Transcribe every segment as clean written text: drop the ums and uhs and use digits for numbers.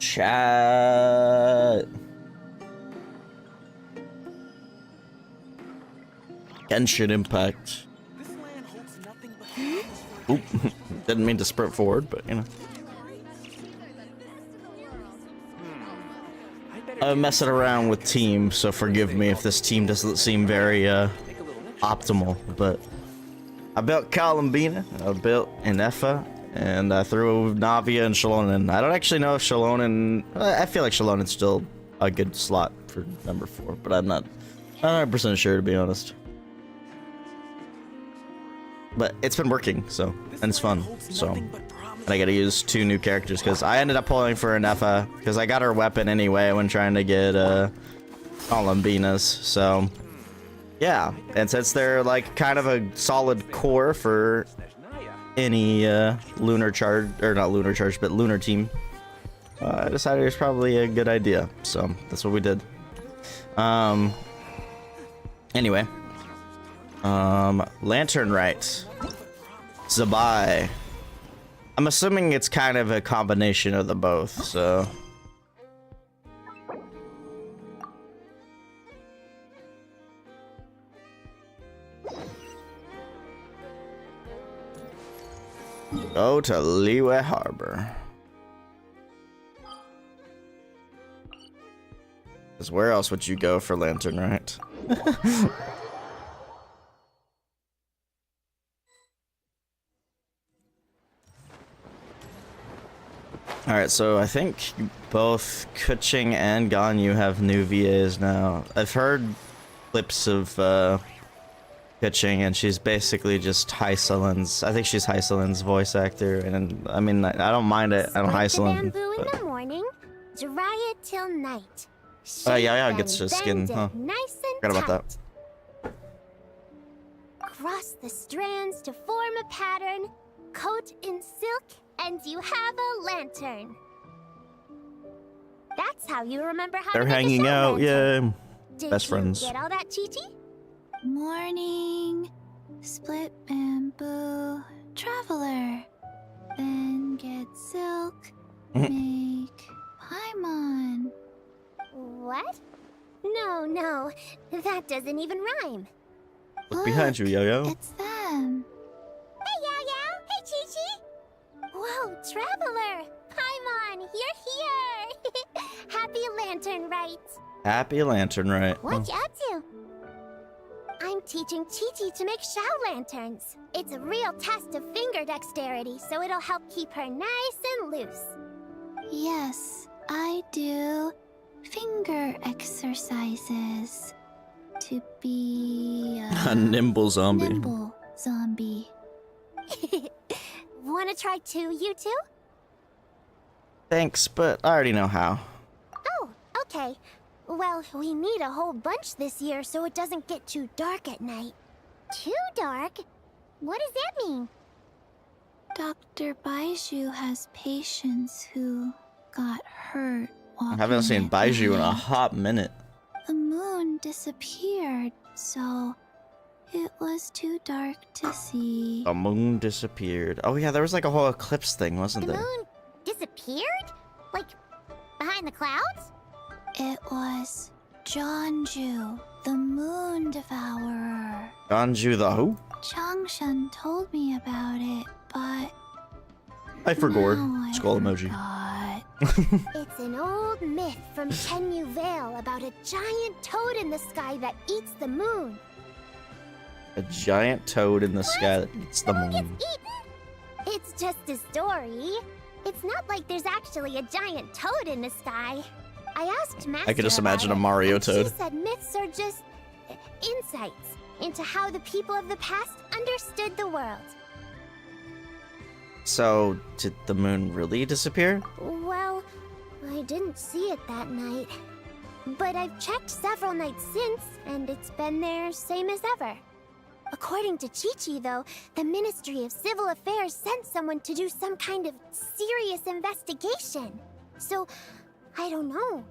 Chat. Genshin Impact. Oop. Didn't mean to sprint forward, but you know. I'm messing around with team, so forgive me if this team doesn't seem very optimal, but I built Columbina, I built Inefa, and I threw Navia and Shalonen. I don't actually know if Shalonen... I feel like Shalonen's still a good slot for number 4, but I'm not 100% sure, to be honest. But it's been working, so, and it's fun, so. And I gotta use 2 new characters, because I ended up pulling for Inefa, because I got her weapon anyway when trying to get Columbinas, so. Yeah, and since they're like kind of a solid core for any lunar charge, or not lunar charge, but lunar team, I decided it was probably a good idea, so that's what we did. Anyway, Lantern Rite, Zibai. I'm assuming it's kind of a combination of the both, so. Go to Liyue Harbor. Because where else would you go for Lantern Rite? Alright, so I think both Kuching and Ganyu have new VAs now. I've heard clips of Kuching, and she's basically just Hycelin's. I think she's Hycelin's voice actor, and I mean, I don't mind it. I don't Hycelin. Bamboo in the morning, dry it till night. Yeah, gets her skin, huh? Nice and Forgot about that. Cross the strands to form a pattern, coat in silk, and you have a lantern. That's how you remember how They're to make hanging a show out, lantern. yeah. Best friends. Get all that, Chi-Chi? Morning, split bamboo, traveler. Then get silk, make paimon. What? No, that doesn't even rhyme. Look behind you, Yo-Yo. It's them. Hey, Yao-Yao! Hey, Chi-Chi! Whoa, Traveler! Paimon, you're here! Happy Lantern Rite! Happy Lantern Rite. What you up to? I'm teaching Chi-Chi to make Shao lanterns. It's a real test of finger dexterity, so it'll help keep her nice and loose. Yes, I do finger exercises to be A nimble zombie. nimble zombie. Wanna try too, you two? Thanks, but I already know how. Oh, okay. Well, we need a whole bunch this year so it doesn't get too dark at night. Too dark? What does that mean? Dr. Baiju has patients who got hurt I walking haven't seen at Baiju in a night. hot minute. The moon disappeared, so it was too dark to see. The moon disappeared. Oh yeah, there was like a whole eclipse thing, wasn't The there? moon disappeared? Like, behind the clouds? It was Jeonju, the moon devourer. Ganju the who? Changshan told me about it, but I forgot. now I Skull emoji. forgot. It's an old myth from Tenyu Vale about a giant toad in the sky that eats the moon. A giant toad in the sky that eats the Who gets moon. eaten? It's just a story. It's not like there's actually a giant toad in the sky. I asked Master I could just about imagine a it, Mario and toad. She said myths are just insights into how the people of the past understood the world. So, did the moon really disappear? Well, I didn't see it that night. But I've checked several nights since, and it's been there same as ever. According to Chi-Chi, though, the Ministry of Civil Affairs sent someone to do some kind of serious investigation. So, I don't know.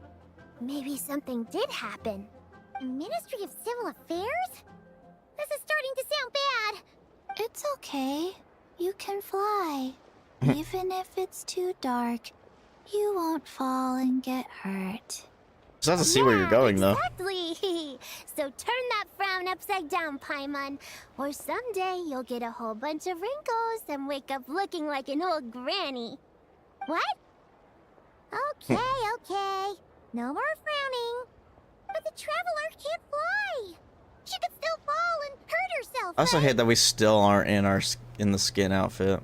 Maybe something did happen. The Ministry of Civil Affairs? This is starting to sound bad. It's okay. You can fly. Even if it's too dark, You won't fall and get hurt. Just have to see where you're going, though. Exactly. So turn that frown upside down, Paimon. Or someday you'll get a whole bunch of wrinkles and wake up looking like an old granny. What? Okay, okay. No more frowning. But the Traveler can't fly. She could still fall and hurt herself. I also right? hate that we still aren't in the skin outfit.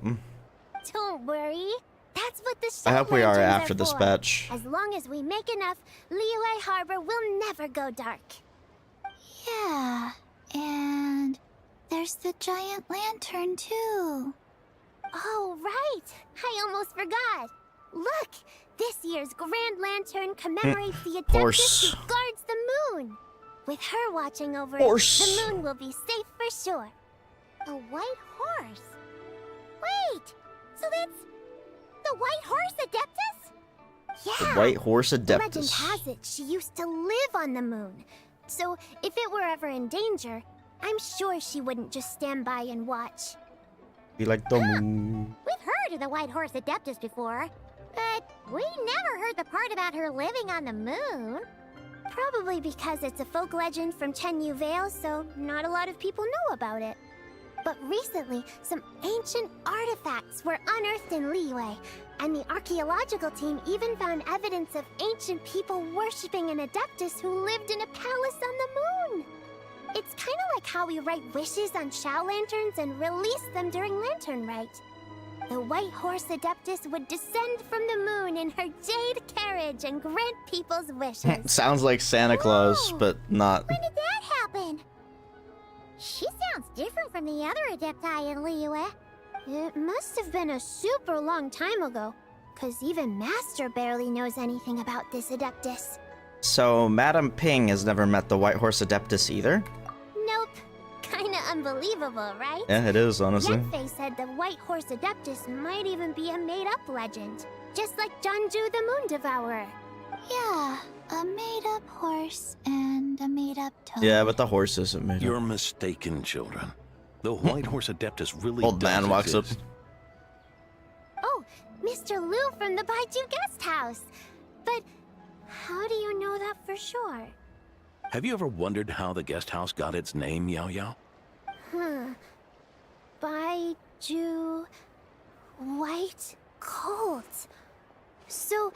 Don't worry. That's what the I hope we are lanterns after are this for. patch. As long as we make enough, Liyue Harbor will never go dark. Yeah, and there's the giant lantern too. Oh, right. I almost forgot. Look, this year's Grand Lantern commemorates the Adeptus Horse. who guards the moon. With her watching over Horse. it, the moon will be safe for sure. A white horse? Wait, so that's the White Horse Adeptus? Yeah. The White Horse Legend Adeptus. has it she used to live on the moon. So if it were ever in danger, I'm sure she wouldn't just stand by and watch. Be like the moon. We've heard of the White Horse Adeptus before, but we never heard the part about her living on the moon. Probably because it's a folk legend from Chenyu Vale, so not a lot of people know about it. But recently, some ancient artifacts were unearthed in Liyue, and the archaeological team even found evidence of ancient people worshipping an Adeptus who lived in a palace on the moon. It's kind of like how we write wishes on Shao lanterns and release them during Lantern Rite. The White Horse Adeptus would descend from the moon in her jade carriage and grant people's wishes. Sounds like Santa Claus, Whoa. but not. When did that happen? She sounds different from the other Adepti in Liyue. It must have been a super long time ago, because even Master barely knows anything about this Adeptus. So, Madam Ping has never met the White Horse Adeptus either? Nope. Kinda unbelievable, right? Yeah, it is, honestly. Yenfei said the White Horse Adeptus might even be a made-up legend, just like Janju the Moon Devourer. Yeah, a made-up horse and a made-up toad. Yeah, but the horse isn't made You're up. mistaken, children. The White Horse Adeptus really Old does man walks up. exist. Oh, Mr. Liu from the Baiju Guest House. But how do you know that for sure? Have you ever wondered how the guest house got its name, Yao Yao? Baiju... White Colt. So,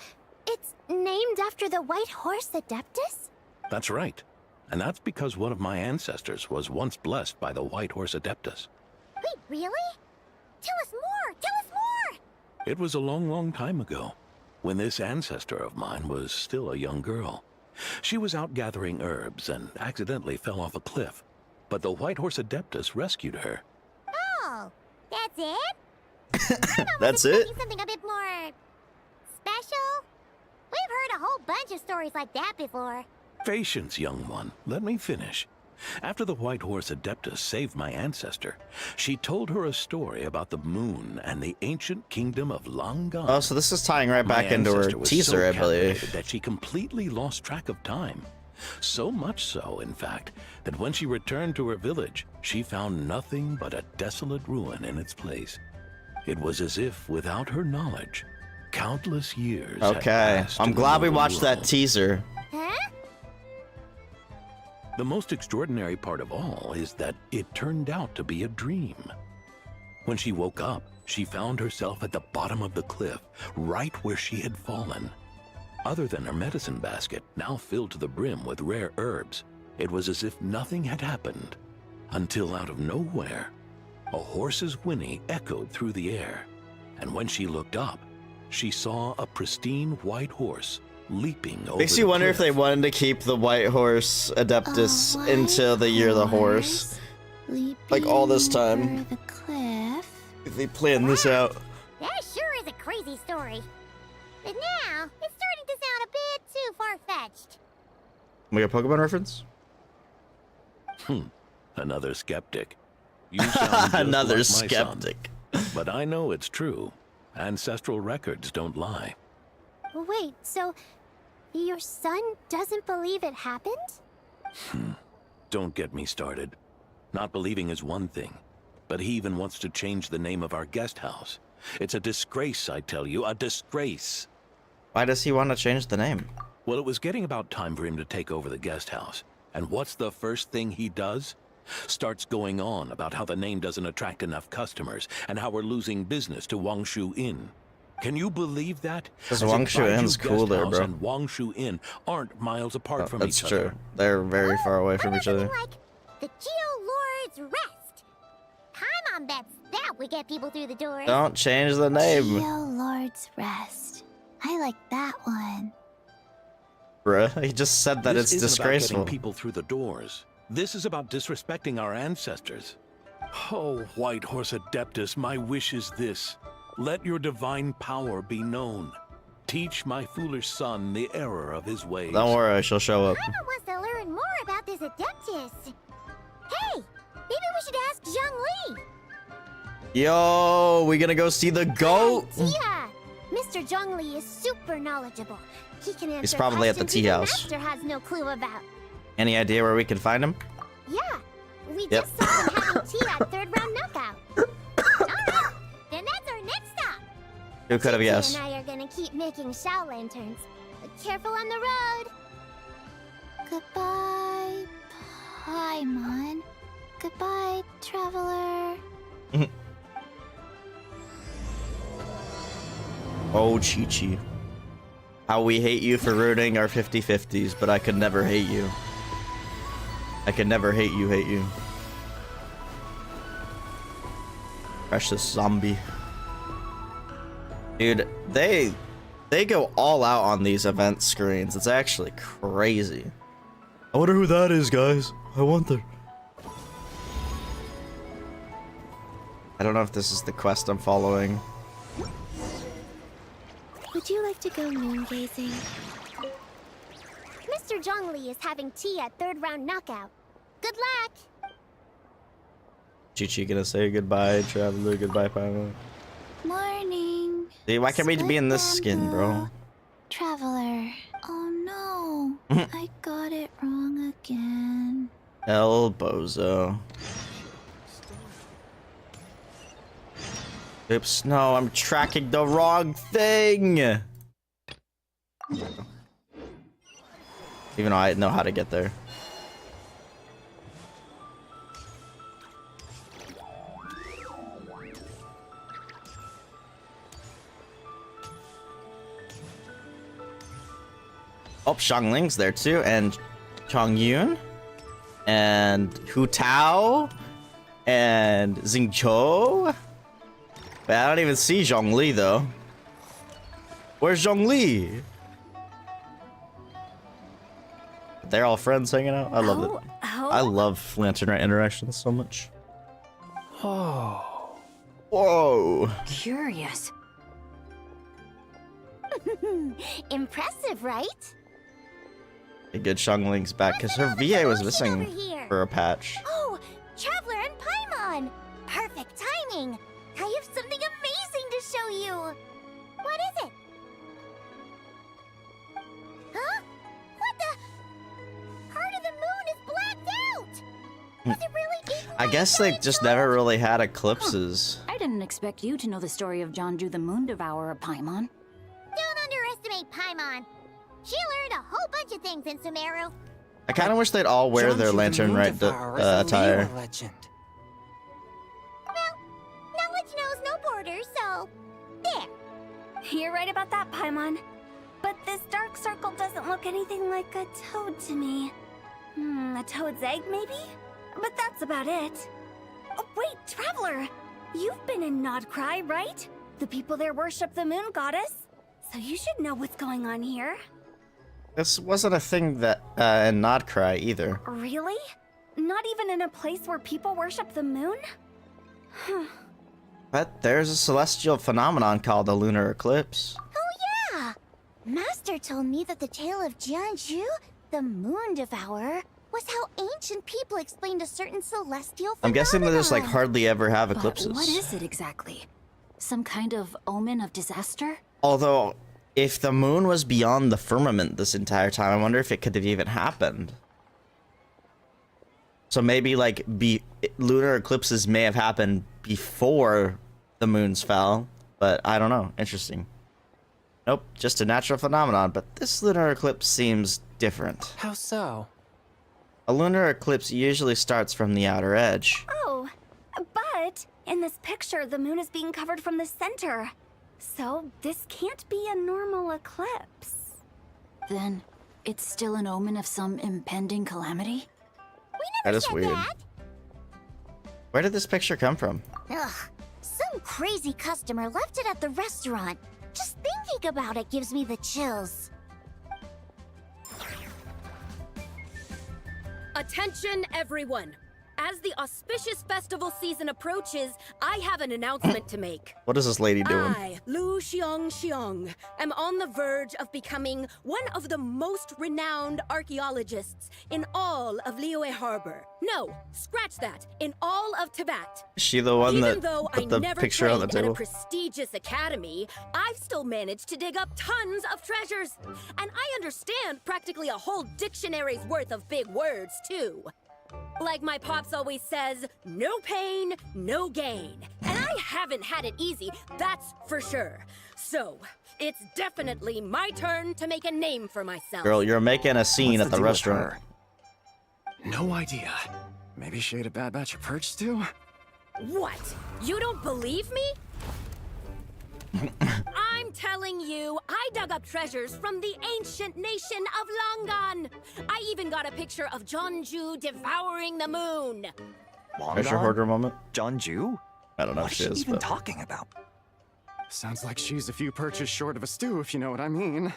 it's named after the White Horse Adeptus? That's right. And that's because one of my ancestors was once blessed by the White Horse Adeptus. Wait, really? Tell us more! Tell us more! It was a long, long time ago, when this ancestor of mine was still a young girl. She was out gathering herbs and accidentally fell off a cliff, but the White Horse Adeptus rescued her. Oh, that's it? That's it? Something a bit more... special? We've heard a whole bunch of stories like that before. Patience, young one. Let me finish. After the White Horse Adeptus saved my ancestor, she told her a story about the moon and the ancient kingdom of Langan. Oh, so this is tying right back My into her ancestor was teaser, so I believe. captivated that she completely lost track of time. So much so, in fact, that when she returned to her village, she found nothing but a desolate ruin in its place. It was as if, without her knowledge, countless years had Okay, passed I'm in glad we another watched that world. teaser. Huh? The most extraordinary part of all is that it turned out to be a dream. When she woke up, she found herself at the bottom of the cliff, right where she had fallen. Other than her medicine basket, now filled to the brim with rare herbs, it was as if nothing had happened. Until out of nowhere, a horse's whinny echoed through the air, and when she looked up, she saw a pristine white horse leaping over Makes the you wonder if they cliff. wanted to keep the White Horse Adeptus until the Year of the Horse. Like, all this time. Leaping over the cliff. If they planned this out. That sure is a crazy story. But now, it's starting to sound a bit too far-fetched. We got a Pokemon reference? Another skeptic. You sound just Another like my son. skeptic. But I know it's true. Ancestral records don't lie. Wait, so your son doesn't believe it happened? Don't get me started. Not believing is one thing, but he even wants to change the name of our guest house. It's a disgrace, I tell you, a disgrace. Why does he want to change the name? Well, it was getting about time for him to take over the guest house. And what's the first thing he does? Starts going on about how the name doesn't attract enough customers and how we're losing business to Wangshu Inn. Can you believe that? Because As if Wangshu Baiju Inn's cool Guest there, House bro. and Wangshu Inn aren't miles apart from That's each true. other. They're very far away from each other. Like the Geo Lord's Rest. Paimon bets that would get people through the doors. Don't change the name, Geo Lord's Rest. I like that one. bruh. He just said that This it's isn't about disgraceful. getting people through the doors. This is about disrespecting our ancestors. Oh, White Horse Adeptus, my wish is this. Let your divine power be known. Teach my foolish son the error of his ways. Don't worry, she'll show up. Paimon wants to learn more about this Adeptus. Hey, maybe we should ask Zhongli. Yo, we gonna go see the goat? Yeah, Mr. Zhongli is super knowledgeable. He can answer He's probably at the questions tea even house. Master has no clue about. Any idea where we can find him? Yeah, we Yep. just saw him having tea at third round knockout. Alright, then that's our next stop. Who could have Chi-Chi guessed? and I are gonna keep making Shao lanterns. But careful on the road. Goodbye, Paimon. Goodbye, traveler. Oh, Chi-Chi. How we hate you for ruining our 50-50s, but I could never hate you. I could never hate you. Precious zombie. Dude, they go all out on these event screens. It's actually crazy. I wonder who that is, guys. I wonder. I don't know if this is the quest I'm following. Would you like to go moon gazing? Mr. Zhongli is having tea at third round knockout. Good luck. Chi-Chi gonna say goodbye, traveler, goodbye, Paimon. Morning. See, why can't we be in this skin, bro? Traveler. Oh no. I got it wrong again. El Bozo. Oops, no, I'm tracking the wrong thing! Even though I know how to get there. Oh, Xiangling's there too, and Chongyun, and Hu Tao, and Xingqiu. Wait, I don't even see Zhongli though. Where's Zhongli? They're all friends hanging out. I love it. I love Lantern Rite interactions so much. Oh. Whoa. Curious. Impressive, right? A good Xiangling's back because her VA was missing Over here. for a patch. Oh, Traveler and Paimon! Perfect timing! I have something amazing to show you! What is it? Huh? What the? Part of the moon is blacked out! Was it really eaten I by guess a they giant just dog? never really had eclipses. I didn't expect you to know the story of Jonju the Moon Devourer, Paimon. Don't underestimate Paimon. She learned a whole bunch of things in Sumeru. I kind of wish they'd all wear their Lantern Rite attire. Legend. Knowledge knows no borders, so there. You're right about that, Paimon. But this dark circle doesn't look anything like a toad to me. A toad's egg, maybe? But that's about it. Oh, wait, Traveler! You've been in Nodcry, right? The people there worship the moon goddess. So you should know what's going on here. This wasn't a thing that in Nodcry either. Really? Not even in a place where people worship the moon? But there's a celestial phenomenon called a lunar eclipse. Oh yeah! Master told me that the tale of Jianzhu, the moon devourer, was how ancient people explained a certain celestial phenomenon. I'm guessing they just like hardly ever have But eclipses. what is it exactly? Some kind of omen of disaster? Although, if the moon was beyond the firmament this entire time, I wonder if it could have even happened. So maybe like lunar eclipses may have happened before the moons fell, but I don't know. Interesting. Nope, just a natural phenomenon, but this lunar eclipse seems different. How so? A lunar eclipse usually starts from the outer edge. Oh, but in this picture, the moon is being covered from the center. So this can't be a normal eclipse. Then, it's still an omen of some impending calamity? We That never is said weird. that. Where did this picture come from? Ugh, some crazy customer left it at the restaurant. Just thinking about it gives me the chills. Attention, everyone! As the auspicious festival season approaches, I have an announcement to make. What is this lady doing? I, Lu Xiong, am on the verge of becoming one of the most renowned archaeologists in all of Liyue Harbor. No, scratch that, in all of Tibet. Is she the one Even that though I put the never picture on the trained at a table? prestigious academy, I've still managed to dig up tons of treasures. And I understand practically a whole dictionary's worth of big words, too. Like my pops always says, no pain, no gain. And I haven't had it easy, that's for sure. So, it's definitely my turn to make a name for myself. Girl, you're making a scene at the restaurant. No idea. Maybe she ate a bad batch of perch stew? What? You don't believe me? I'm telling you, I dug up treasures from the ancient nation of Longan. I even got a picture of Jeonju devouring the moon. Treasure hoarder moment? Jeonju? I don't know What's if she she is, even but... talking about? Sounds like she's a few perches short of a stew, if you know what I mean.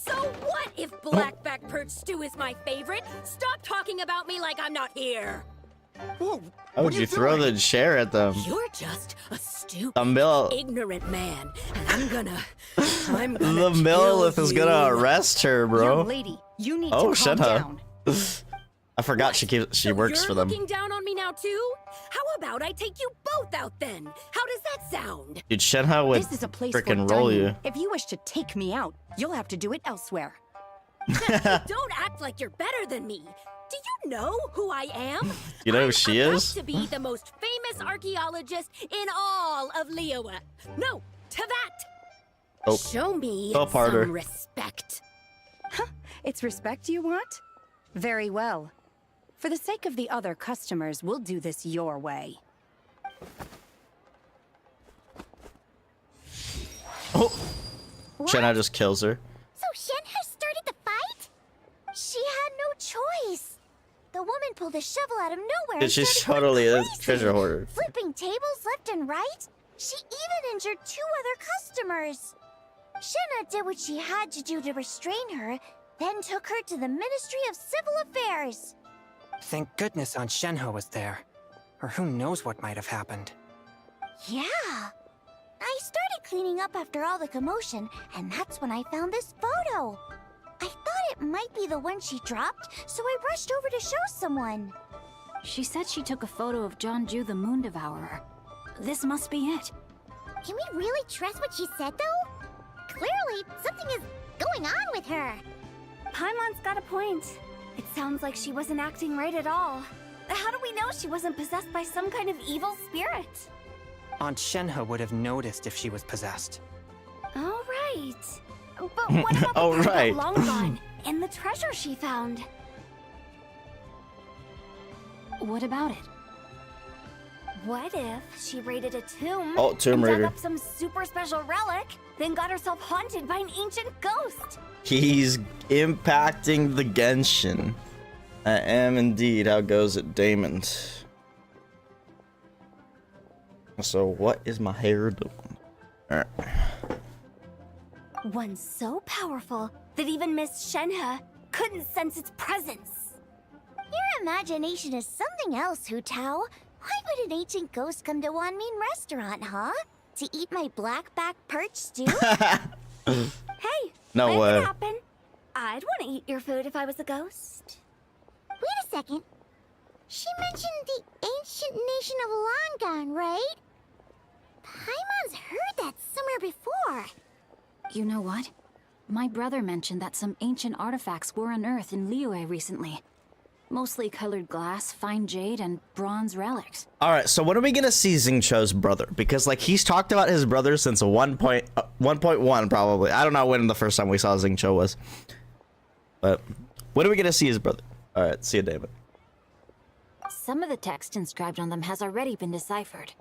So what if blackback perch stew is my favorite? Stop talking about me like I'm not here. Whoa! How would you throw the chair at them? You're just a stupid, The mill... ignorant man. And I'm gonna The kill Millith is gonna you. arrest her, Young bro. lady, you need Oh, to calm Shenhe. down. I forgot What? she So works you're for them. looking down on me now too? How about I take you both out then? How does that sound? Dude, Shenhe would This is a place for frickin' roll dining. you. If you wish to take me out, you'll have to do it elsewhere. Don't act like you're better than me. Do you know who I am? You know who I'm she about is? to be the most famous archaeologist in all of Liyue. No, Tibet. Oh. Show me Oh, Parter. some respect. It's respect you want? Very well. For the sake of the other customers, we'll do this your way. Oh! Shenhe just kills her. So Shenhe started the fight? She had no choice. The woman pulled a shovel out of nowhere. Dude, and she's started totally going a crazy, treasure hoarder. flipping tables left and right. She even injured 2 other customers. Shenhe did what she had to do to restrain her, then took her to the Ministry of Civil Affairs. Thank goodness Aunt Shenhe was there. Or who knows what might have happened. Yeah. I started cleaning up after all the commotion, and that's when I found this photo. I thought it might be the one she dropped, so I rushed over to show someone. She said she took a photo of Jeonju the Moon Devourer. This must be it. Can we really trust what she said, though? Clearly, something is going on with her. Paimon's got a point. It sounds like she wasn't acting right at all. How do we know she wasn't possessed by some kind of evil spirit? Aunt Shenhe would have noticed if she was possessed. All right. But what about the Oh, part right. about Long Gone and the treasure she found? What about it? What if she raided a tomb Oh, Tomb and Raider. dug up some super special relic, then got herself haunted by an ancient ghost? He's impacting the Genshin. I am indeed. How goes it, Damon? So what is my hair doing? Alright. One so powerful that even Miss Shenhe couldn't sense its presence. Your imagination is something else, Hu Tao. Why would an ancient ghost come to Wanmin restaurant, huh? To eat my blackback perch stew? Hey, No that way. could happen. I'd want to eat your food if I was a ghost. Wait a second. She mentioned the ancient nation of Longan, right? Paimon's heard that somewhere before. You know what? My brother mentioned that some ancient artifacts were unearthed in Liyue recently. Mostly colored glass, fine jade, and bronze relics. All right, so when are we gonna see Xingqiu's brother? Because like he's talked about his brother since 1.1 probably. I don't know when the first time we saw Xingqiu was. But when are we gonna see his brother? All right, see you, David. Some of the text inscribed on them has already been deciphered.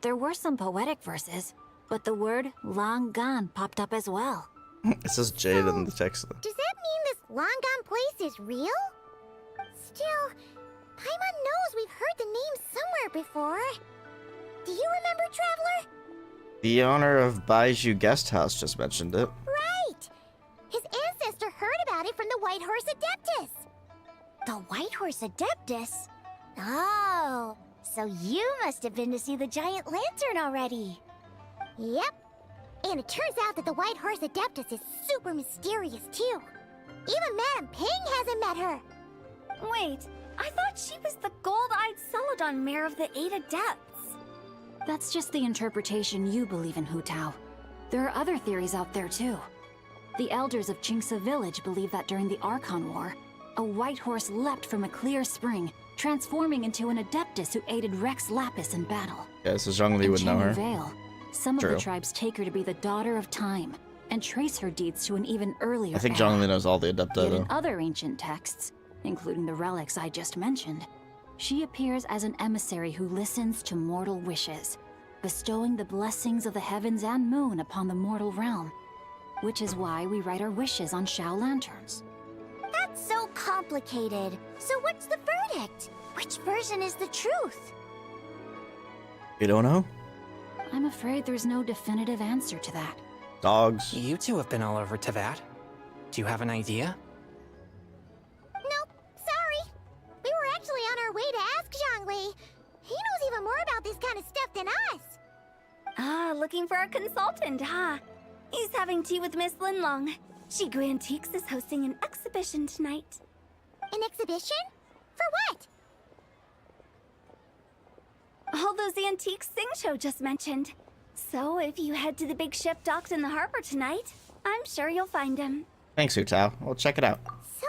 There were some poetic verses, but the word long gone popped up as well. It says Jade in the text. Does that mean this long-gone place is real? Still, Paimon knows we've heard the name somewhere before. Do you remember, Traveler? The owner of Baiju Guest House just mentioned it. Right! His ancestor heard about it from the White Horse Adeptus. The White Horse Adeptus? Oh, so you must have been to see the giant lantern already. Yep. And it turns out that the White Horse Adeptus is super mysterious, too. Even Madame Ping hasn't met her. Wait, I thought she was the gold-eyed Celadon mare of the 8 Adepts. That's just the interpretation you believe in, Hu Tao. There are other theories out there too. The elders of Qingce village believe that during the Archon War, a white horse leapt from a clear spring, transforming into an Adeptus who aided Rex Lapis in battle. Yeah, so Zhongli would know her. Vale, some True. of the tribes take her to be the daughter of time, and trace her deeds to an even earlier I think era. Zhongli knows all the Adepta Yet though. in other ancient texts, including the relics I just mentioned, she appears as an emissary who listens to mortal wishes, bestowing the blessings of the heavens and moon upon the mortal realm, which is why we write our wishes on Shao lanterns. That's so complicated. So what's the verdict? Which version is the truth? You don't know? I'm afraid there's no definitive answer to that. Dogs. You two have been all over Teyvat. Do you have an idea? Nope, sorry. We were actually on our way to ask Zhongli. He knows even more about this kind of stuff than us. Ah, looking for a consultant, huh? He's having tea with Miss Linlong. Shigu Antiques is hosting an exhibition tonight. An exhibition? For what? All those antiques Xingqiu just mentioned. So if you head to the big ship docked in the harbor tonight, I'm sure you'll find him. Thanks, Hu Tao. We'll check it out. So,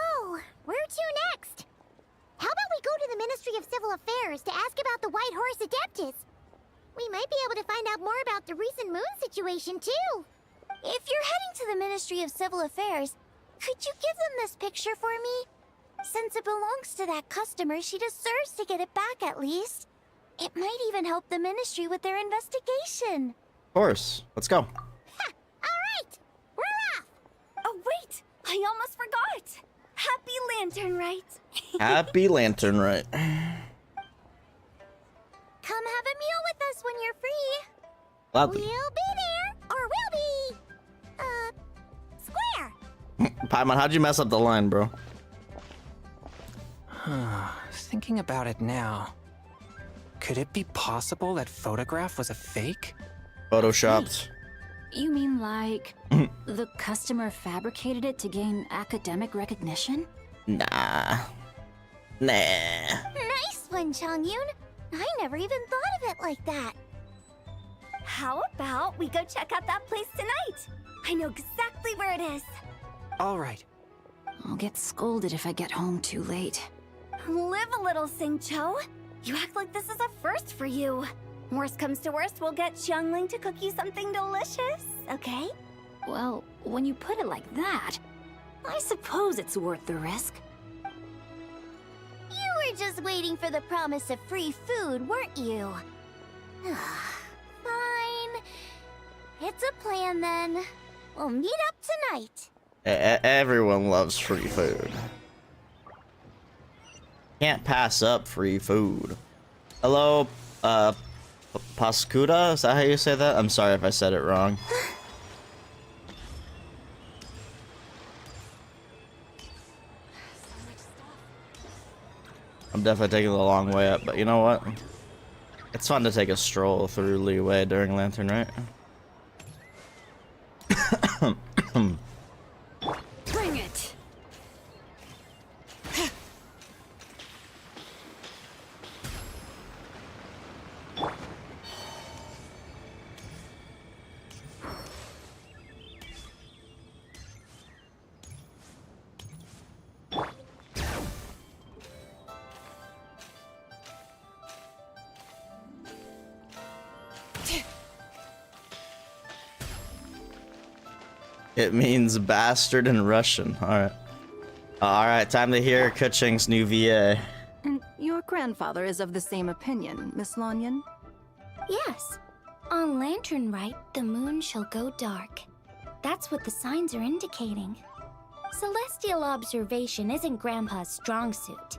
where to next? How about we go to the Ministry of Civil Affairs to ask about the White Horse Adeptus? We might be able to find out more about the recent moon situation, too. If you're heading to the Ministry of Civil Affairs, could you give them this picture for me? Since it belongs to that customer, she deserves to get it back at least. It might even help the Ministry with their investigation. Of course. Let's go. Ha! Alright! We're off! Oh, wait! I almost forgot! Happy Lantern Rite! Happy Lantern Rite. Come have a meal with us when you're free. Gladly. We'll be there, or we'll be... square. Paimon, how'd you mess up the line, bro? Thinking about it now, could it be possible that photograph was a fake? Photoshopped. You mean like the customer fabricated it to gain academic recognition? Nah. Nice one, Chongyun. I never even thought of it like that. How about we go check out that place tonight? I know exactly where it is. All right. I'll get scolded if I get home too late. Live a little, Xingqiu. You act like this is a first for you. Worst comes to worst, we'll get Xiangling to cook you something delicious, okay? Well, when you put it like that, I suppose it's worth the risk. You were just waiting for the promise of free food, weren't you? Fine. It's a plan then. We'll meet up tonight. Everyone loves free food. Can't pass up free food. Hello, Pascuda? Is that how you say that? I'm sorry if I said it wrong. I'm definitely taking the long way up, but you know what? It's fun to take a stroll through Leeway during Lantern, right? Bring it! It means bastard in Russian. Alright. Alright, time to hear Kuching's new VA. And your grandfather is of the same opinion, Miss Lanyan? Yes. On Lantern Rite, the moon shall go dark. That's what the signs are indicating. Celestial observation isn't Grandpa's strong suit.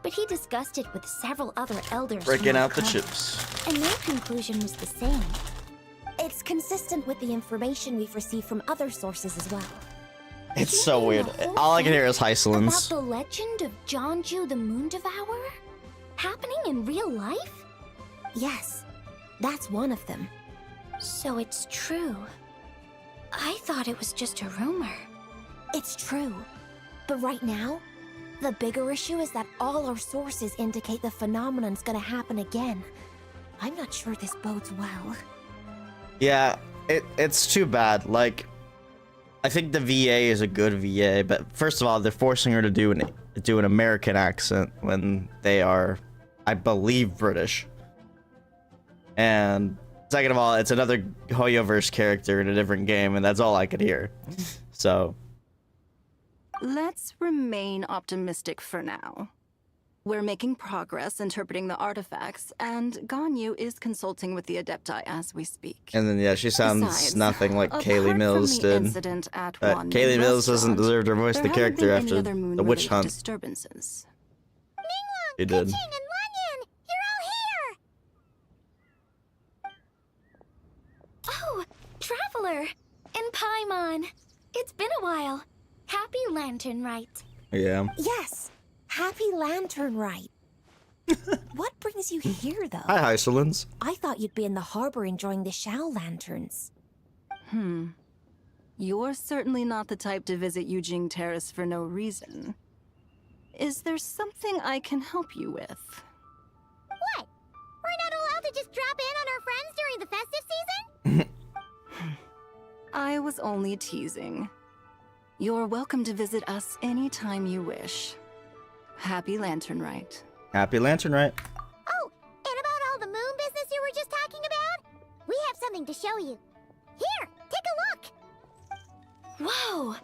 But he discussed it with several other elders. Breaking out the chips. And their conclusion was the same. It's consistent with the information we've received from other sources as well. It's so weird. All I can hear is Hysolence. About the legend of Jonju the Moon Devourer? Happening in real life? Yes, that's one of them. So it's true. I thought it was just a rumor. It's true. But right now, the bigger issue is that all our sources indicate the phenomenon's gonna happen again. I'm not sure this bodes well. Yeah, it's too bad. Like, I think the VA is a good VA, but first of all, they're forcing her to do an American accent when they are, I believe, British. And second of all, it's another Hoyoverse character in a different game, and that's all I could hear. So Let's remain optimistic for now. We're making progress interpreting the artifacts, and Ganyu is consulting with the Adepti as we speak. And then, yeah, she sounds Besides, nothing like apart Kaylee from Mills the did. incident at But Wanmin Kaylee Mills doesn't restaurant, deserve to voice the there haven't character been any after other the witch moon-related hunt. disturbances. She did. Kuching and Lanyan, you're all here! Oh, Traveler! And Paimon! It's been a while. Happy Lantern Rite. Yeah. Yes, Happy Lantern Rite. What brings you here, though? Hi, Hysolence. I thought you'd be in the harbor enjoying the Shao Lanterns. You're certainly not the type to visit Yujing Terrace for no reason. Is there something I can help you with? What? We're not allowed to just drop in on our friends during the festive season? I was only teasing. You're welcome to visit us anytime you wish. Happy Lantern Rite. Happy Lantern, right? Oh, and about all the moon business you were just talking about? We have something to show you. Here, take a look! Whoa!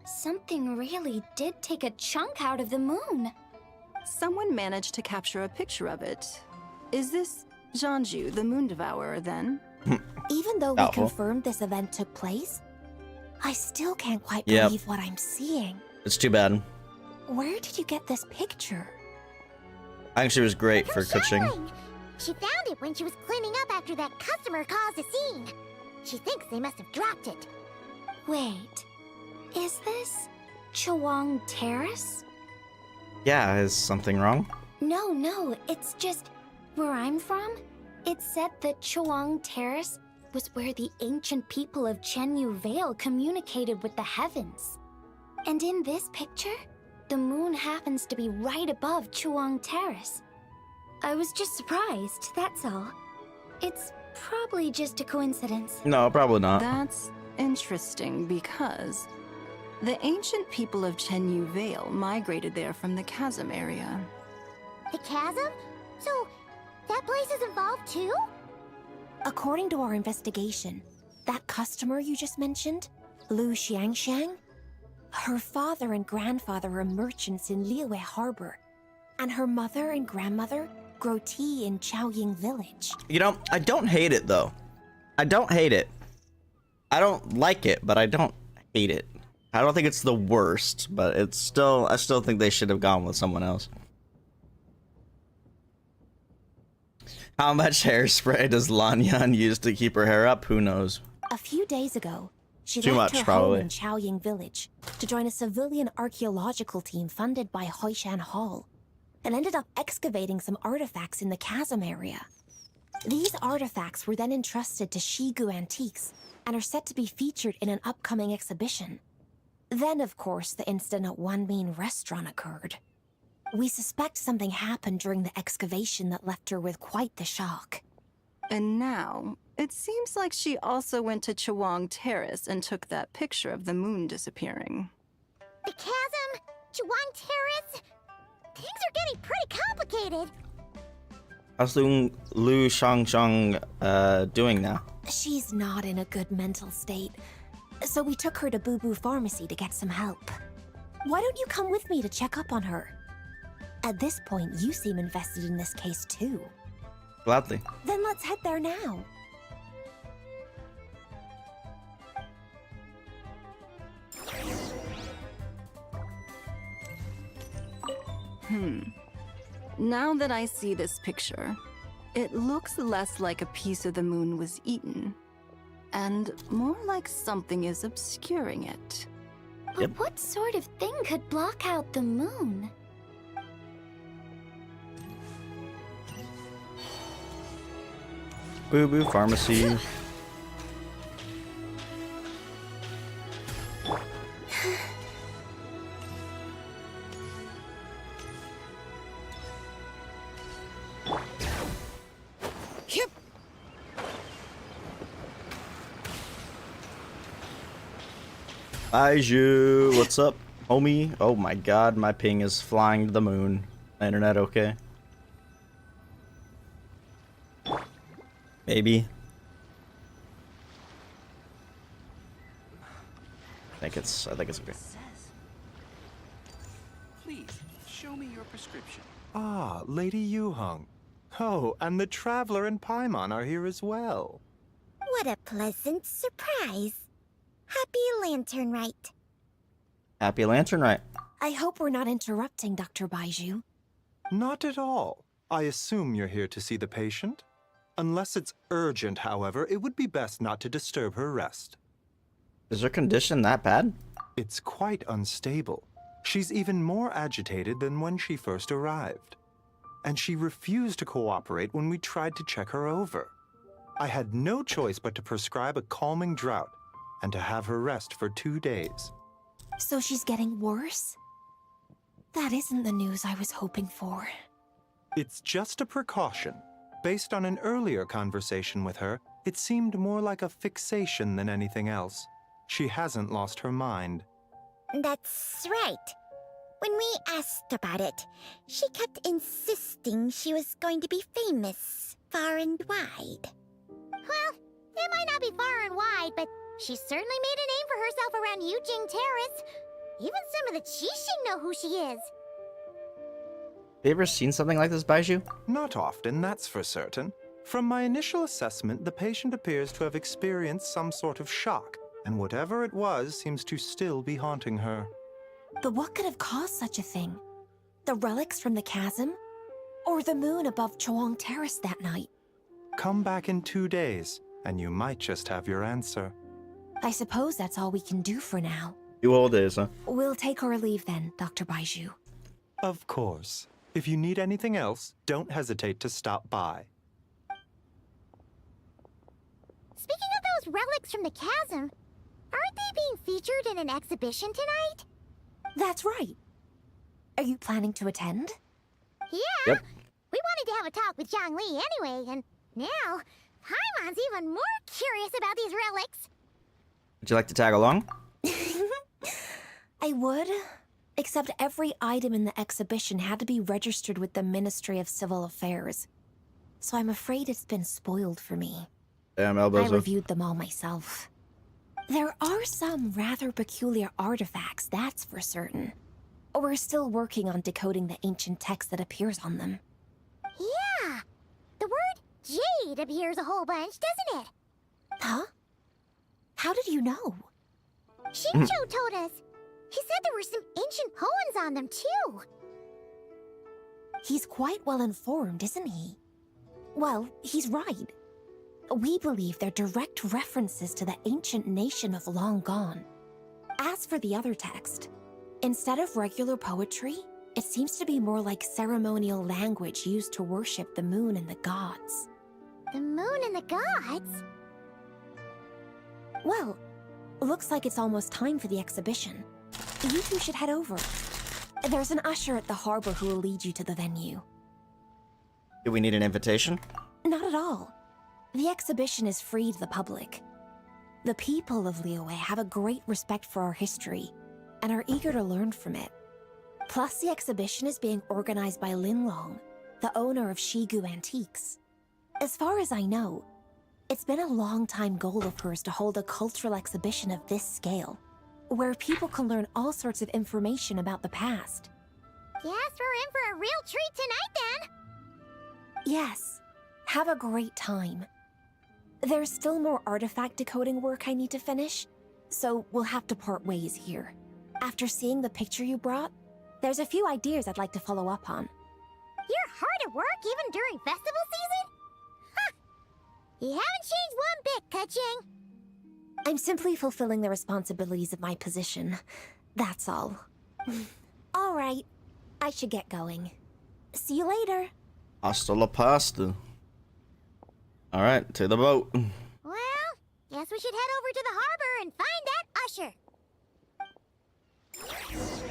Something really did take a chunk out of the moon. Someone managed to capture a picture of it. Is this Jonju, the Moon Devourer, then? Even though we Doubtful. confirmed this event took place, I still can't quite Yep. believe what I'm seeing. It's too bad. Where did you get this picture? I think she was great for Kuching. She found it when she was cleaning up after that customer caused a scene. She thinks they must have dropped it. Wait, is this Chawang Terrace? Yeah, is something wrong? No, it's just where I'm from. It said that Chawang Terrace was where the ancient people of Chenyu Vale communicated with the heavens. And in this picture, the moon happens to be right above Chawang Terrace. I was just surprised, that's all. It's probably just a coincidence. No, probably not. That's interesting because the ancient people of Chenyu Vale migrated there from the chasm area. The chasm? So, that place is involved too? According to our investigation, that customer you just mentioned, Lu Xiangxiang, her father and grandfather are merchants in Liyue Harbor, and her mother and grandmother grow tea in Chaoying Village. You know, I don't hate it, though. I don't hate it. I don't like it, but I don't hate it. I don't think it's the worst, but it's still, I still think they should have gone with someone else. How much hairspray does Lanyan use to keep her hair up? Who knows? A few days ago, she Too left much, her probably. home in Chaoying Village to join a civilian archaeological team funded by Hoishan Hall, and ended up excavating some artifacts in the chasm area. These artifacts were then entrusted to Shigu Antiques and are set to be featured in an upcoming exhibition. Then, of course, the incident at Wanmin Restaurant occurred. We suspect something happened during the excavation that left her with quite the shock. And now, it seems like she also went to Chawang Terrace and took that picture of the moon disappearing. The chasm? Chawang Terrace? Things are getting pretty complicated. How's Lu Shangshang doing now? She's not in a good mental state. So we took her to Boo Boo Pharmacy to get some help. Why don't you come with me to check up on her? At this point, you seem invested in this case too. Gladly. Then let's head there now. Now that I see this picture, it looks less like a piece of the moon was eaten, and more like something is obscuring it. But what sort of thing could block out the moon? Boo Boo Pharmacy. Yep. Baiju, what's up, homie? Oh my god, my ping is flying to the moon. My internet okay? Maybe. I think it's okay. Please, show me your prescription. Ah, Lady Yuhong. Oh, and the Traveler and Paimon are here as well. What a pleasant surprise. Happy Lantern Rite. Happy Lantern Rite. I hope we're not interrupting Dr. Baiju. Not at all. I assume you're here to see the patient? Unless it's urgent, however, it would be best not to disturb her rest. Is her condition that bad? It's quite unstable. She's even more agitated than when she first arrived. And she refused to cooperate when we tried to check her over. I had no choice but to prescribe a calming draught and to have her rest for 2 days. So she's getting worse? That isn't the news I was hoping for. It's just a precaution. Based on an earlier conversation with her, it seemed more like a fixation than anything else. She hasn't lost her mind. That's right. When we asked about it, she kept insisting she was going to be famous, far and wide. Well, it might not be far and wide, but she certainly made a name for herself around Yujing Terrace. Even some of the Qixing know who she is. Have you ever seen something like this, Baiju? Not often, that's for certain. From my initial assessment, the patient appears to have experienced some sort of shock, and whatever it was seems to still be haunting her. But what could have caused such a thing? The relics from the chasm? Or the moon above Chuang Terrace that night? Come back in 2 days, and you might just have your answer. I suppose that's all we can do for now. 2 whole days, huh? We'll take our leave then, Dr. Baiju. Of course. If you need anything else, don't hesitate to stop by. Speaking of those relics from the chasm, aren't they being featured in an exhibition tonight? That's right. Are you planning to attend? Yeah. Yep. We wanted to have a talk with Zhongli anyway, and now Paimon's even more curious about these relics. Would you like to tag along? I would, except every item in the exhibition had to be registered with the Ministry of Civil Affairs. So I'm afraid it's been spoiled for me. Damn, I elbows. reviewed them all myself. There are some rather peculiar artifacts, that's for certain. We're still working on decoding the ancient text that appears on them. Yeah. The word jade appears a whole bunch, doesn't it? Huh? How did you know? Shincho told us. He said there were some ancient poems on them, too. He's quite well informed, isn't he? Well, he's right. We believe they're direct references to the ancient nation of long gone. As for the other text, instead of regular poetry, it seems to be more like ceremonial language used to worship the moon and the gods. The moon and the gods? Well, looks like it's almost time for the exhibition. You two should head over. There's an usher at the harbor who will lead you to the venue. Do we need an invitation? Not at all. The exhibition is free to the public. The people of Liyue have a great respect for our history and are eager to learn from it. Plus, the exhibition is being organized by Linlong, the owner of Shigu Antiques. As far as I know, It's been a long-time goal of hers to hold a cultural exhibition of this scale, where people can learn all sorts of information about the past. Guess we're in for a real treat tonight, then. Yes. Have a great time. There's still more artifact decoding work I need to finish, so we'll have to part ways here. After seeing the picture you brought, there's a few ideas I'd like to follow up on. You're hard at work even during festival season? Huh. You haven't changed one bit, Ka-Ching. I'm simply fulfilling the responsibilities of my position. That's all. All right. I should get going. See you later. Hasta la pasta. Alright, to the boat. Well, guess we should head over to the harbor and find that usher.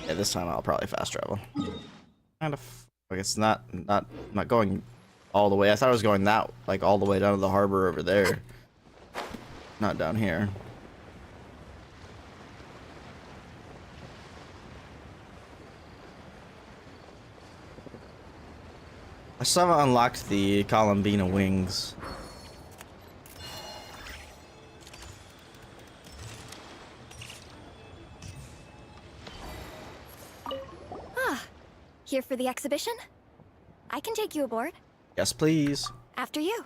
Yeah, this time I'll probably fast travel. Kind of. I guess not going all the way. I thought I was going that, like, all the way down to the harbor over there. Not down here. I still haven't unlocked the Columbina wings. Here for the exhibition? I can take you aboard. Yes, please. After you.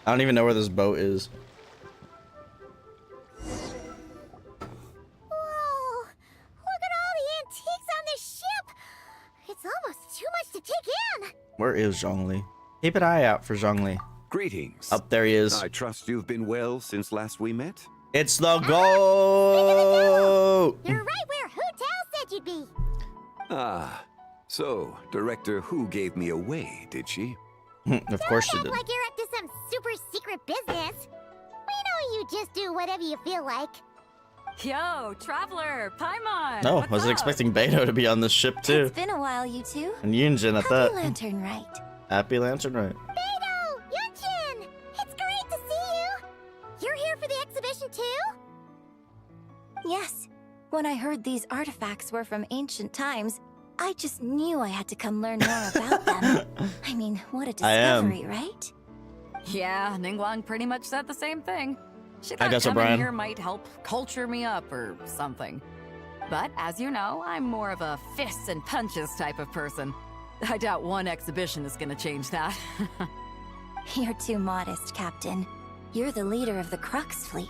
I don't even know where this boat is. Whoa! Look at all the antiques on this ship! It's almost too much to take in! Where is Zhongli? Keep an eye out for Zhongli. Greetings. Up there he is. I trust you've been well since last we met? It's the goat! You're right where Hu Tao said you'd be! Ah, so Director Hu gave me away, did she? Of course she Don't did. act like you're up to some super secret business! We know you just do whatever you feel like. Yo, Traveler, Paimon! No, what's wasn't up? expecting Beto to be on this ship too. It's been a while, you two. And Yunjin at Happy that. Lantern, right? Happy Lantern, right? Beto! Yunchin! It's great to see you! You're here for the exhibition too? Yes. When I heard these artifacts were from ancient times, I just knew I had to come learn more about them. I mean, what a I am. discovery, right? Yeah, Ningguang pretty much said the same thing. She I thought guess so, coming Brian. here might help culture me up or something. But as you know, I'm more of a fists and punches type of person. I doubt one exhibition is gonna change that. You're too modest, Captain. You're the leader of the Crux fleet.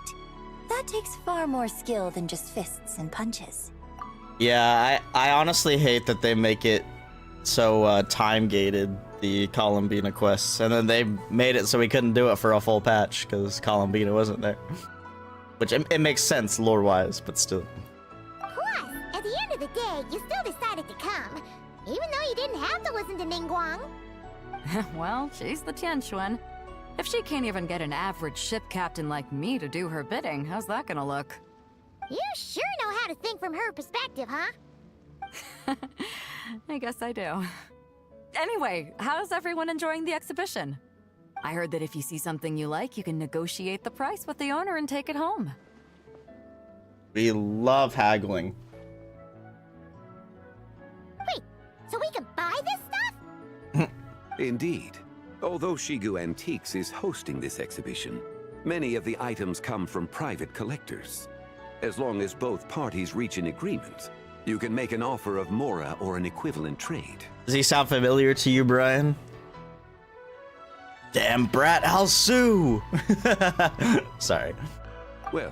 That takes far more skill than just fists and punches. Yeah, I honestly hate that they make it so time-gated, the Columbina quests. And then they made it so we couldn't do it for a full patch, because Columbina wasn't there. Which, it makes sense lore-wise, but still. Plus, at the end of the day, you still decided to come. Even though you didn't have to listen to Ningguang. Well, she's the Tianquan. If she can't even get an average ship captain like me to do her bidding, how's that gonna look? You sure know how to think from her perspective, huh? I guess I do. Anyway, how's everyone enjoying the exhibition? I heard that if you see something you like, you can negotiate the price with the owner and take it home. We love haggling. Wait, so we can buy this stuff? Indeed. Although Shigu Antiques is hosting this exhibition, many of the items come from private collectors. As long as both parties reach an agreement, you can make an offer of Mora or an equivalent trade. Does he sound familiar to you, Brian? Damn brat, I'll sue! Sorry. Well,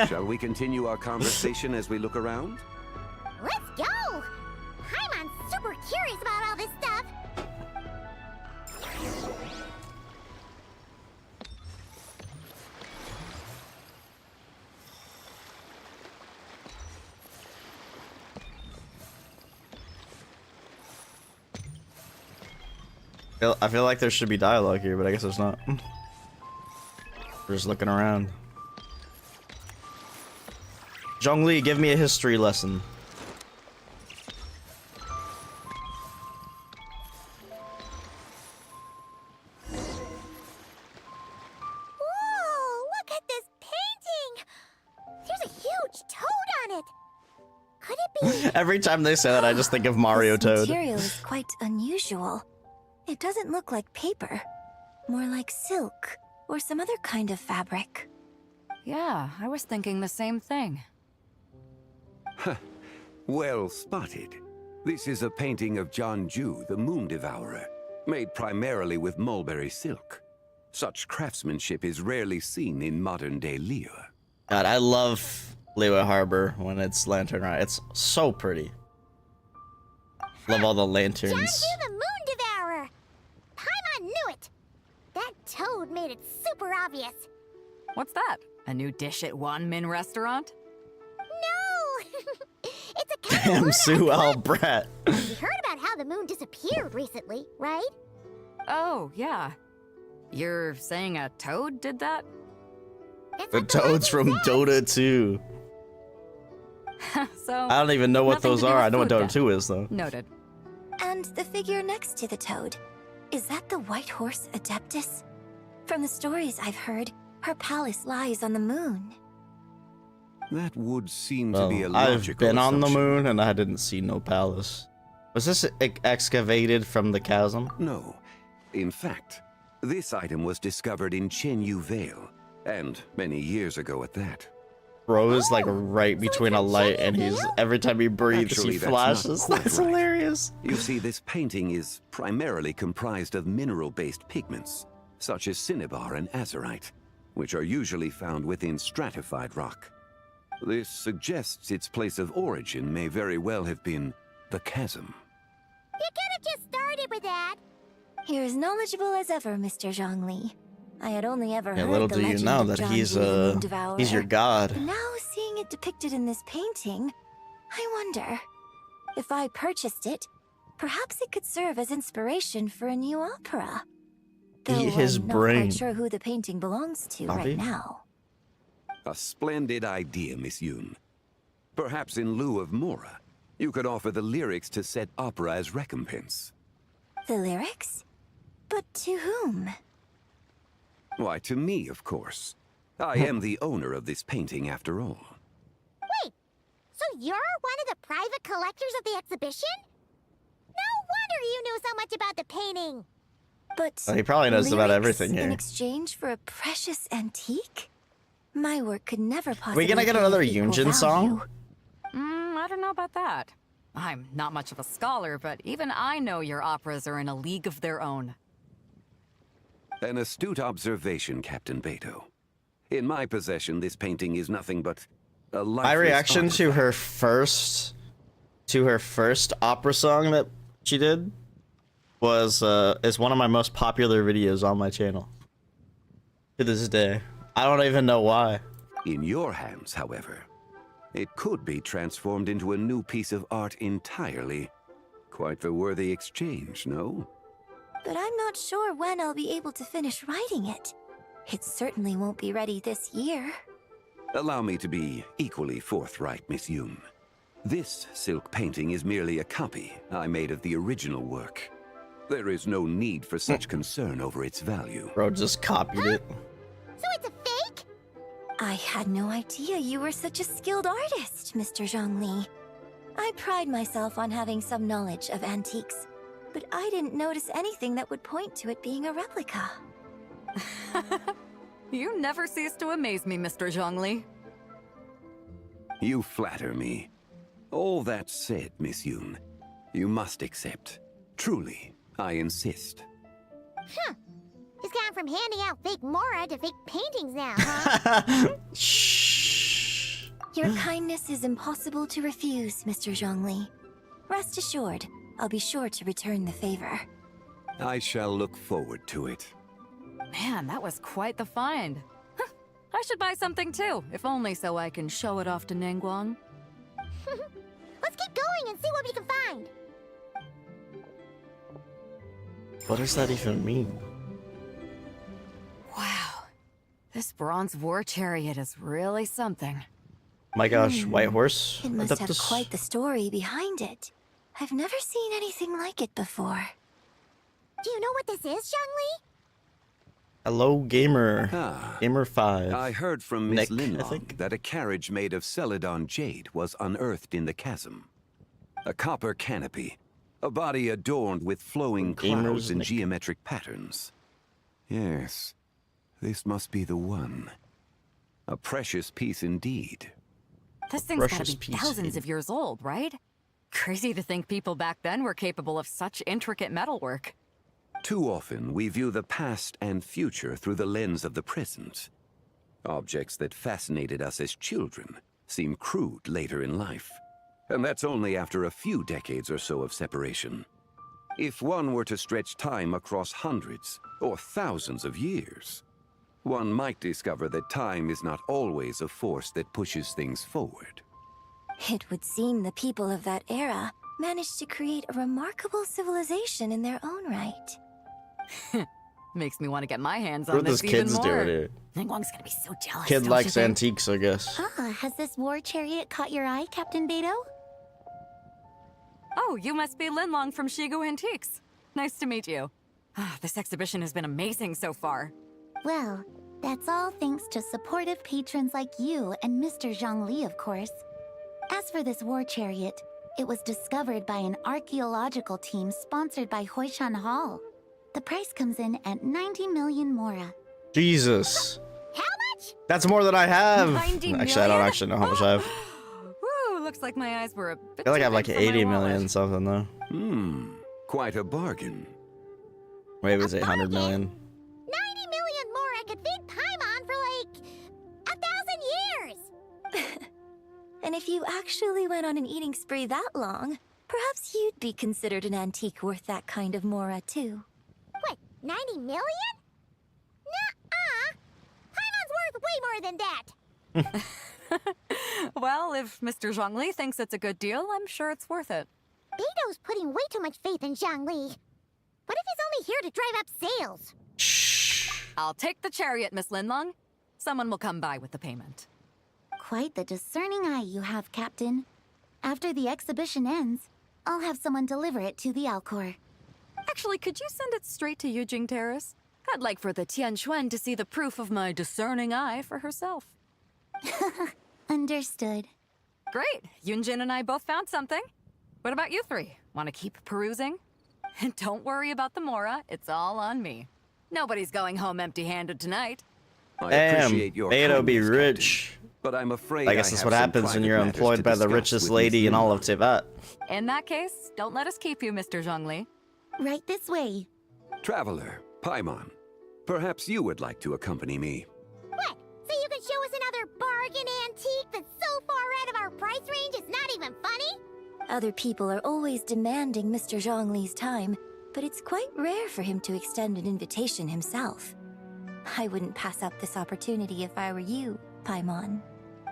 shall we continue our conversation as we look around? Let's go! I'm super curious about all this stuff. I feel like there should be dialogue here, but I guess there's not. We're just looking around. Zhongli, give me a history lesson. Whoa, look at this painting! There's a huge toad on it! Could it be Every time they say that, I just think of Mario This Toad. material is quite unusual. It doesn't look like paper. More like silk or some other kind of fabric. Yeah, I was thinking the same thing. Well spotted. This is a painting of John Ju, the Moon Devourer, made primarily with mulberry silk. Such craftsmanship is rarely seen in modern-day Liyue. God, I love Liyue Harbor when it's Lantern Rite. It's so pretty. Love all the lanterns. John Ju the Moon Devourer! Paimon knew it! That toad made it super obvious. What's that? A new dish at Wanmin restaurant? No! It's a Damn, Sue Albret. You heard about how the moon disappeared recently, right? Oh, yeah. You're saying a toad did that? The toads from Dota 2. So I don't even know what nothing those to do are. with I know what food Dota then. 2 is, though. Noted. And the figure next to the toad. Is that the White Horse Adeptus? From the stories I've heard, her palace lies on the moon. That would seem Well, to be a I've logical been on the assumption. moon and I didn't see no palace. Was this excavated from the chasm? No. In fact, this item was discovered in Chenyu Vale, and many years ago at that. Bro is like right between a light and he's every time he breathes Actually, he that's not flashes. quite That's right. hilarious. You see, this painting is primarily comprised of mineral-based pigments, such as cinnabar and azurite, which are usually found within stratified rock. This suggests its place of origin may very well have been the chasm. You could have just started with that. You're as knowledgeable as ever, Mr. Zhongli. I had only ever Yeah, heard little the do you legend know of that John he's Ju the Moon Devourer. your god. But now seeing it depicted in this painting, I wonder, if I purchased it, perhaps it could serve as inspiration for a new opera. Though Eat his I'm brain. not quite sure who the painting belongs to Bobby? right now. A splendid idea, Miss Yoon. Perhaps in lieu of Mora, you could offer the lyrics to said opera as recompense. The lyrics? But to whom? Why, to me, of course. I am the owner of this painting, after all. Wait, so you're one of the private collectors of the exhibition? No wonder you knew so much about the painting. But Well, he probably knows about lyrics everything here. in exchange for a precious antique? My work could never Are possibly we gonna get be of another equal Yunjin value. song? I don't know about that. I'm not much of a scholar, but even I know your operas are in a league of their own. An astute observation, Captain Beto. In my possession, this painting is nothing but a lifeless My reaction to artifact. her first opera song that she did was is one of my most popular videos on my channel to this day. I don't even know why. In your hands, however, it could be transformed into a new piece of art entirely. Quite the worthy exchange, no? But I'm not sure when I'll be able to finish writing it. It certainly won't be ready this year. Allow me to be equally forthright, Miss Yoon. This silk painting is merely a copy I made of the original work. There is no need for such concern over its value. Bro just copied it. So it's a fake? I had no idea you were such a skilled artist, Mr. Zhongli. I pride myself on having some knowledge of antiques, but I didn't notice anything that would point to it being a replica. You never cease to amaze me, Mr. Zhongli. You flatter me. All that said, Miss Yoon, you must accept. Truly, I insist. Huh. He's gone from handing out fake Mora to fake paintings now, huh? Shh. Your kindness is impossible to refuse, Mr. Zhongli. Rest assured, I'll be sure to return the favor. I shall look forward to it. Man, that was quite the find. Huh, I should buy something too, if only so I can show it off to Nangguang. Let's keep going and see what we can find. What does that even mean? Wow, this bronze war chariot is really something. My gosh, White Horse? It must have Adeptus? quite the story behind it. I've never seen anything like it before. Do you know what this is, Zhongli? Hello, Gamer. Ah, Gamer 5. I heard from Miss Nick, I Linlong think. that a carriage made of Celadon jade was unearthed in the chasm. A copper canopy. A body adorned with flowing clouds and geometric patterns. Yes, this must be the one. A precious piece indeed. This thing's gotta be thousands of years old, right? Crazy to think people back then were capable of such intricate metalwork. Too often, we view the past and future through the lens of the present. Objects that fascinated us as children seem crude later in life. And that's only after a few decades or so of separation. If one were to stretch time across hundreds or thousands of years, one might discover that time is not always a force that pushes things forward. It would seem the people of that era managed to create a remarkable civilization in their own right. Makes me want to get my hands What on are this those even kids more. doing here? Ningguang's gonna be so jealous. Kid don't likes you think? antiques, I guess. Ah, has this war chariot caught your eye, Captain Beto? Oh, you must be Linlong from Shigu Antiques. Nice to meet you. This exhibition has been amazing so far. Well, that's all thanks to supportive patrons like you and Mr. Zhongli, of course. As for this war chariot, it was discovered by an archaeological team sponsored by Hoishan Hall. The price comes in at 90 million mora. Jesus. How much? That's more than I have. 90 Actually, I don't million? actually know how much I have. Woo, looks like my eyes were a bit I feel like I have too like big for my 80 wallet. million something though. Quite a bargain. Maybe it was 800 million. 90 million mora could feed Paimon for like 1,000 years! And if you actually went on an eating spree that long, perhaps you'd be considered an antique worth that kind of mora too. What, 90 million? Nuh-uh! Paimon's worth way more than that! Well, if Mr. Zhongli thinks it's a good deal, I'm sure it's worth it. Beto's putting way too much faith in Zhongli. What if he's only here to drive up sales? I'll take the chariot, Miss Linlong. Someone will come by with the payment. Quite the discerning eye you have, Captain. After the exhibition ends, I'll have someone deliver it to the Alcor. Actually, could you send it straight to Yujing Terrace? I'd like for the Tianquan to see the proof of my discerning eye for herself. Understood. Great. Yunjin and I both found something. What about you three? Want to keep perusing? And don't worry about the mora. It's all on me. Nobody's going home empty-handed tonight. I Damn, appreciate your Beto be kindness, rich. Captain, but I'm afraid I guess that's have what some happens when private you're matters employed to by the discuss richest with lady Miss in all of Linlong. Tibet. In that case, don't let us keep you, Mr. Zhongli. Right this way. Traveler, Paimon, perhaps you would like to accompany me. What? So you can show us another bargain antique that's so far out of our price range it's not even funny? Other people are always demanding Mr. Zhongli's time, but it's quite rare for him to extend an invitation himself. I wouldn't pass up this opportunity if I were you, Paimon.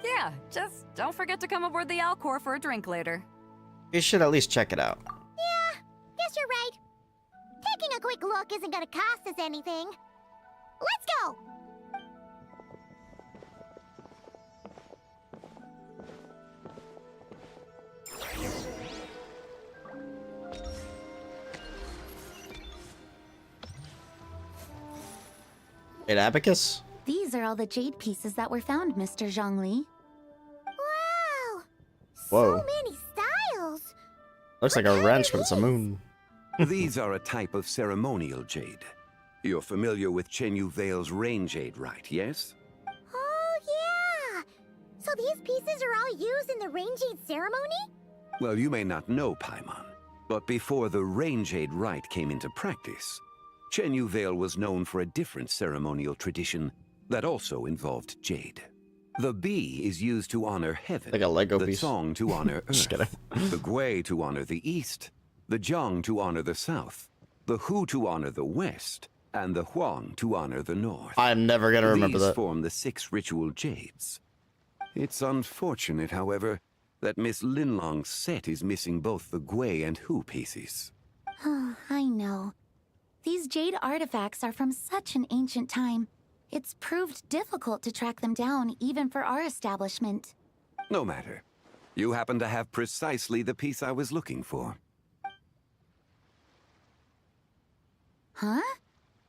Yeah, just don't forget to come aboard the Alcor for a drink later. You should at least check it out. Yeah, guess you're right. Taking a quick look isn't gonna cost us anything. Let's go! An abacus? These are all the jade pieces that were found, Mr. Zhongli. Wow! Whoa. So many styles! Looks like a wrench, but it's a moon. These are a type of ceremonial jade. You're familiar with Chenyu Vale's rain jade, right, yes? Oh, yeah! So these pieces are all used in the rain jade ceremony? Well, you may not know, Paimon, but before the rain jade rite came into practice, Chenyu Vale was known for a different ceremonial tradition that also involved jade. The bee is used to honor heaven, Like a Lego the piece. song to honor Just earth, the gui to honor the east, the jiang to honor the south, the hu to honor the west, and the huang to honor the north. I'm never gonna remember These that. form the 6 ritual jades. It's unfortunate, however, that Miss Linlong's set is missing both the gui and hu pieces. Oh, I know. These jade artifacts are from such an ancient time. It's proved difficult to track them down, even for our establishment. No matter. You happen to have precisely the piece I was looking for. Huh?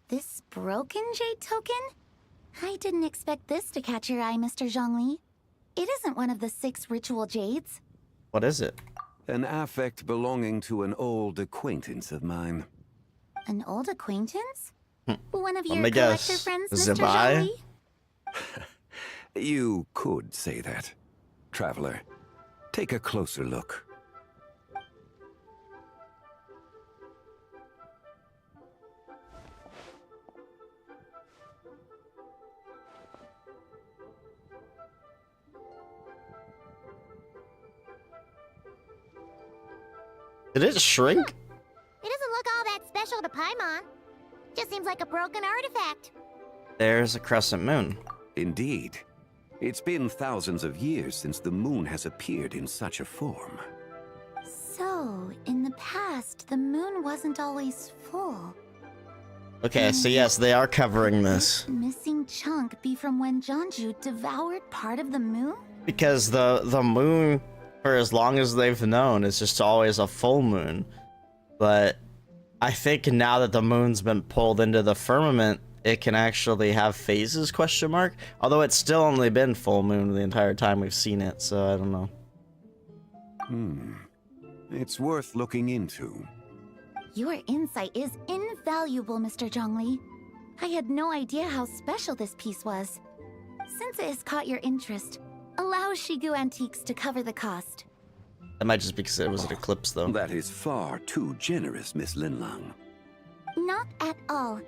This broken jade token? I didn't expect this to catch your eye, Mr. Zhongli. It isn't one of the 6 ritual jades. What is it? An affect belonging to an old acquaintance of mine. An old acquaintance? One of Let your me collector guess. friends, Mr. Zibai? Zhongli? You could say that. Traveler, take a closer look. Did it shrink? It doesn't look all that special to Paimon. Just seems like a broken artifact. There's a crescent moon. Indeed. It's been thousands of years since the moon has appeared in such a form. So, in the past, the moon wasn't always full. Okay, so yes, they are covering this. Missing chunk be from when Jeonju devoured part of the moon? Because the moon, for as long as they've known, is just always a full moon. But I think now that the moon's been pulled into the firmament, it can actually have phases, question mark? Although it's still only been full moon the entire time we've seen it, so I don't know. It's worth looking into. Your insight is invaluable, Mr. Zhongli. I had no idea how special this piece was. Since it has caught your interest, allow Shigu Antiques to cover the cost. That might just be because it was an eclipse, though. That is far too generous, Miss Linlang. Not at all.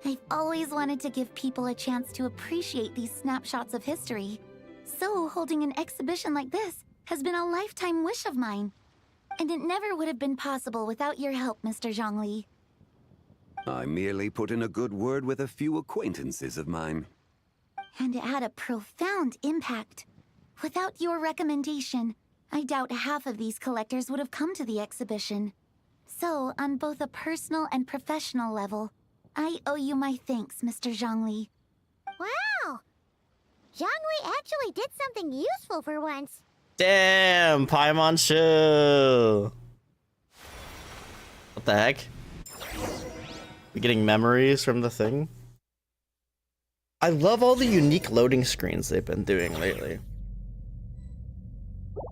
I've always wanted to give people a chance to appreciate these snapshots of history. So holding an exhibition like this has been a lifetime wish of mine. And it never would have been possible without your help, Mr. Zhongli. I merely put in a good word with a few acquaintances of mine. And it had a profound impact. Without your recommendation, I doubt half of these collectors would have come to the exhibition. So, on both a personal and professional level, I owe you my thanks, Mr. Zhongli. Wow! Zhongli actually did something useful for once. Damn, Paimon chill. What the heck? We getting memories from the thing? I love all the unique loading screens they've been doing lately. What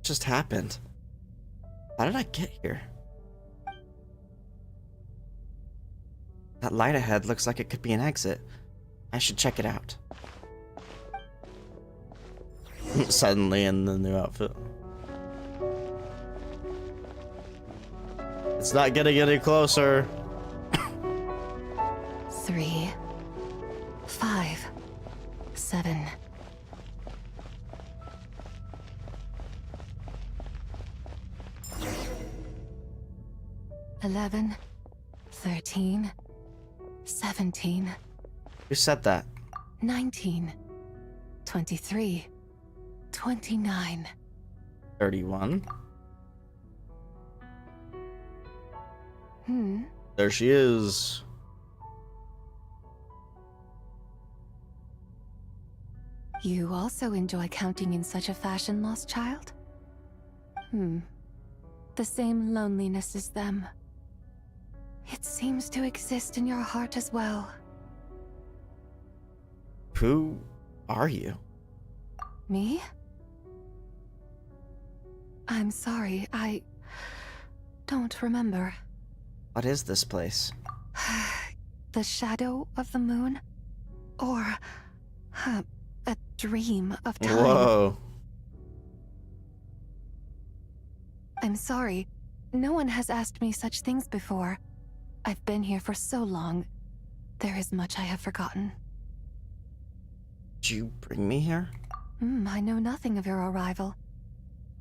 just happened? How did I get here? That light ahead looks like it could be an exit. I should check it out. Suddenly in the new outfit. It's not getting any closer. 3, 5, 7. $11, 13, 17. Who said that? 19, 23, 29. 31. There she is. You also enjoy counting in such a fashion, lost child? The same loneliness as them. It seems to exist in your heart as well. Who are you? Me? I'm sorry, I don't remember. What is this place? The shadow of the moon? Or a dream of time? Whoa. I'm sorry. No one has asked me such things before. I've been here for so long. There is much I have forgotten. Did you bring me here? I know nothing of your arrival.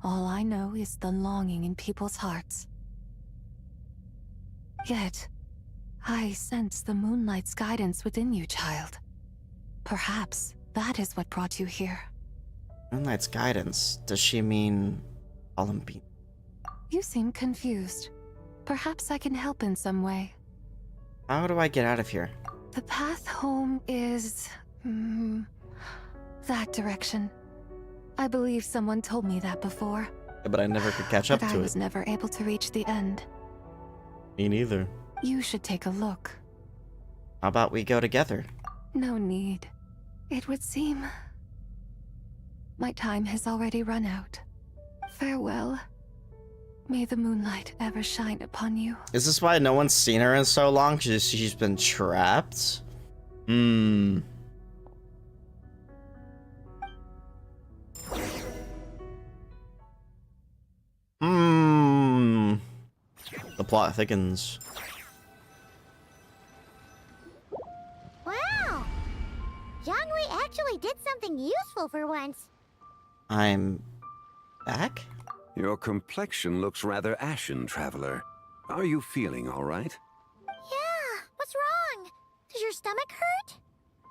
All I know is the longing in people's hearts. Yet, I sense the moonlight's guidance within you, child. Perhaps that is what brought you here. Moonlight's guidance. Does she mean Olympine? You seem confused. Perhaps I can help in some way. How do I get out of here? The path home is... that direction. I believe someone told me that before. Yeah, but I never could catch up but to I it. was never able to reach the end. Me neither. You should take a look. How about we go together? No need. It would seem... my time has already run out. Farewell. May the moonlight ever shine upon you. Is this why no one's seen her in so long? She's been trapped? Hmm. The plot thickens. Wow! Zhongli actually did something useful for once. I'm back? Your complexion looks rather ashen, traveler. Are you feeling all right? Yeah, what's wrong? Does your stomach hurt?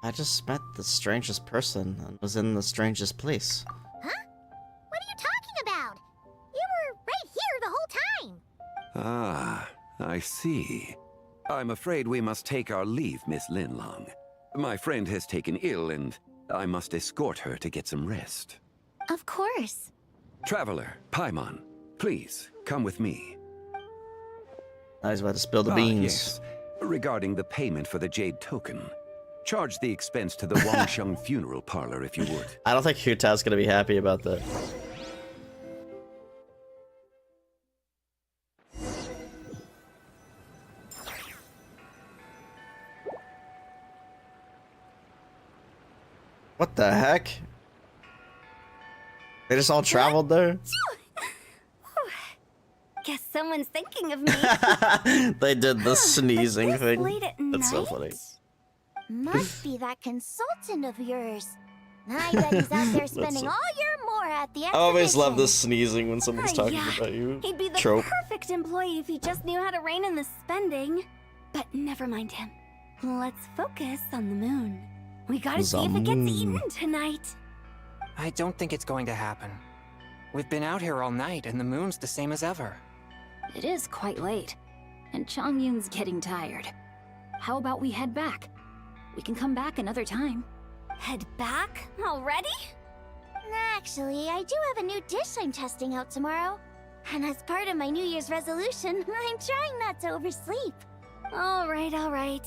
I just met the strangest person and was in the strangest place. Huh? What are you talking about? You were right here the whole time. Ah, I see. I'm afraid we must take our leave, Miss Linlong. My friend has taken ill and I must escort her to get some rest. Of course. Traveler, Paimon, please, come with me. I was about to spill the beans. Yes. Regarding the payment for the Jade Token. Charge the expense to the Wangsheng Funeral Parlor if you would. I don't think Hu Tao's gonna be happy about that. What the heck? They just all traveled there? Guess someone's thinking of me. They did the sneezing this thing. late at That's so night? funny. Must be that consultant of yours. I bet he's out there spending so- all your more at the I exhibition. always love this sneezing when someone's talking Yeah, about you. He'd be the Trope. perfect employee if he just knew how to rein in the spending. But never mind him. Let's focus on the moon. We gotta see if it gets Moon. eaten tonight. I don't think it's going to happen. We've been out here all night, and the moon's the same as ever. It is quite late, and Chongyun's getting tired. How about we head back? We can come back another time. Head back? Already? Actually, I do have a new dish I'm testing out tomorrow. And as part of my New Year's resolution, I'm trying not to oversleep. All right.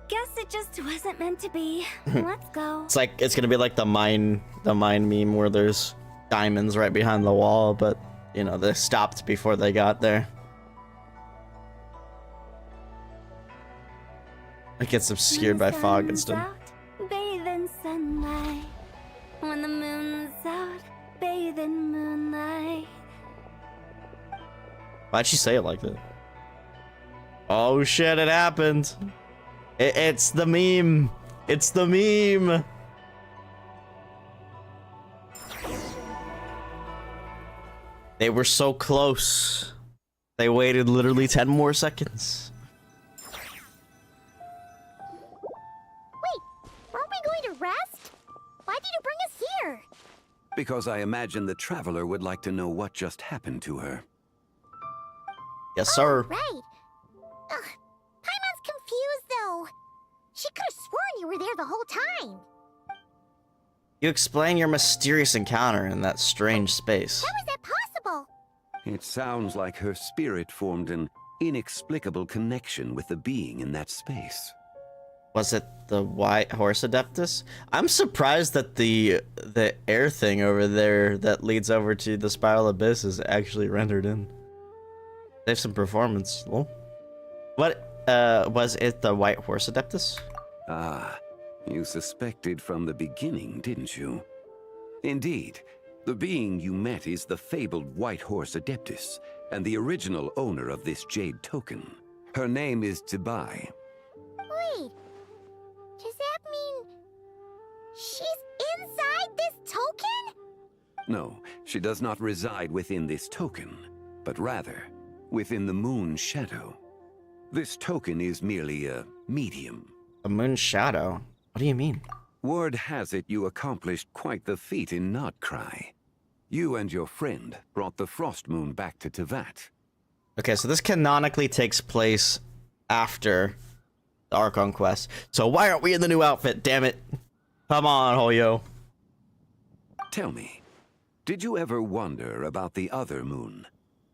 Guess it just wasn't meant to be. Let's go. It's like it's gonna be like the mine meme where there's diamonds right behind the wall, but you know they stopped before they got there. It gets obscured by fog and stuff. Out, bathe in sunlight. When the moon's out, bathe in moonlight. Why'd she say it like that? Oh shit! It happened. It's the meme. It's the meme. They were so close. They waited literally 10 more seconds. Wait, weren't we going to rest? Why did you bring us here? Because I imagine the traveler would like to know what just happened to her. Yes, sir. Right. Ugh, Paimon's confused, though. She could have sworn you were there the whole time. You explain your mysterious encounter in that strange space. How is that possible? It sounds like her spirit formed an inexplicable connection with the being in that space. Was it the White Horse Adeptus? I'm surprised that the air thing over there that leads over to the Spiral Abyss is actually rendered in. They have some performance. Well, what was it the White Horse Adeptus? Ah, you suspected from the beginning, didn't you? Indeed, the being you met is the fabled White Horse Adeptus, and the original owner of this Jade Token. Her name is Zibai. Wait, does that mean she's inside this token? No, she does not reside within this token, but rather within the moon's shadow. This token is merely a medium. A moon shadow? What do you mean? Word has it you accomplished quite the feat in Notcry. You and your friend brought the Frost Moon back to Tevat. Okay, so this canonically takes place after the Archon quest. So why aren't we in the new outfit? Damn it. Come on, Hoyo. Tell me, did you ever wonder about the other moon?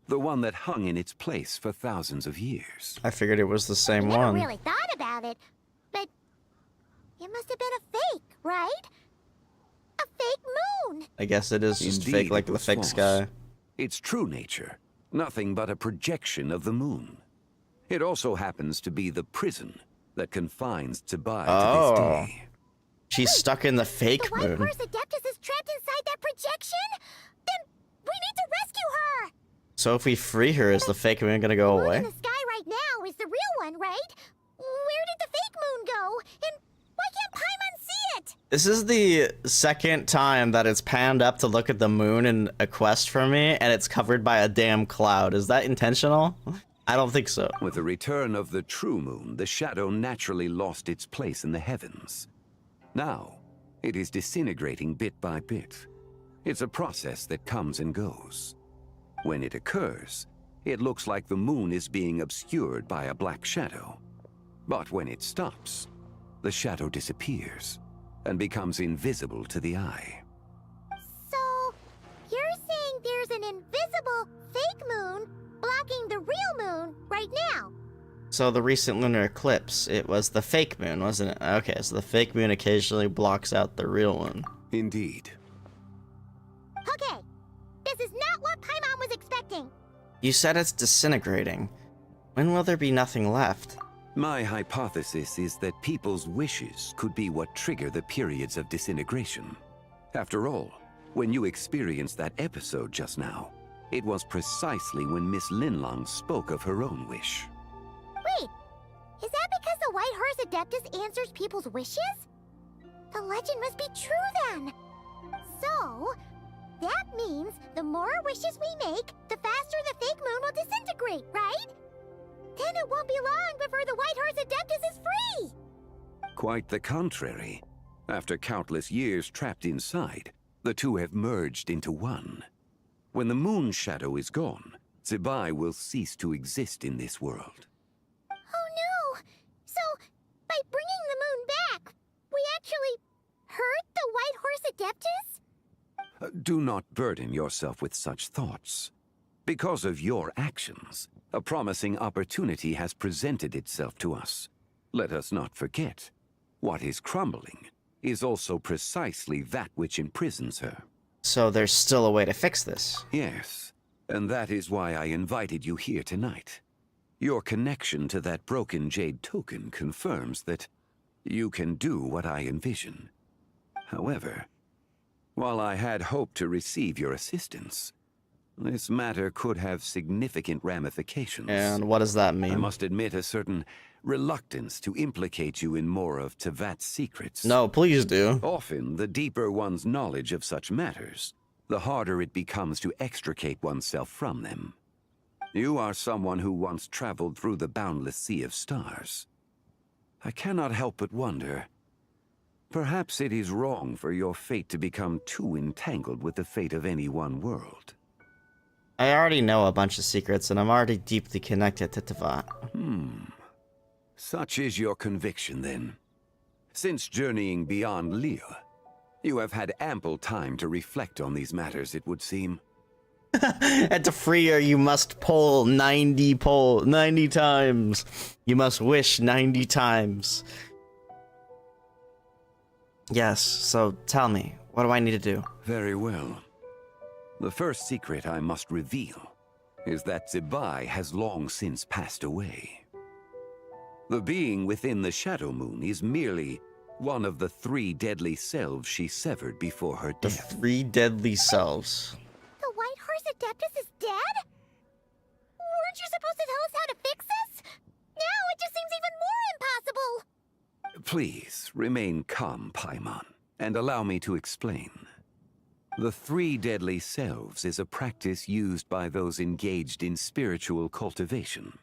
The one that hung in its place for thousands of years? I figured it was the same Never one. really thought about it, but it must have been a fake, right? A fake moon. I guess it is just Indeed, fake like it the was fake false. sky. its true nature, nothing but a projection of the moon. It also happens to be the prison that confines Zibai to this day. She's stuck in the fake The White moon. Horse Adeptus is trapped inside that projection? Then we need to rescue her! So if we free her, is the fake moon gonna go The moon away? in the sky right now is the real one, right? Where did the fake moon go? And why can't Paimon see it? This is the second time that it's panned up to look at the moon in a quest for me, and it's covered by a damn cloud. Is that intentional? I don't think so. With the return of the true moon, the shadow naturally lost its place in the heavens. Now, it is disintegrating bit by bit. It's a process that comes and goes. When it occurs, it looks like the moon is being obscured by a black shadow. But when it stops, the shadow disappears and becomes invisible to the eye. So, you're saying there's an invisible fake moon blocking the real moon right now? So the recent lunar eclipse, it was the fake moon, wasn't it? Okay, so the fake moon occasionally blocks out the real one. Indeed. Okay, this is not what Paimon was expecting. You said it's disintegrating. When will there be nothing left? My hypothesis is that people's wishes could be what trigger the periods of disintegration. After all, when you experienced that episode just now, it was precisely when Miss Linlong spoke of her own wish. Wait, is that because the White Horse Adeptus answers people's wishes? The legend must be true then. So, that means the more wishes we make, the faster the fake moon will disintegrate, right? Then it won't be long before the White Horse Adeptus is free! Quite the contrary. After countless years trapped inside, the two have merged into one. When the moon shadow is gone, Zibai will cease to exist in this world. Oh no! So, by bringing the moon back, we actually hurt the White Horse Adeptus? Do not burden yourself with such thoughts. Because of your actions, a promising opportunity has presented itself to us. Let us not forget, what is crumbling is also precisely that which imprisons her. So there's still a way to fix this. Yes, and that is why I invited you here tonight. Your connection to that broken jade token confirms that you can do what I envision. However, while I had hoped to receive your assistance, this matter could have significant ramifications. And what does that mean? I must admit a certain reluctance to implicate you in more of Tevat's secrets. No, please do. Often, the deeper one's knowledge of such matters, the harder it becomes to extricate oneself from them. You are someone who once traveled through the boundless sea of stars. I cannot help but wonder, perhaps it is wrong for your fate to become too entangled with the fate of any one world. I already know a bunch of secrets, and I'm already deeply connected to Tevat. Such is your conviction, then. Since journeying beyond Lille, you have had ample time to reflect on these matters, it would seem. And to free her, you must pull 90 times. You must wish 90 times. Yes, so tell me, what do I need to do? Very well. The first secret I must reveal is that Zibai has long since passed away. The being within the Shadow Moon is merely one of the 3 deadly selves she severed before her death. The 3 deadly selves. The White Horse Adeptus is dead? Weren't you supposed to tell us how to fix this? Now it just seems even more impossible! Please, remain calm, Paimon, and allow me to explain. The 3 deadly selves is a practice used by those engaged in spiritual cultivation.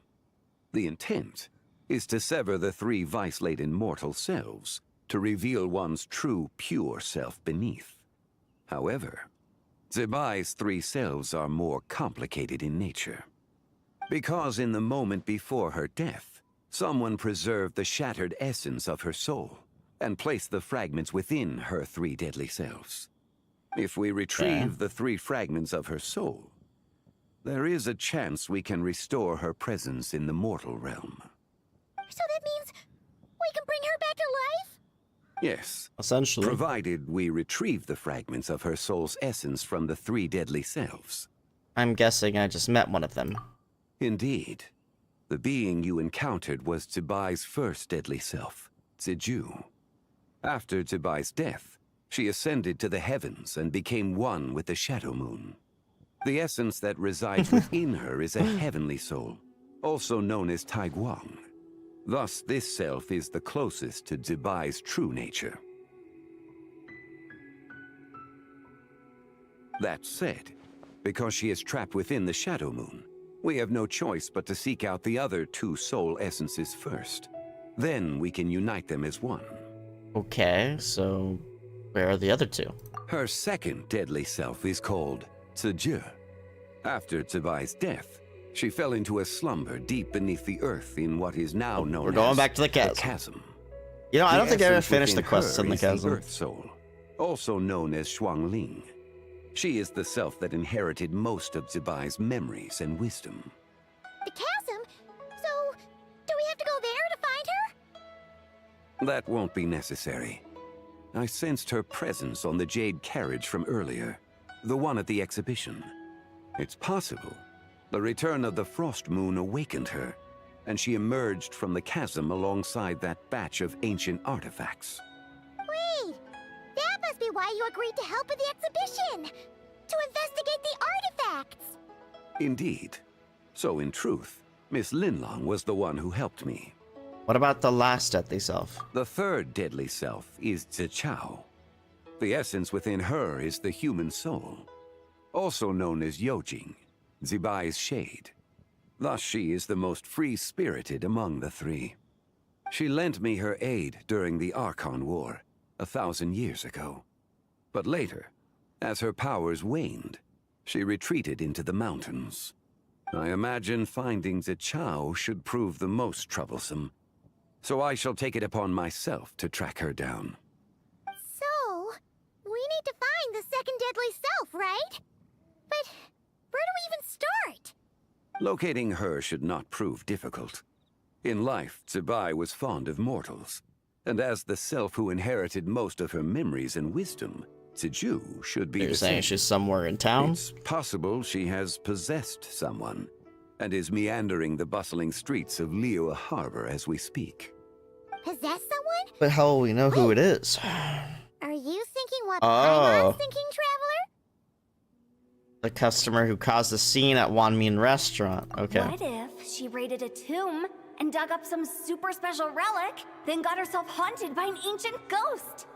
The intent is to sever the 3 vice-laden mortal selves to reveal one's true, pure self beneath. However, Zibai's 3 selves are more complicated in nature. Because in the moment before her death, someone preserved the shattered essence of her soul and placed the fragments within her 3 deadly selves. If we retrieve the 3 fragments of her soul, there is a chance we can restore her presence in the mortal realm. So that means we can bring her back to life? Yes. Essentially. Provided we retrieve the fragments of her soul's essence from the 3 deadly selves. I'm guessing I just met one of them. Indeed. The being you encountered was Zibai's first deadly self, Ziju. After Zibai's death, she ascended to the heavens and became one with the Shadow Moon. The essence that resides within her is a heavenly soul, also known as Taiguang. Thus, this self is the closest to Zibai's true nature. That said, because she is trapped within the Shadow Moon, we have no choice but to seek out the other two soul essences first. Then we can unite them as one. Okay, so where are the other two? Her second deadly self is called Ziju. After Zibai's death, she fell into a slumber deep beneath the earth in what is now known as We're going back to the chasm. You know, I don't think I ever finished the quests in the chasm. The Earth Soul, also known as Xuangling. She is the self that inherited most of Zibai's memories and wisdom. The chasm? So, do we have to go there to find her? That won't be necessary. I sensed her presence on the jade carriage from earlier, the one at the exhibition. It's possible the return of the Frost Moon awakened her, and she emerged from the chasm alongside that batch of ancient artifacts. Wait! That must be why you agreed to help with the exhibition! To investigate the artifacts! Indeed. So in truth, Miss Linlong was the one who helped me. What about the last deadly self? The third deadly self is Zichao. The essence within her is the human soul, also known as Yojing, Zibai's shade. Thus she is the most free-spirited among the three. She lent me her aid during the Archon War, 1,000 years ago. But later, as her powers waned, she retreated into the mountains. I imagine finding Zichao should prove the most troublesome, so I shall take it upon myself to track her down. So, we need to find the second deadly self, right? But where do we even start? Locating her should not prove difficult. In life, Zibai was fond of mortals, and as the self who inherited most of her memories and wisdom, Ziju should be You're the saying same. she's somewhere in town? It's possible she has possessed someone, and is meandering the bustling streets of Liyue Harbor as we speak. Possess someone? But how will we know who it is? Are you thinking what Oh. Paimon's thinking, Traveler? The customer who caused the scene at Wanmin restaurant. Okay. What if she raided a tomb and dug up some super special relic, then got herself haunted by an ancient ghost?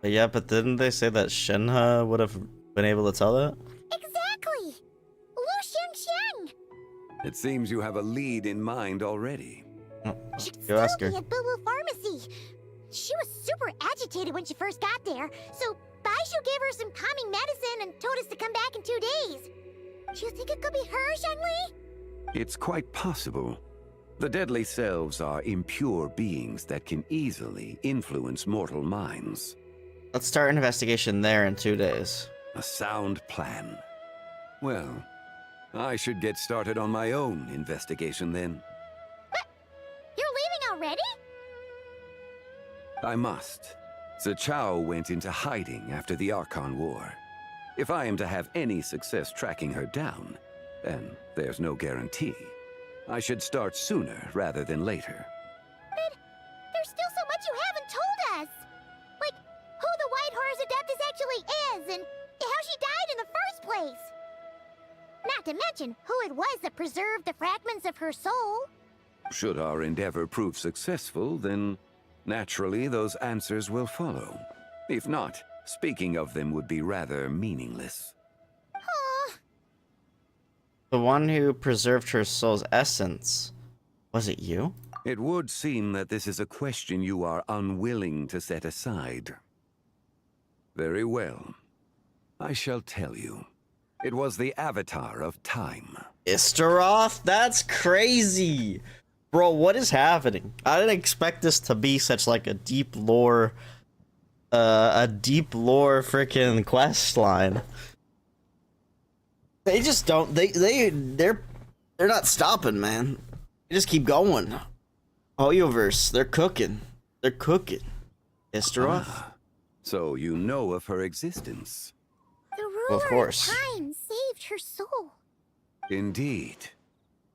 Yeah, but didn't they say that Shinha would have been able to tell that? Exactly! Lu Xiangxiang! It seems you have a lead in mind already. Go ask her. At Boo Boo Pharmacy. She was super agitated when she first got there, so Baishu gave her some calming medicine and told us to come back in 2 days. Do you think it could be her, Xiangli? It's quite possible. The deadly selves are impure beings that can easily influence mortal minds. Let's start an investigation there in 2 days. A sound plan. Well, I should get started on my own investigation then. You're leaving already? I must. Zichao went into hiding after the Archon War. If I am to have any success tracking her down, and there's no guarantee, I should start sooner rather than later. But there's still so much you haven't told us! Like, who the White Horse Adeptus actually is, and how she died in the first place! Not to mention who it was that preserved the fragments of her soul. Should our endeavor prove successful, then naturally those answers will follow. If not, speaking of them would be rather meaningless. The one who preserved her soul's essence, was it you? It would seem that this is a question you are unwilling to set aside. Very well. I shall tell you. It was the Avatar of Time. Istaroth? That's crazy! Bro, what is happening? I didn't expect this to be such like a deep lore freaking quest line. They just don't they're not stopping, man. They just keep going. Hoyoverse, they're cooking. They're cooking. Istaroth. So you know of her existence. The ruler Of course. of time saved her soul. Indeed.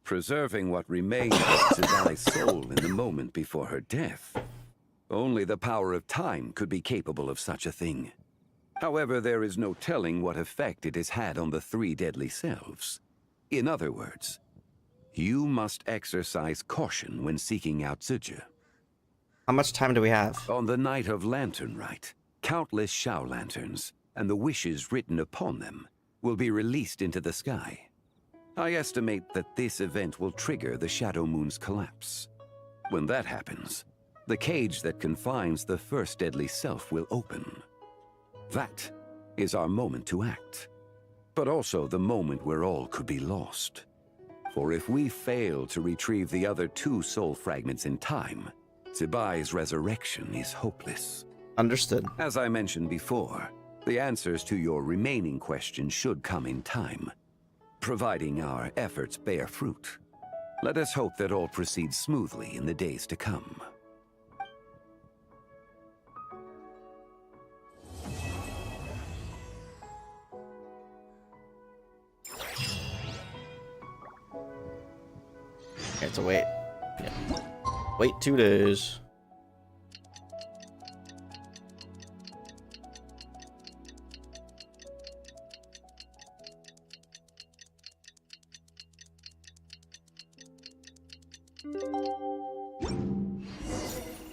Preserving what remains of Zibai's soul in the moment before her death. Only the power of time could be capable of such a thing. However, there is no telling what effect it has had on the three deadly selves. In other words, you must exercise caution when seeking out Zija. How much time do we have? On the night of Lantern Rite, countless Shao lanterns, and the wishes written upon them, will be released into the sky. I estimate that this event will trigger the Shadow Moon's collapse. When that happens, the cage that confines the first deadly self will open. That is our moment to act, but also the moment where all could be lost. For if we fail to retrieve the other two soul fragments in time, Zibai's resurrection is hopeless. Understood. As I mentioned before, the answers to your remaining questions should come in time, providing our efforts bear fruit. Let us hope that all proceeds smoothly in the days to come. Okay, so wait. Yeah. Wait 2 days.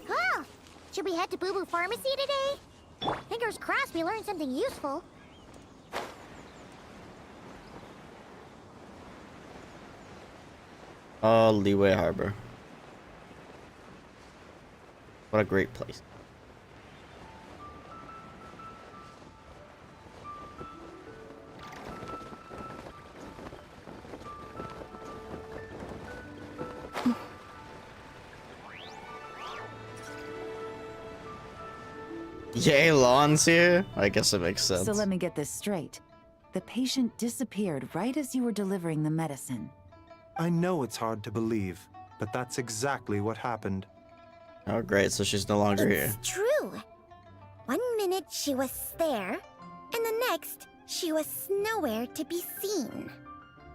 Oh, should we head to Boo Boo Pharmacy today? Fingers crossed we learned something useful. Leeway Harbor. What a great place. Yay, Lon's here? I guess it makes sense. So let me get this straight. The patient disappeared right as you were delivering the medicine. I know it's hard to believe, but that's exactly what happened. Oh, great. So she's no longer here. It's true. 1 minute she was there, and the next she was nowhere to be seen.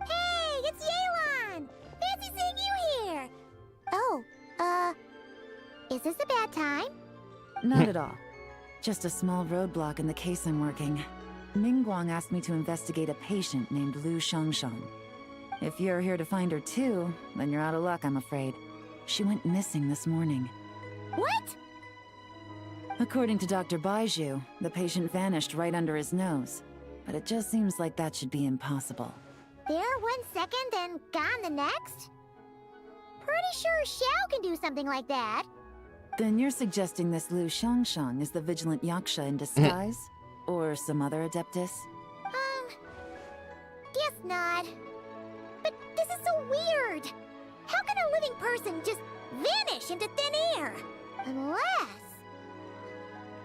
Hey, it's Yelan! Fancy seeing you here! Oh, is this a bad time? Not at all. Just a small roadblock in the case I'm working. Mingguang asked me to investigate a patient named Lu Shangshang. If you're here to find her too, then you're out of luck, I'm afraid. She went missing this morning. What? According to Dr. Baiju, the patient vanished right under his nose. But it just seems like that should be impossible. There 1 second, then gone the next? Pretty sure Xiao can do something like that. Then you're suggesting this Lu Shangshang is the vigilant Yaksha in disguise? Or some other adeptus? Guess not. But this is so weird. How can a living person just vanish into thin air? Unless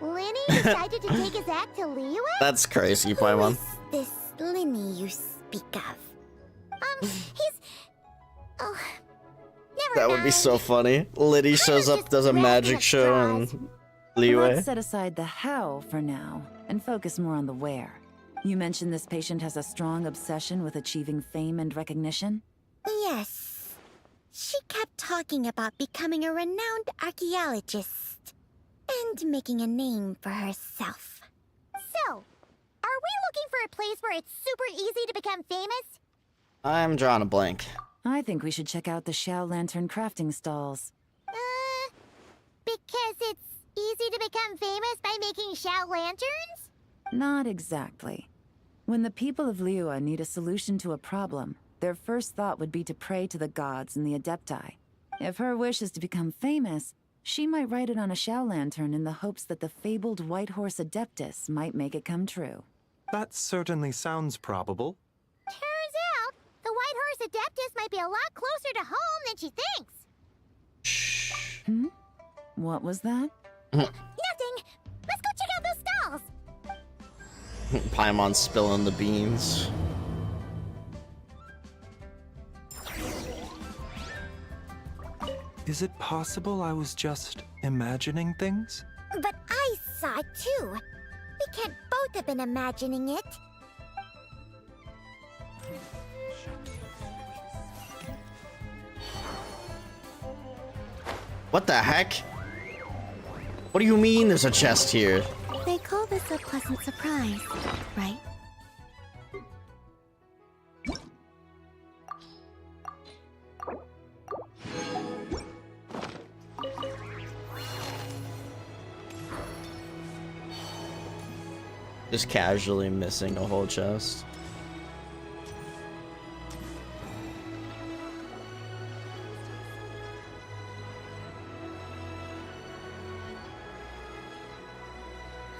Linny decided to take his act to Liyue? That's crazy, Paimon. Who is this Linny you speak of? He's... Oh, never That would be so funny. Liddy shows up, does a magic show, and Liyue. Let's set aside the how for now, and focus more on the where. You mentioned this patient has a strong obsession with achieving fame and recognition? Yes. She kept talking about becoming a renowned archaeologist and making a name for herself. So, are we looking for a place where it's super easy to become famous? I'm drawing a blank. I think we should check out the Xiao Lantern crafting stalls. Because it's easy to become famous by making Xiao lanterns? Not exactly. When the people of Liyue need a solution to a problem, their first thought would be to pray to the gods and the Adepti. If her wish is to become famous, she might write it on a Xiao lantern in the hopes that the fabled White Horse Adeptus might make it come true. That certainly sounds probable. Turns out, the White Horse Adeptus might be a lot closer to home than she thinks. Hmm? What was that? Nothing! Let's go check out those stalls! Paimon spilling the beans. Is it possible I was just imagining things? But I saw it too. We can't both have been imagining it. What the heck? What do you mean there's a chest here? They call this a pleasant surprise, right? Just casually missing a whole chest.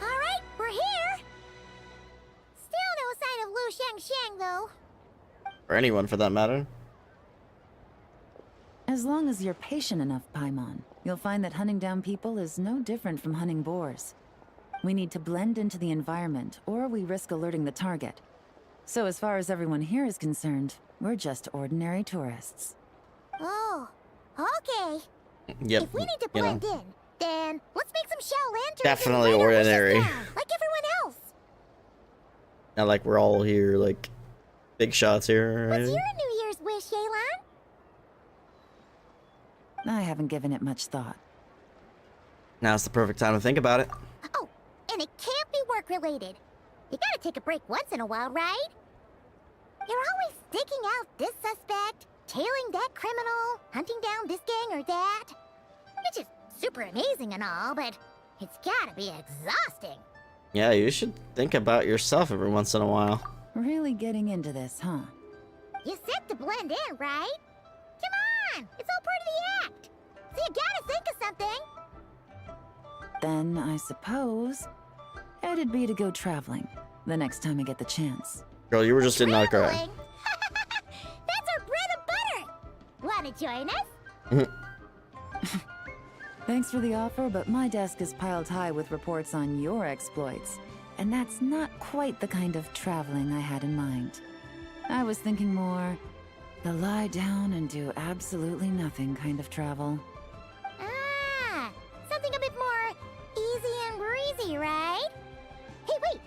Alright, we're here! Still no sign of Lu Sheng though. Or anyone for that matter. As long as you're patient enough, Paimon, you'll find that hunting down people is no different from hunting boars. We need to blend into the environment, or we risk alerting the target. So as far as everyone here is concerned, we're just ordinary tourists. Oh, okay. Yep. If we need to blend in, then let's make some shell lanterns. Definitely and light our wishes ordinary. down, like everyone else. Not like we're all here, like, big shots here. What's your New Year's wish, Yelan? I haven't given it much thought. Now's the perfect time to think about it. Oh, and it can't be work-related. You gotta take a break once in a while, right? You're always digging out this suspect, tailing that criminal, hunting down this gang or that. Which is super amazing and all, but it's gotta be exhausting. Yeah, you should think about yourself every once in a while. Really getting into this, huh? You said to blend in, right? Come on, it's all part of the act. So you gotta think of something. Then I suppose it'd be to go traveling the next time I get the chance. Girl, you were just in that cry. Traveling? That's our bread and butter. Wanna join us? Thanks for the offer, but my desk is piled high with reports on your exploits. And that's not quite the kind of traveling I had in mind. I was thinking more the lie down and do absolutely nothing kind of travel. Ah, something a bit more easy and breezy, right? Hey, wait.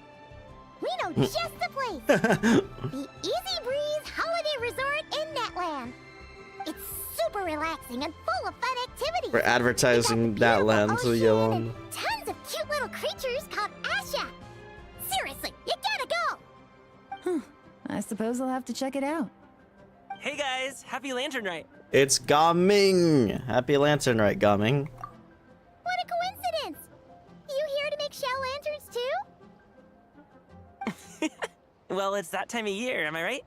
We know just the place. The Easy Breeze Holiday Resort in Netland. It's super relaxing and full of fun activities. We're advertising that land to yell on. Tons of cute little creatures called Asha. Seriously, you gotta go. I suppose I'll have to check it out. Hey guys, happy Lantern Rite. It's Gaming! Happy Lantern Rite, Gaming. What a coincidence. You here to make shell lanterns too? Well, it's that time of year, am I right?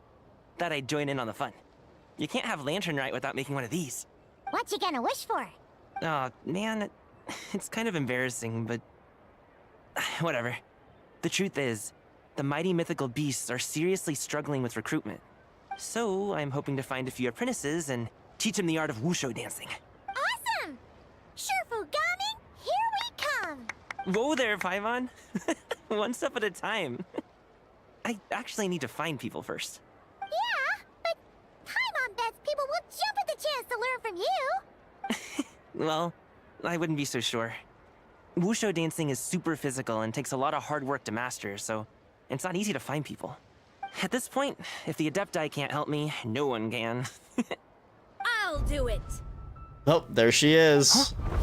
Thought I'd join in on the fun. You can't have Lantern Rite without making one of these. What you gonna wish for? Oh, man, it's kind of embarrassing, but whatever. The truth is, the mighty mythical beasts are seriously struggling with recruitment. So I'm hoping to find a few apprentices and teach them the art of wushu dancing. Awesome! Shurfugami, here we come! Whoa there, Paimon. One step at a time. I actually need to find people first. Yeah, but Paimon bets people will jump at the chance to learn from you! Well, I wouldn't be so sure. Wushu dancing is super physical and takes a lot of hard work to master, so it's not easy to find people. At this point, if the Adepti can't help me, no one can. I'll do it! Oh, there she is. Huh?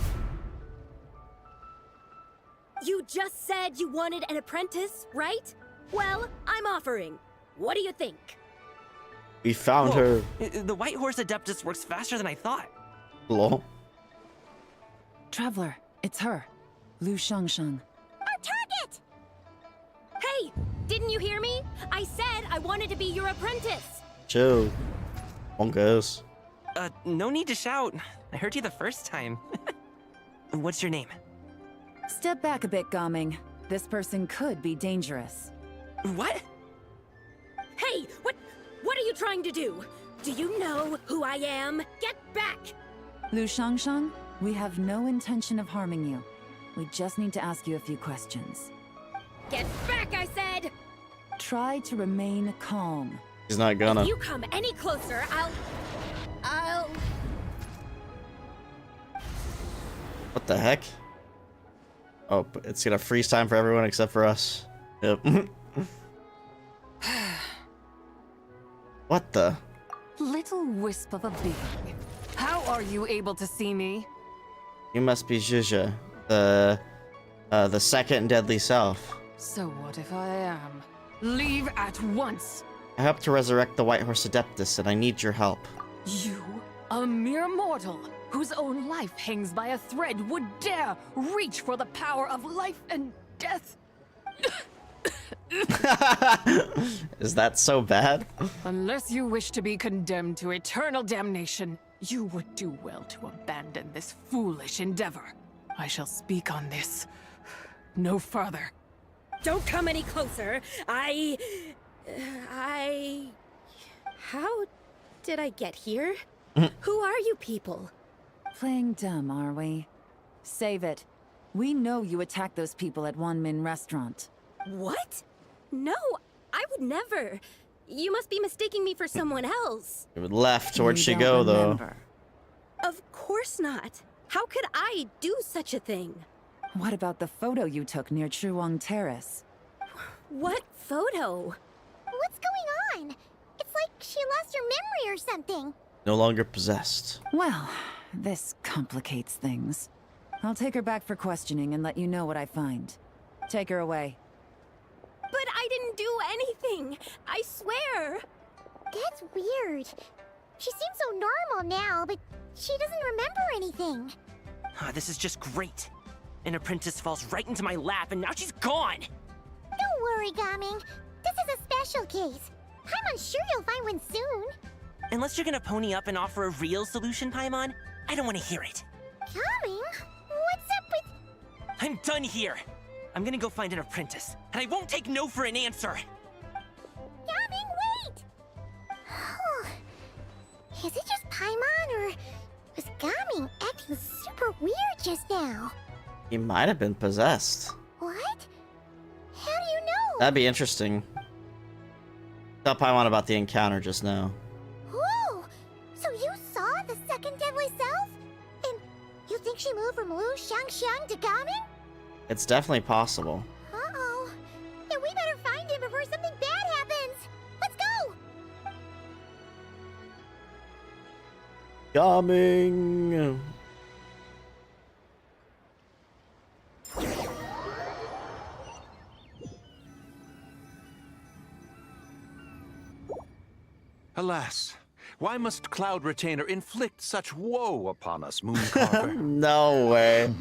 You just said you wanted an apprentice, right? Well, I'm offering. What do you think? We found Whoa, her. The White Horse Adeptus works faster than I thought. Lol. Traveler, it's her. Lu Shangshang. Our target! Hey, didn't you hear me? I said I wanted to be your apprentice. Chill. Bonkers. No need to shout. I heard you the first time. What's your name? Step back a bit, Gaming. This person could be dangerous. What? Hey, what are you trying to do? Do you know who I am? Get back! Lu Shangshang, we have no intention of harming you. We just need to ask you a few questions. Get back, I said! Try to remain calm. He's not gonna. If you come any closer, I'll... What the heck? Oh, but it's gonna freeze time for everyone except for us. Yep. What the? Little wisp of a being. How are you able to see me? You must be Zhuzha, the second deadly self. So what if I am? Leave at once! I hope to resurrect the White Horse Adeptus, and I need your help. You, a mere mortal, whose own life hangs by a thread, would dare reach for the power of life and death? Is that so bad? Unless you wish to be condemned to eternal damnation, you would do well to abandon this foolish endeavor. I shall speak on this no further. Don't come any closer. How did I get here? Who are you people? Playing dumb, are we? Save it. We know you attacked those people at Wanmin Restaurant. What? No, I would never. You must be mistaking me for someone else. Left. Where'd she go, though? Of course not. How could I do such a thing? What about the photo you took near Chuang Terrace? What photo? What's going on? It's like she lost her memory or something. No longer possessed. Well, this complicates things. I'll take her back for questioning and let you know what I find. Take her away. But I didn't do anything. I swear. That's weird. She seems so normal now, but she doesn't remember anything. This is just great. An apprentice falls right into my lap and now she's gone! Don't worry, Gaming. This is a special case. I'm sure you'll find one soon. Unless you're gonna pony up and offer a real solution, Paimon, I don't want to hear it. Gaming? What's up with... I'm done here! I'm gonna go find an apprentice, and I won't take no for an answer! Gaming, wait! Is it just Paimon, or was Gaming acting super weird just now? He might have been possessed. What? How do you know? That'd be interesting. Tell Paimon about the encounter just now. Whoa! So you saw the second deadly self? And you think she moved from Lu Xiangxiang to Gaming? It's definitely possible. Uh-oh. Then we better find him before something bad happens. Let's go! Coming. Alas, why must Cloud Retainer inflict such woe upon us, Mooncarver? No way.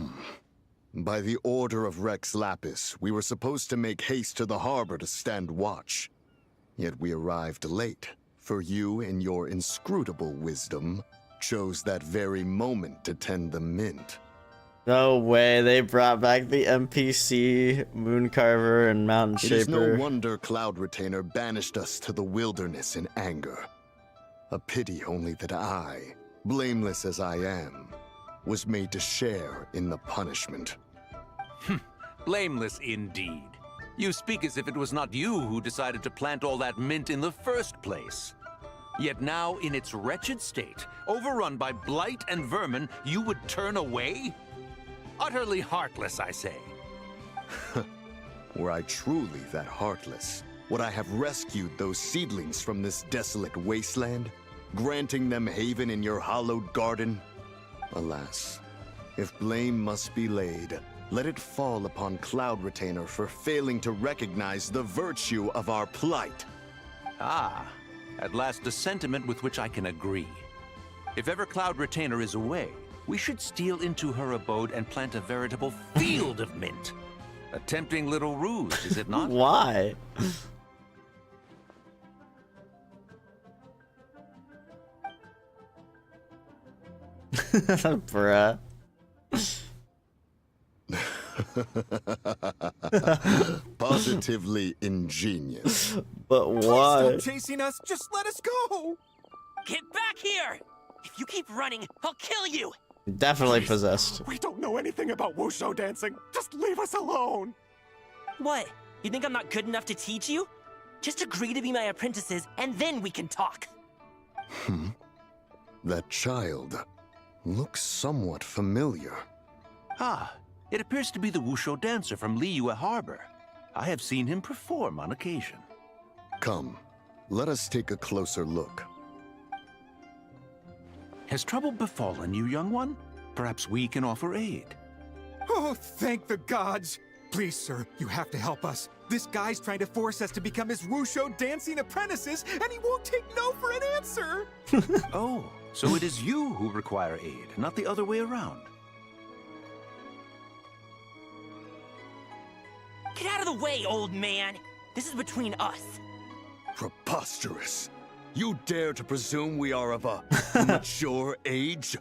By the order of Rex Lapis, we were supposed to make haste to the harbor to stand watch. Yet we arrived late, for you, in your inscrutable wisdom, chose that very moment to tend the mint. No way, they brought back the NPC, Mooncarver, and Mountain Shaper. It is no wonder Cloud Retainer banished us to the wilderness in anger. A pity only that I, blameless as I am, was made to share in the punishment. Blameless indeed. You speak as if it was not you who decided to plant all that mint in the first place. Yet now, in its wretched state, overrun by blight and vermin, you would turn away? Utterly heartless, I say. Were I truly that heartless, would I have rescued those seedlings from this desolate wasteland, granting them haven in your hallowed garden? Alas, if blame must be laid, let it fall upon Cloud Retainer for failing to recognize the virtue of our plight. Ah, at last a sentiment with which I can agree. If ever Cloud Retainer is away, we should steal into her abode and plant a veritable field of mint. A tempting little ruse, is it not? Why? Bruh. Positively ingenious. But why? Please stop chasing us. Just let us go. Get back here! If you keep running, I'll kill you! Definitely possessed. We don't know anything about wushu dancing. Just leave us alone. What? You think I'm not good enough to teach you? Just agree to be my apprentices, and then we can talk. That child looks somewhat familiar. Ah, it appears to be the wushu dancer from Liyue Harbor. I have seen him perform on occasion. Come, let us take a closer look. Has trouble befallen you, young one? Perhaps we can offer aid. Oh, thank the gods! Please, sir, you have to help us. This guy's trying to force us to become his wushu dancing apprentices, and he won't take no for an answer! Oh, so it is you who require aid, not the other way around. Get out of the way, old man! This is between us. Preposterous. You dare to presume we are of a mature age?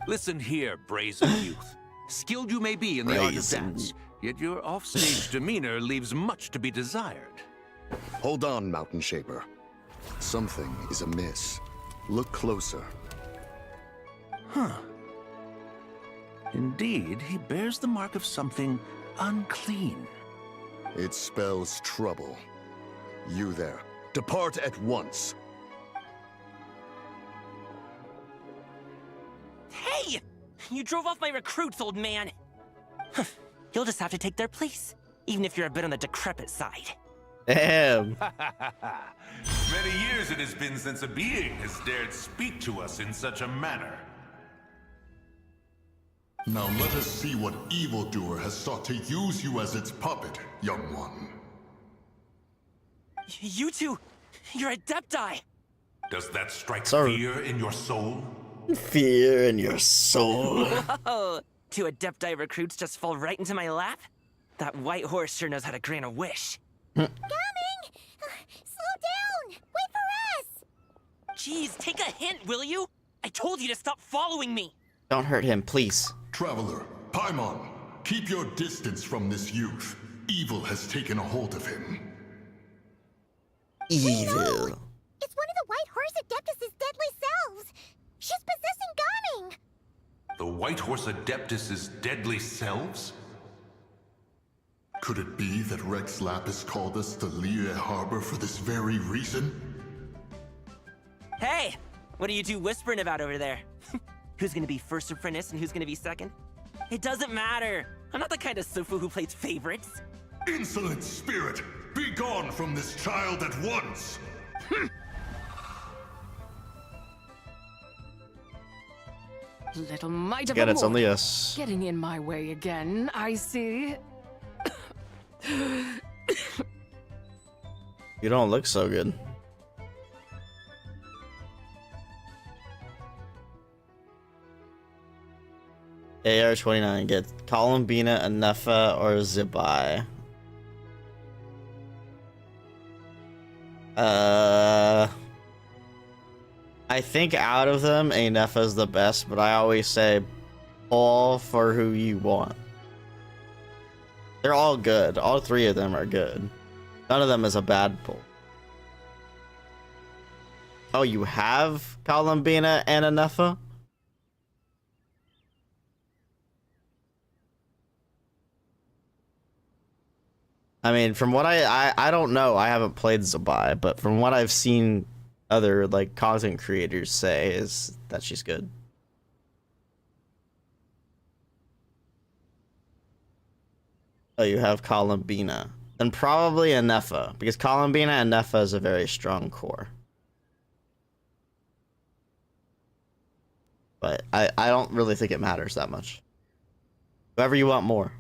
Listen here, brazen youth. Skilled you may be in the art of dance, yet your offstage demeanor leaves much to be desired. Hold on, Mountain Shaper. Something is amiss. Look closer. Huh. Indeed, he bears the mark of something unclean. It spells trouble. You there. Depart at once. Hey! You drove off my recruits, old man! You'll just have to take their place, even if you're a bit on the decrepit side. Damn. Many years it has been since a being has dared speak to us in such a manner. Now let us see what evildoer has sought to use you as its puppet, young one. You two, you're Adepti! Does that strike Sorry. fear in your soul? Fear in your soul. Whoa! Two Adepti recruits just fall right into my lap? That white horse sure knows how to grant a wish. Coming! Slow down! Wait for us! Jeez, take a hint, will you? I told you to stop following me! Don't hurt him, please. Traveler, Paimon, keep your distance from this youth. Evil has taken a hold of him. Evil. It's one of the White Horse Adeptus' deadly selves! She's possessing Gaming! The White Horse Adeptus' deadly selves? Could it be that Rex Lapis called us to Liyue Harbor for this very reason? Hey! What are you two whispering about over there? Who's gonna be first apprentice and who's gonna be second? It doesn't matter! I'm not the kind of Sufu who plays favorites! Insolent spirit! Be gone from this child at once! Little mite of Again, a it's only mortal. us. Getting in my way again, I see. You don't look so good. AR-29, get Columbina, Anefa, or Zibai. I think out of them, Anefa's the best, but I always say pull for who you want. They're all good. All three of them are good. None of them is a bad pull. Oh, you have Columbina and Anefa? I mean, from what I don't know, I haven't played Zibai, but from what I've seen other like content creators say is that she's good. Oh, you have Columbina. Then probably Anefa, because Columbina and Anefa is a very strong core. But I don't really think it matters that much. Whoever you want more.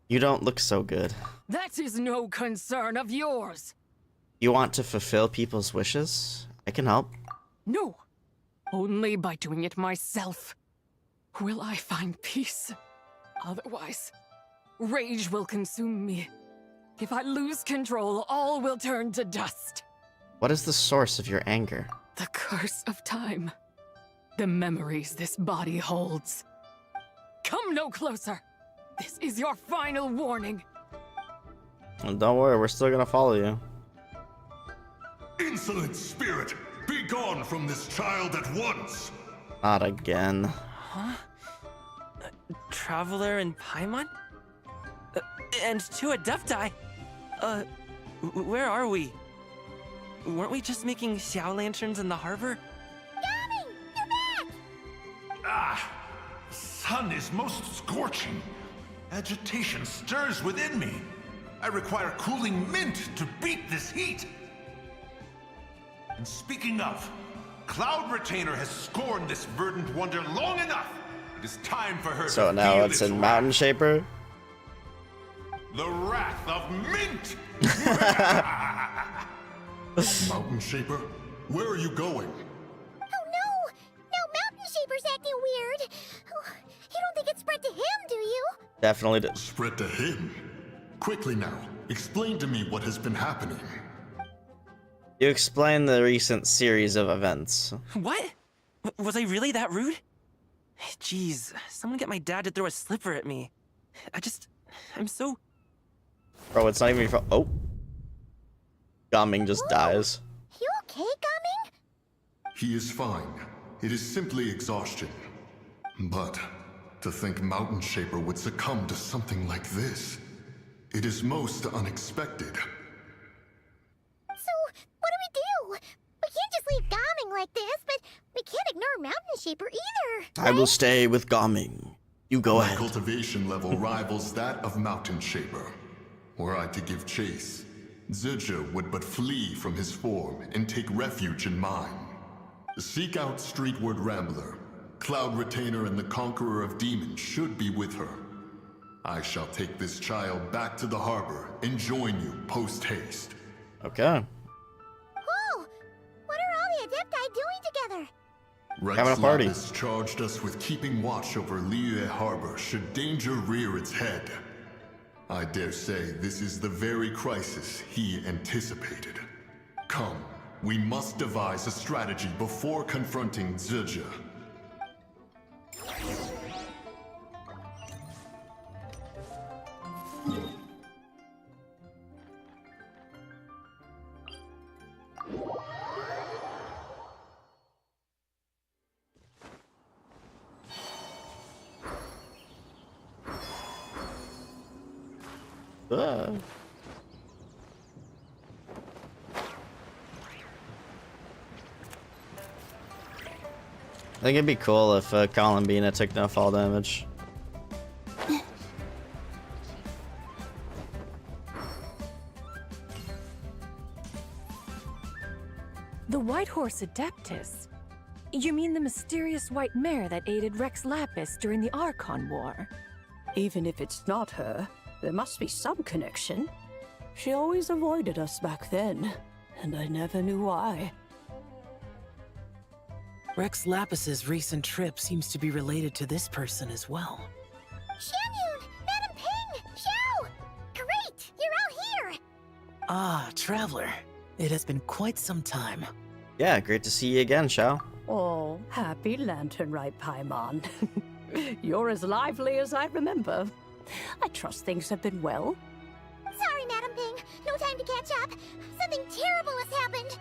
You don't look so good. That is no concern of yours. You want to fulfill people's wishes? I can help. No, only by doing it myself will I find peace. Otherwise, rage will consume me. If I lose control, all will turn to dust. What is the source of your anger? The curse of time. The memories this body holds. Come no closer. This is your final warning. Well, don't worry, we're still gonna follow you. Insolent spirit! Be gone from this child at once! Not again. Huh? Traveler and Paimon? And two Adepti? Where are we? Weren't we just making Xiao lanterns in the harbor? Gaming! You're back! Ah! Sun is most scorching. Agitation stirs within me. I require cooling mint to beat this heat. And speaking of, Cloud Retainer has scorned this verdant wonder long enough. It is time for her So to now feel it's its in Mountain Shaper. The Wrath of Mint! Mountain Shaper, where are you going? Oh no! Now Mountain Shaper's acting weird. Oh, you don't think it spread to him, do you? Definitely did. Spread to him? Quickly now, explain to me what has been happening. You explain the recent series of events. What? Was I really that rude? Jeez, someone get my dad to throw a slipper at me. I'm so... Bro, it's not even from. Oh. Gaming just dies. You okay, Gaming? He is fine. It is simply exhaustion. But to think Mountain Shaper would succumb to something like this, it is most unexpected. So, what do? We can't just leave Gaming like this, but we can't ignore Mountain Shaper either. I will stay with Gaming. You go My ahead. cultivation level rivals that of Mountain Shaper. Were I to give chase, Zidja would but flee from his form and take refuge in mine. Seek out Streetward Rambler. Cloud Retainer and the Conqueror of Demons should be with her. I shall take this child back to the harbor and join you post-haste. Okay. Whoa! What are all the Adepti doing together? Having a party. Rex Lapis charged us with keeping watch over Liyue Harbor should danger rear its head. I dare say this is the very crisis he anticipated. Come, we must devise a strategy before confronting Zidja. I think it'd be cool if Columbina took no fall damage. The White Horse Adeptus? You mean the mysterious white mare that aided Rex Lapis during the Archon War? Even if it's not her, there must be some connection. She always avoided us back then, and I never knew why. Rex Lapis's recent trip seems to be related to this person as well. Shanyun! Madam Ping! Xiao! Great! You're out here! Ah, Traveler. It has been quite some time. Yeah, great to see you again, Xiao. Oh, happy Lantern Rite, Paimon. You're as lively as I remember. I trust things have been well. Sorry, Madam Ping. No time to catch up. Something terrible has happened.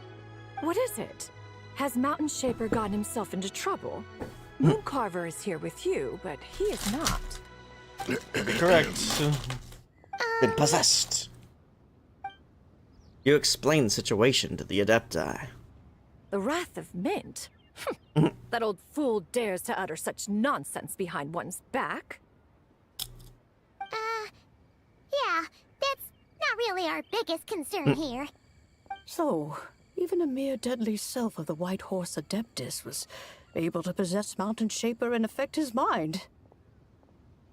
What is it? Has Mountain Shaper gotten himself into trouble? Mooncarver is here with you, but he is not. Correct. Been possessed. You explain the situation to the Adepti. The Wrath of Mint? That old fool dares to utter such nonsense behind one's back. Yeah, that's not really our biggest concern here. So, even a mere deadly self of the White Horse Adeptus was able to possess Mountain Shaper and affect his mind.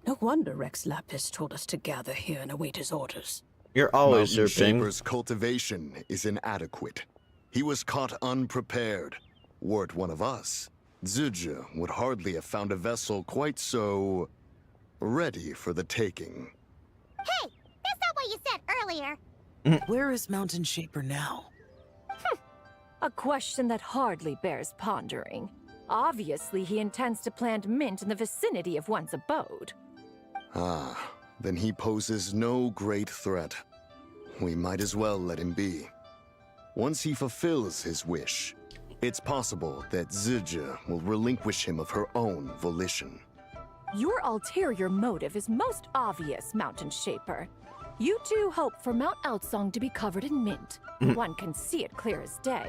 No wonder Rex Lapis told us to gather here and await his orders. You're always Mountain usurping. Shaper's cultivation is inadequate. He was caught unprepared. Were it one of us, Zidja would hardly have found a vessel quite so ready for the taking. Hey, that's not what you said earlier. Where is Mountain Shaper now? A question that hardly bears pondering. Obviously, he intends to plant mint in the vicinity of one's abode. Ah, then he poses no great threat. We might as well let him be. Once he fulfills his wish, it's possible that Zidja will relinquish him of her own volition. Your ulterior motive is most obvious, Mountain Shaper. You two hope for Mount Outsong to be covered in mint. One can see it clear as day.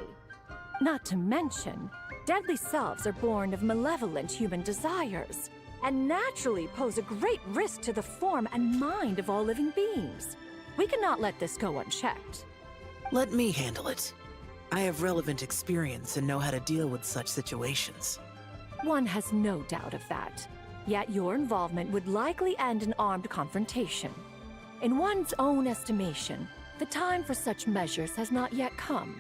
Not to mention, deadly selves are born of malevolent human desires, and naturally pose a great risk to the form and mind of all living beings. We cannot let this go unchecked. Let me handle it. I have relevant experience and know how to deal with such situations. One has no doubt of that. Yet your involvement would likely end in armed confrontation. In one's own estimation, the time for such measures has not yet come.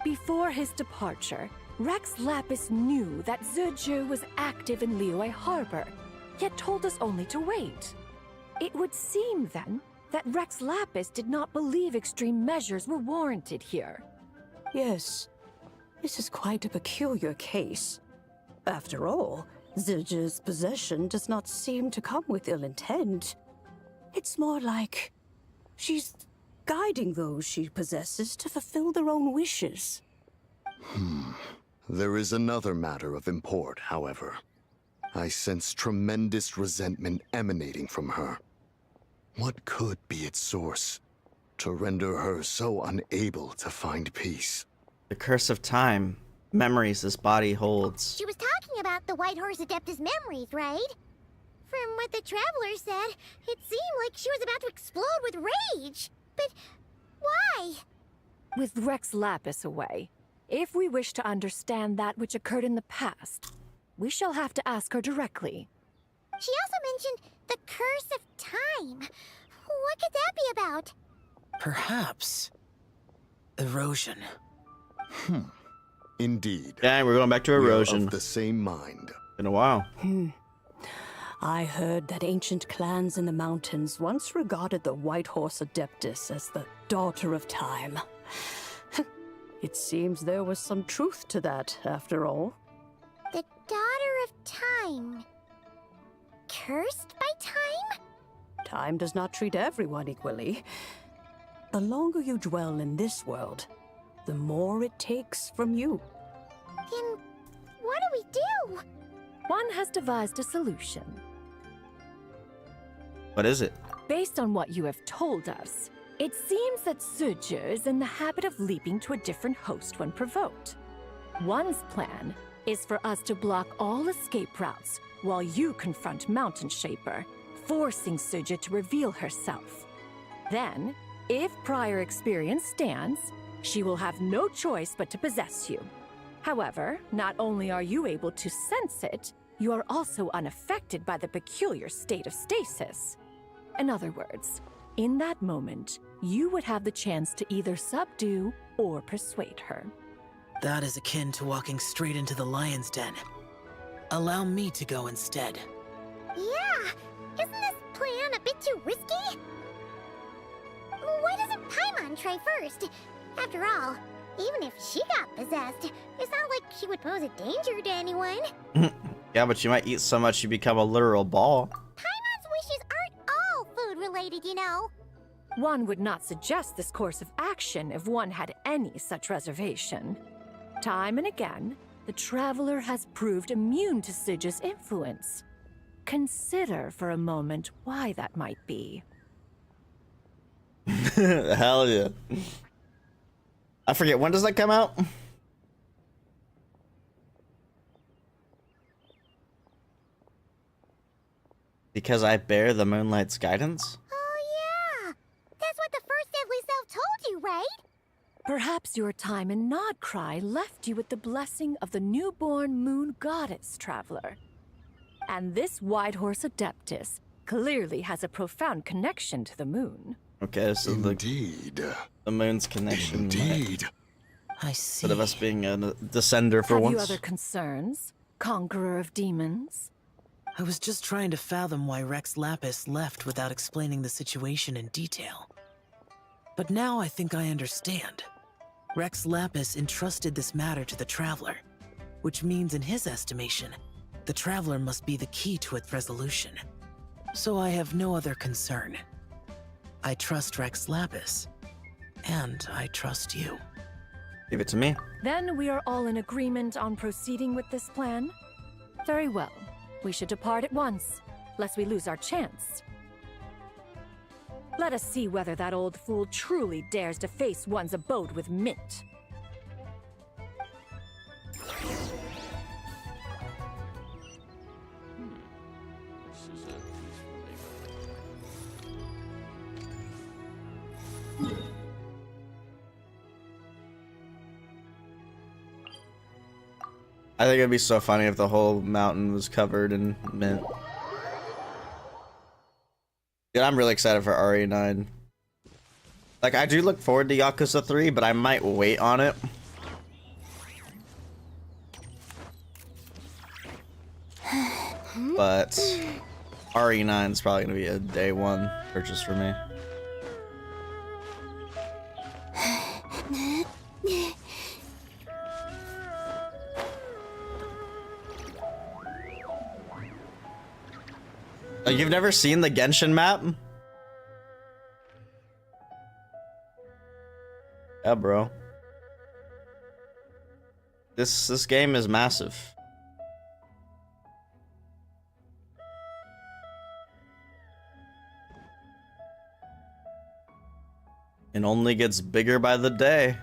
Before his departure, Rex Lapis knew that Ziju was active in Liyue Harbor, yet told us only to wait. It would seem, then, that Rex Lapis did not believe extreme measures were warranted here. Yes, this is quite a peculiar case. After all, Ziju's possession does not seem to come with ill intent. It's more like she's guiding those she possesses to fulfill their own wishes. There is another matter of import, however. I sense tremendous resentment emanating from her. What could be its source to render her so unable to find peace? The curse of time. Memories this body holds. She was talking about the White Horse Adeptus memories, right? From what the Traveler said, it seemed like she was about to explode with rage. But why? With Rex Lapis away, if we wish to understand that which occurred in the past, we shall have to ask her directly. She also mentioned the curse of time. What could that be about? Perhaps erosion. Indeed. Dang, we're going back to We are erosion. of the same mind. In a while. I heard that ancient clans in the mountains once regarded the White Horse Adeptus as the daughter of time. It seems there was some truth to that, after all. The daughter of time. Cursed by time? Time does not treat everyone equally. The longer you dwell in this world, the more it takes from you. Then what do we do? One has devised a solution. What is it? Based on what you have told us, it seems that Ziju is in the habit of leaping to a different host when provoked. One's plan is for us to block all escape routes while you confront Mountain Shaper, forcing Ziju to reveal herself. Then, if prior experience stands, she will have no choice but to possess you. However, not only are you able to sense it, you are also unaffected by the peculiar state of stasis. In other words, in that moment, you would have the chance to either subdue or persuade her. That is akin to walking straight into the lion's den. Allow me to go instead. Yeah, isn't this plan a bit too risky? Why doesn't Paimon try first? After all, even if she got possessed, it's not like she would pose a danger to anyone. Yeah, but you might eat so much you become a literal ball. Paimon's wishes aren't all food-related, you know. One would not suggest this course of action if one had any such reservation. Time and again, the Traveler has proved immune to Ziju's influence. Consider for a moment why that might be. Hell yeah. I forget, when does that come out? Because I bear the moonlight's guidance? Oh yeah, that's what the First Deadly Self told you, right? Perhaps your time in Nodcry left you with the blessing of the newborn moon goddess, Traveler. And this White Horse Adeptus clearly has a profound connection to the moon. Okay, so Indeed. the moon's connection. Indeed. I see. Instead of us being a descender for Have once. you other concerns, Conqueror of Demons? I was just trying to fathom why Rex Lapis left without explaining the situation in detail. But now I think I understand. Rex Lapis entrusted this matter to the Traveler, which means in his estimation, the Traveler must be the key to its resolution. So I have no other concern. I trust Rex Lapis, and I trust you. Give it to me. Then we are all in agreement on proceeding with this plan? Very well. We should depart at once, lest we lose our chance. Let us see whether that old fool truly dares to face one's abode with Mint. I think it'd be so funny if the whole mountain was covered in mint. Dude, I'm really excited for RE9. Like, I do look forward to Yakuza 3, but I might wait on it. But RE9 is probably gonna be a day one purchase for me. You've never seen the Genshin map? Yeah, bro. This game is massive. It only gets bigger by the day.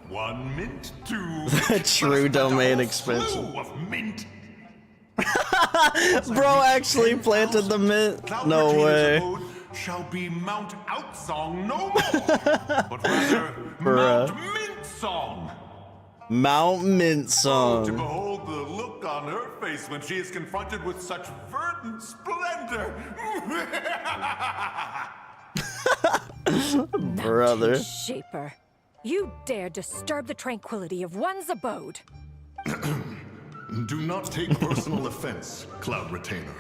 One mint, two. True domain expansion. Slew of mint. Bro actually planted the mint. No way. Shall be Mount Outsong no more, but rather Mount Mint Song. Mount Mint To Song. behold the look on her face when she is confronted with such verdant splendor. Brother. Shaper, you dare disturb the tranquility of one's abode. Do not take personal offense, Cloud Retainer.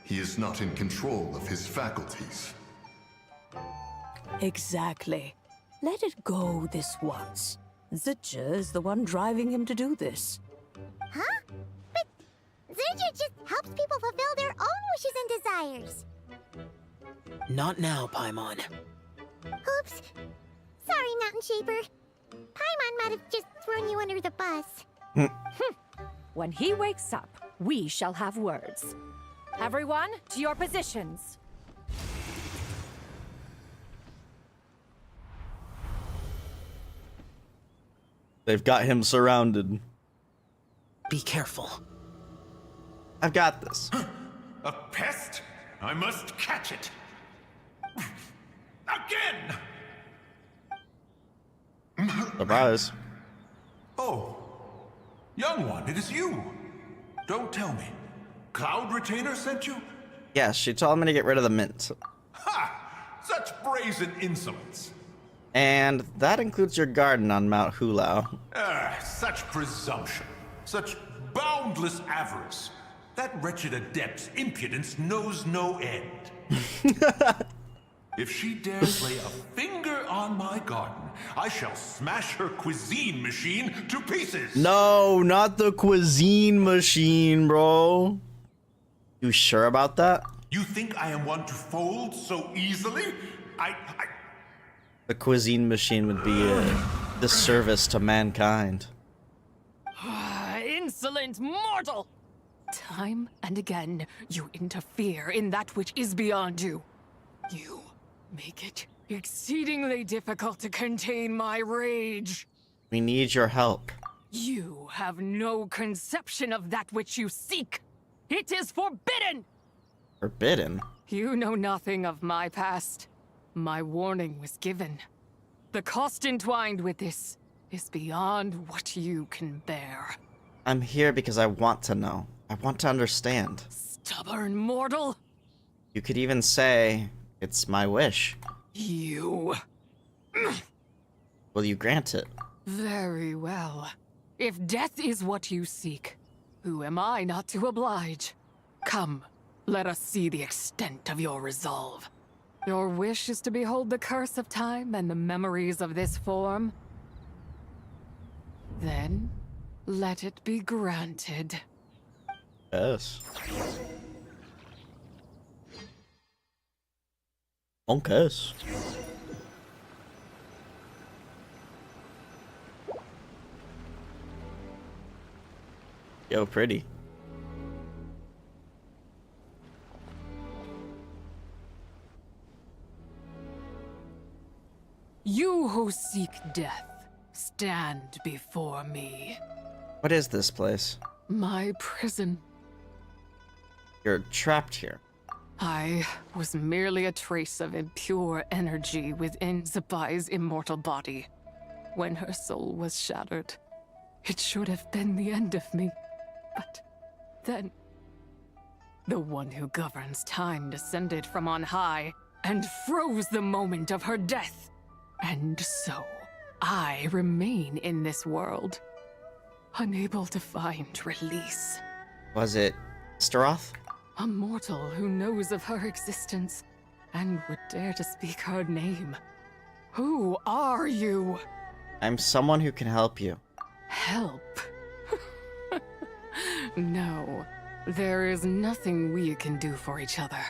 He is not in control of his faculties. Exactly. Let it go this once. Zidja is the one driving him to do this. Huh? But Zidja just helps people fulfill their own wishes and desires. Not now, Paimon. Oops. Sorry, Mountain Shaper. Paimon might have just thrown you under the bus. When he wakes up, we shall have words. Everyone, to your positions. They've got him surrounded. Be careful. I've got this. A pest? I must catch it. Again! Surprise. Oh, young one, it is you. Don't tell me. Cloud Retainer sent you? Yes, she told me to get rid of the mint. Ha! Such brazen insolence. And that includes your garden on Mount Hulao. Such presumption. Such boundless avarice. That wretched adept's impudence knows no end. If she dares lay a finger on my garden, I shall smash her cuisine machine to pieces. No, not the cuisine machine, bro. You sure about that? You think I am one to fold so easily? The cuisine machine would be a disservice to mankind. Insolent mortal! Time and again, you interfere in that which is beyond you. You make it exceedingly difficult to contain my rage. We need your help. You have no conception of that which you seek. It is forbidden! Forbidden? You know nothing of my past. My warning was given. The cost entwined with this is beyond what you can bear. I'm here because I want to know. I want to understand. Stubborn mortal! You could even say, it's my wish. You... Will you grant it? Very well. If death is what you seek, who am I not to oblige? Come, let us see the extent of your resolve. Your wish is to behold the curse of time and the memories of this form? Then, let it be granted. Yes. Bonkers. Yo, pretty. You who seek death, stand before me. What is this place? My prison. You're trapped here. I was merely a trace of impure energy within Zibai's immortal body. When her soul was shattered, it should have been the end of me. But then, the one who governs time descended from on high and froze the moment of her death. And so, I remain in this world, unable to find release. Was it Staroth? A mortal who knows of her existence and would dare to speak her name. Who are you? I'm someone who can help you. Help? No, there is nothing we can do for each other.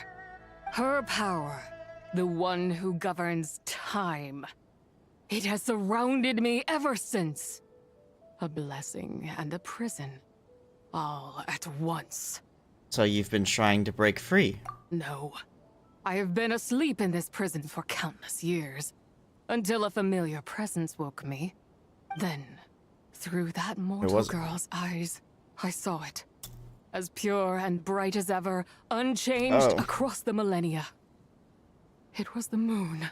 Her power, the one who governs time, it has surrounded me ever since. A blessing and a prison, all at once. So you've been trying to break free? No. I have been asleep in this prison for countless years, until a familiar presence woke me. Then, through that mortal girl's eyes, I saw it. As pure and bright as ever, unchanged across the millennia. It was the moon.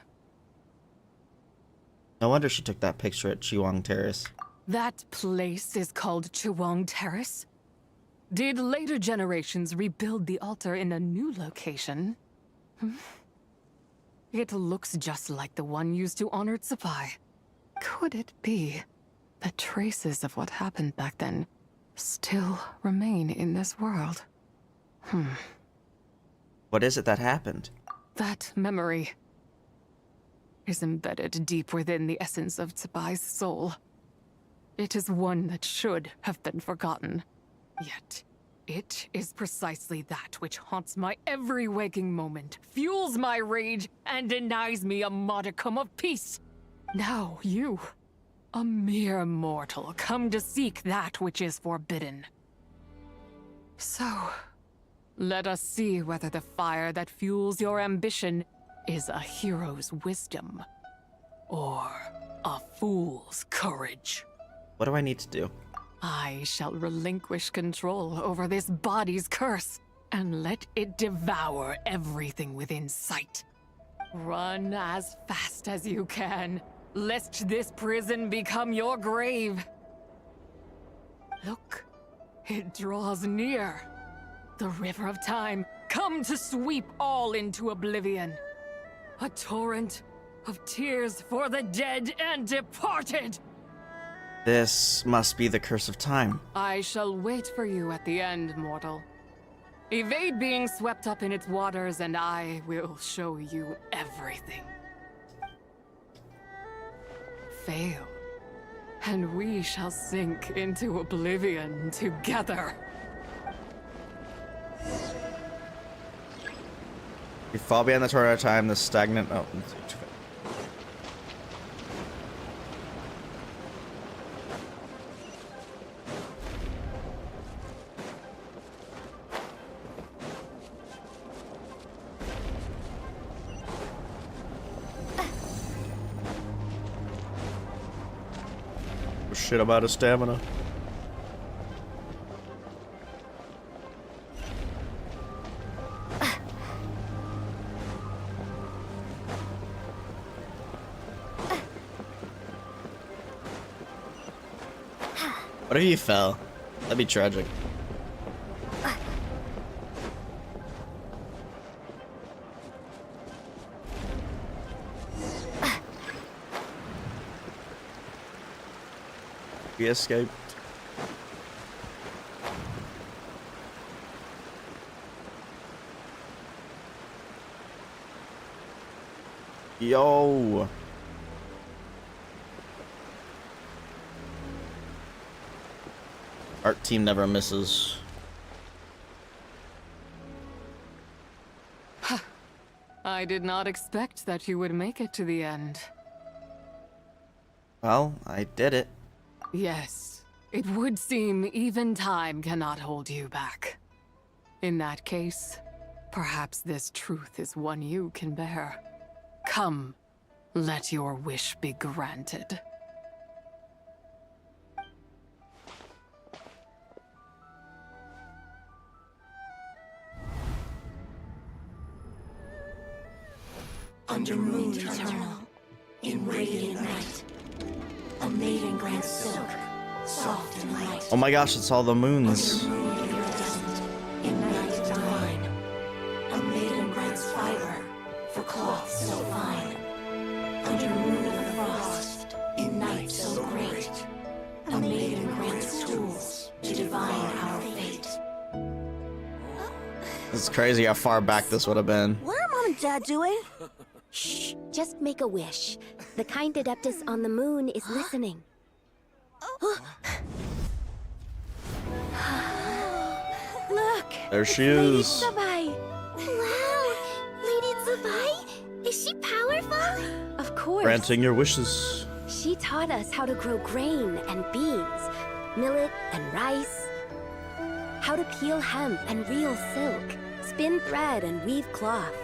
No wonder she took that picture at Chiwang Terrace. That place is called Chiwang Terrace? Did later generations rebuild the altar in a new location? It looks just like the one used to honor Zibai. Could it be that traces of what happened back then still remain in this world? What is it that happened? That memory is embedded deep within the essence of Zibai's soul. It is one that should have been forgotten. Yet, it is precisely that which haunts my every waking moment, fuels my rage, and denies me a modicum of peace. Now you, a mere mortal, come to seek that which is forbidden. So, let us see whether the fire that fuels your ambition is a hero's wisdom, or a fool's courage. What do I need to do? I shall relinquish control over this body's curse, and let it devour everything within sight. Run as fast as you can, lest this prison become your grave. Look, it draws near. The river of time, come to sweep all into oblivion. A torrent of tears for the dead and departed. This must be the curse of time. I shall wait for you at the end, mortal. Evade being swept up in its waters, and I will show you everything. Fail, and we shall sink into oblivion together. You fall behind the torrent of time, the stagnant... Oh, shit, I'm out of stamina. What if you fell? That'd be tragic. We escaped. Yo. Art team never misses. I did not expect that you would make it to the end. Well, I did it. Yes, it would seem even time cannot hold you back. In that case, perhaps this truth is one you can bear. Come, Let your wish be granted. Under moon eternal, in radiant night, a maiden grants silk, soft and light. Oh my gosh, it's all the moons. In night divine, a maiden grants fiber for cloth so fine. Under moon of frost, in night so great, a maiden grants tools to divine our fate. It's crazy how far back this would have been. What are Mom and Dad doing? Shh, just make a wish. The kind Adeptus on the moon is listening. Look! There she Lady is. Zibai! Wow! Lady Zibai? Is she powerful? Of course. Granting your wishes. She taught us how to grow grain and beans, millet and rice, how to peel hemp and reel silk, spin thread and weave cloth,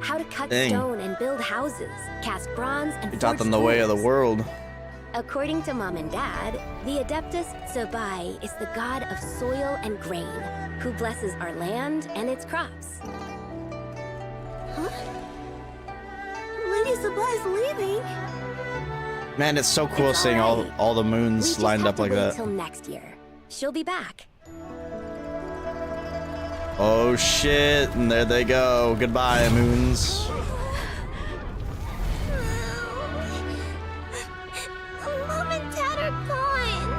how to cut Dang. stone and build houses, cast bronze and You taught forge them the way of the tools. world. According to Mom and Dad, the Adeptus Zibai is the god of soil and grain, who blesses our land and its crops. Huh? Lady Zibai's leaving. Man, it's so cool seeing all the We moons just lined have up to like wait that. till next year. She'll be back. Oh shit, and there they go. Goodbye, moons. Mom and Dad are gone.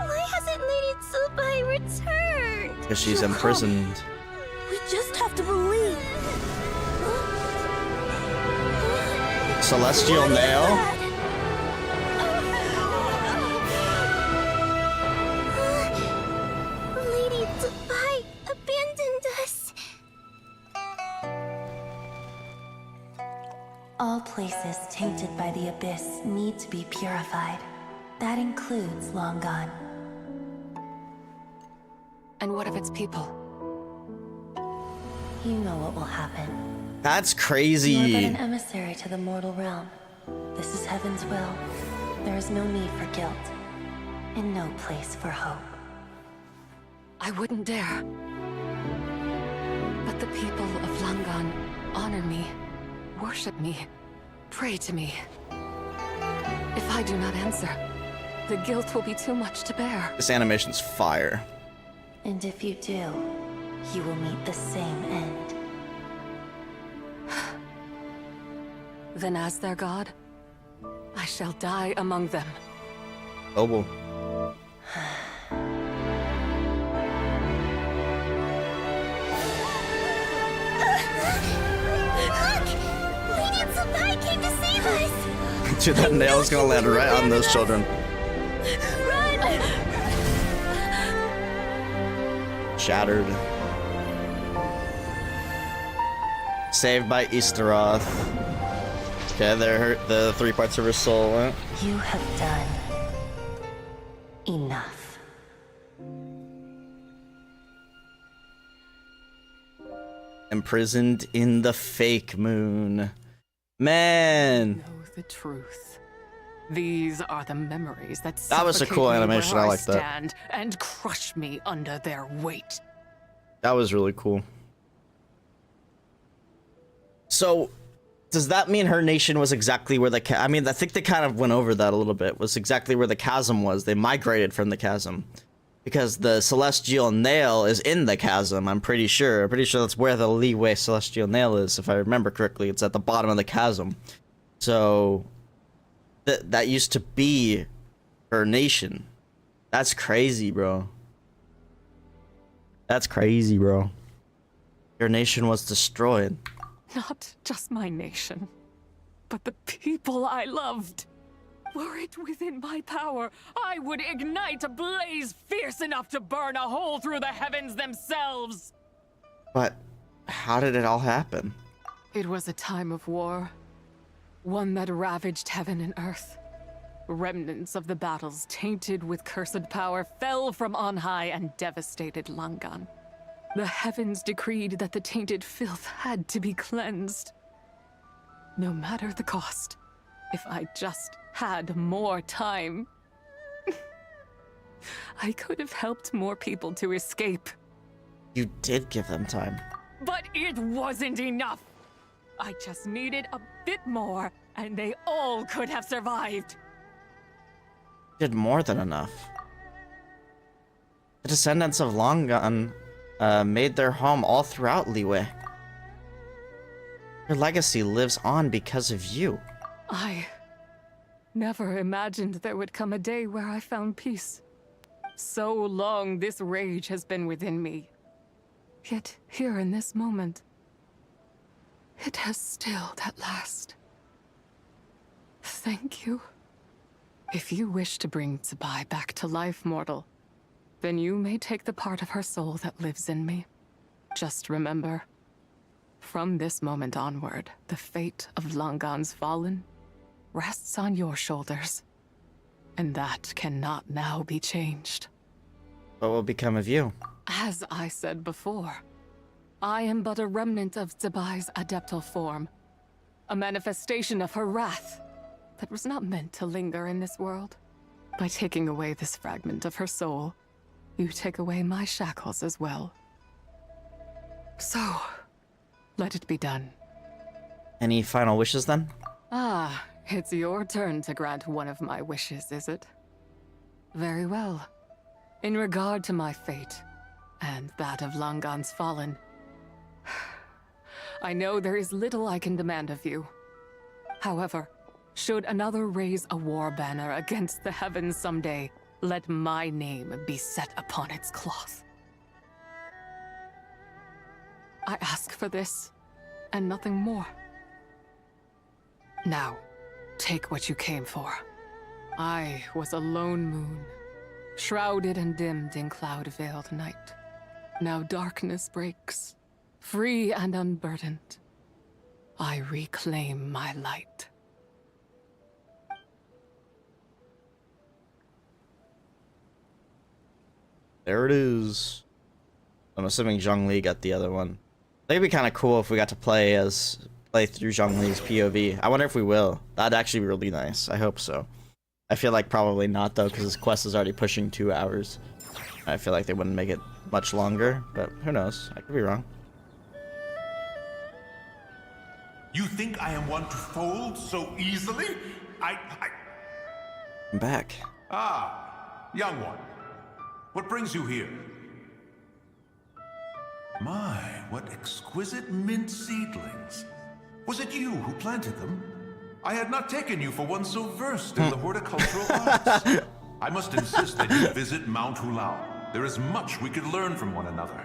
Why hasn't Lady Zibai returned? Because she's She'll come. imprisoned. We just have to believe. Celestial Nail? Lady Zibai abandoned us. All places tainted by the abyss need to be purified. That includes Long Gone. And what of its people? You know what will happen. That's You are but crazy. an emissary to the mortal realm. This is Heaven's will. There is no need for guilt, and no place for hope. I wouldn't dare. But the people of Langan honor me, worship me, pray to me. If I do not answer, the guilt will be too much to bear. This animation's fire. And if you do, you will meet the same end. Then as their god, I shall die among them. Oh, well. Look! Lady Zibai came to save us. Dude, that nail's gonna land right on those children. Run! Shattered. Saved by Easteroth. Okay, there the 3 parts of her soul went. You have done enough. Imprisoned in the fake moon. Man. Know the truth. These are the memories that That was a cool suffocate me animation, where I like that. stand and crush me under their weight. That was really cool. So, does that mean her nation was exactly where the I mean, I think they kind of went over that a little bit. Was exactly where the chasm was. They migrated from the chasm. Because the Celestial Nail is in the chasm, I'm pretty sure. I'm pretty sure that's where the Leeway Celestial Nail is, if I remember correctly. It's at the bottom of the chasm. So, that used to be her nation. That's crazy, bro. That's crazy, bro. Your nation was destroyed. Not just my nation, but the people I loved. Were it within my power, I would ignite a blaze fierce enough to burn a hole through the heavens themselves. But how did it all happen? It was a time of war, one that ravaged heaven and earth. Remnants of the battles, tainted with cursed power, fell from on high and devastated Langan. The heavens decreed that the tainted filth had to be cleansed. no matter the cost. If I just had more time. I could have helped more people to escape. You did give them time. But it wasn't enough. I just needed a bit more, and they all could have survived. You did more than enough. The descendants of Longan made their home all throughout Liyue. Your legacy lives on because of you. I never imagined there would come a day where I found peace. So long this rage has been within me. Yet here in this moment, it has stilled at last. Thank you. If you wish to bring Zibai back to life, mortal, then you may take the part of her soul that lives in me. Just remember, from this moment onward, the fate of Longan's fallen rests on your shoulders. And that cannot now be changed. What will become of you? As I said before, I am but a remnant of Zibai's adeptal form. A manifestation of her wrath that was not meant to linger in this world. By taking away this fragment of her soul, you take away my shackles as well. So, let it be done. Any final wishes then? Ah, it's your turn to grant one of my wishes, is it? Very well. In regard to my fate, and that of Longan's fallen, I know there is little I can demand of you. However, should another raise a war banner against the heavens someday, let my name be set upon its cloth. I ask for this, and nothing more. Now, take what you came for. I was a lone moon, shrouded and dimmed in cloud-veiled night. Now darkness breaks, free and unburdened. I reclaim my light. There it is. I'm assuming Zhongli got the other one. I think it'd be kind of cool if we got to play through Zhongli's POV. I wonder if we will. That'd actually be really nice. I hope so. I feel like probably not though, because this quest is already pushing 2 hours. I feel like they wouldn't make it much longer, but who knows? I could be wrong. You think I am one to fold so easily? I'm back. Ah, young one. What brings you here? My, what exquisite mint seedlings. Was it you who planted them? I had not taken you for one so versed in the horticultural arts. I must insist that you visit Mount Hulao. There is much we could learn from one another.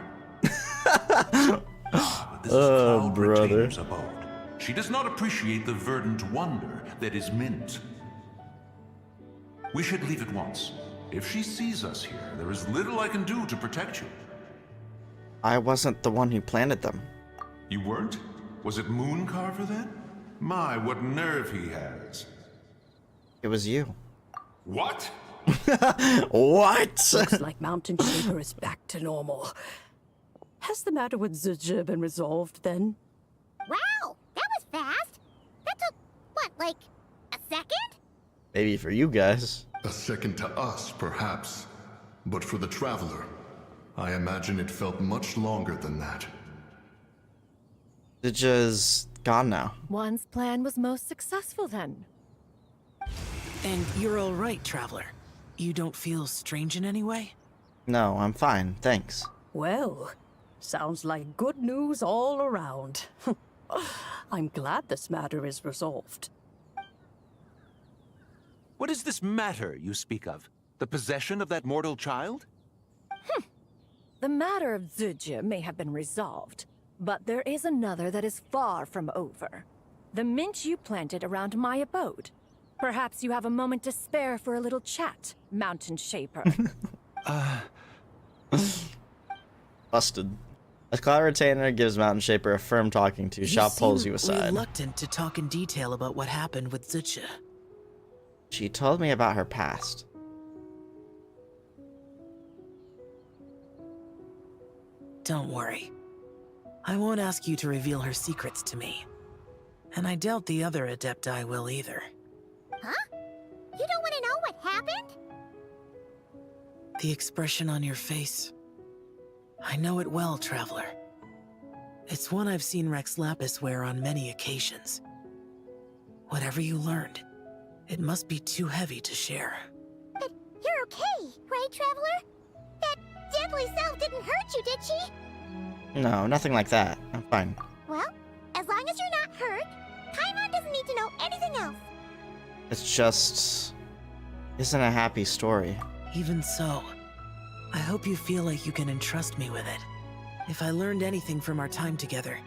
But this is Cloud Retainer's abode. She does not appreciate the verdant wonder that is mint. We should leave at once. If she sees us here, there is little I can do to protect you. I wasn't the one who planted them. You weren't? Was it Mooncarver then? My, what nerve he has. It was you. What? What? Looks like Mountain Shaper is back to normal. Has the matter with Zija been resolved then? Wow, that was fast. That took, what, like, a second? Maybe for you guys. A second to us, perhaps. But for the Traveler, I imagine it felt much longer than that. Zija's gone now. One's plan was most successful then. And you're all right, Traveler. You don't feel strange in any way? No, I'm fine, thanks. Well, sounds like good news all around. I'm glad this matter is resolved. What is this matter you speak of? The possession of that mortal child? The matter of Zija may have been resolved, but there is another that is far from over. The mint you planted around my abode. Perhaps you have a moment to spare for a little chat, Mountain Shaper. Busted. As Cloud Retainer gives Mountain Shaper a firm talking to, Shop pulls you aside. Reluctant to talk in detail about what happened with Zija. She told me about her past. Don't worry. I won't ask you to reveal her secrets to me. And I doubt the other Adepti will either. Huh? You don't want to know what happened? The expression on your face. I know it well, Traveler. It's one I've seen Rex Lapis wear on many occasions. Whatever you learned, it must be too heavy to share. But you're okay, right, Traveler? That deadly self didn't hurt you, did she? No, nothing like that. I'm fine. Well, as long as you're not hurt, Paimon doesn't need to know anything else. It's just... isn't a happy story. Even so, I hope you feel like you can entrust me with it. If I learned anything from our time together,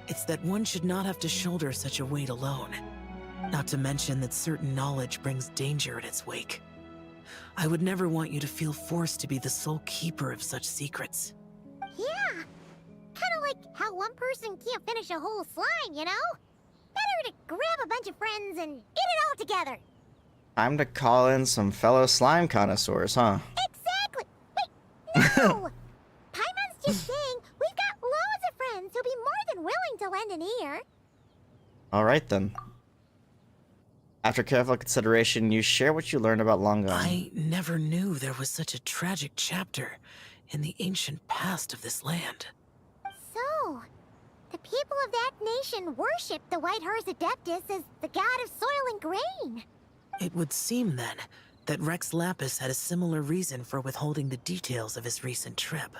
it's that one should not have to shoulder such a weight alone. Not to mention that certain knowledge brings danger in its wake. I would never want you to feel forced to be the sole keeper of such secrets. Yeah. Kinda like how one person can't finish a whole slime, you know? Better to grab a bunch of friends and eat it all together. Time to call in some fellow slime connoisseurs, huh? Exactly! Wait, no! Paimon's just saying we've got loads of friends who'll be more than willing to lend an ear. Alright then. After careful consideration, you share what you learned about Long Gone. I never knew there was such a tragic chapter in the ancient past of this land. So, the people of that nation worship the White Horse Adeptus as the god of soil and grain. It would seem, then, that Rex Lapis had a similar reason for withholding the details of his recent trip.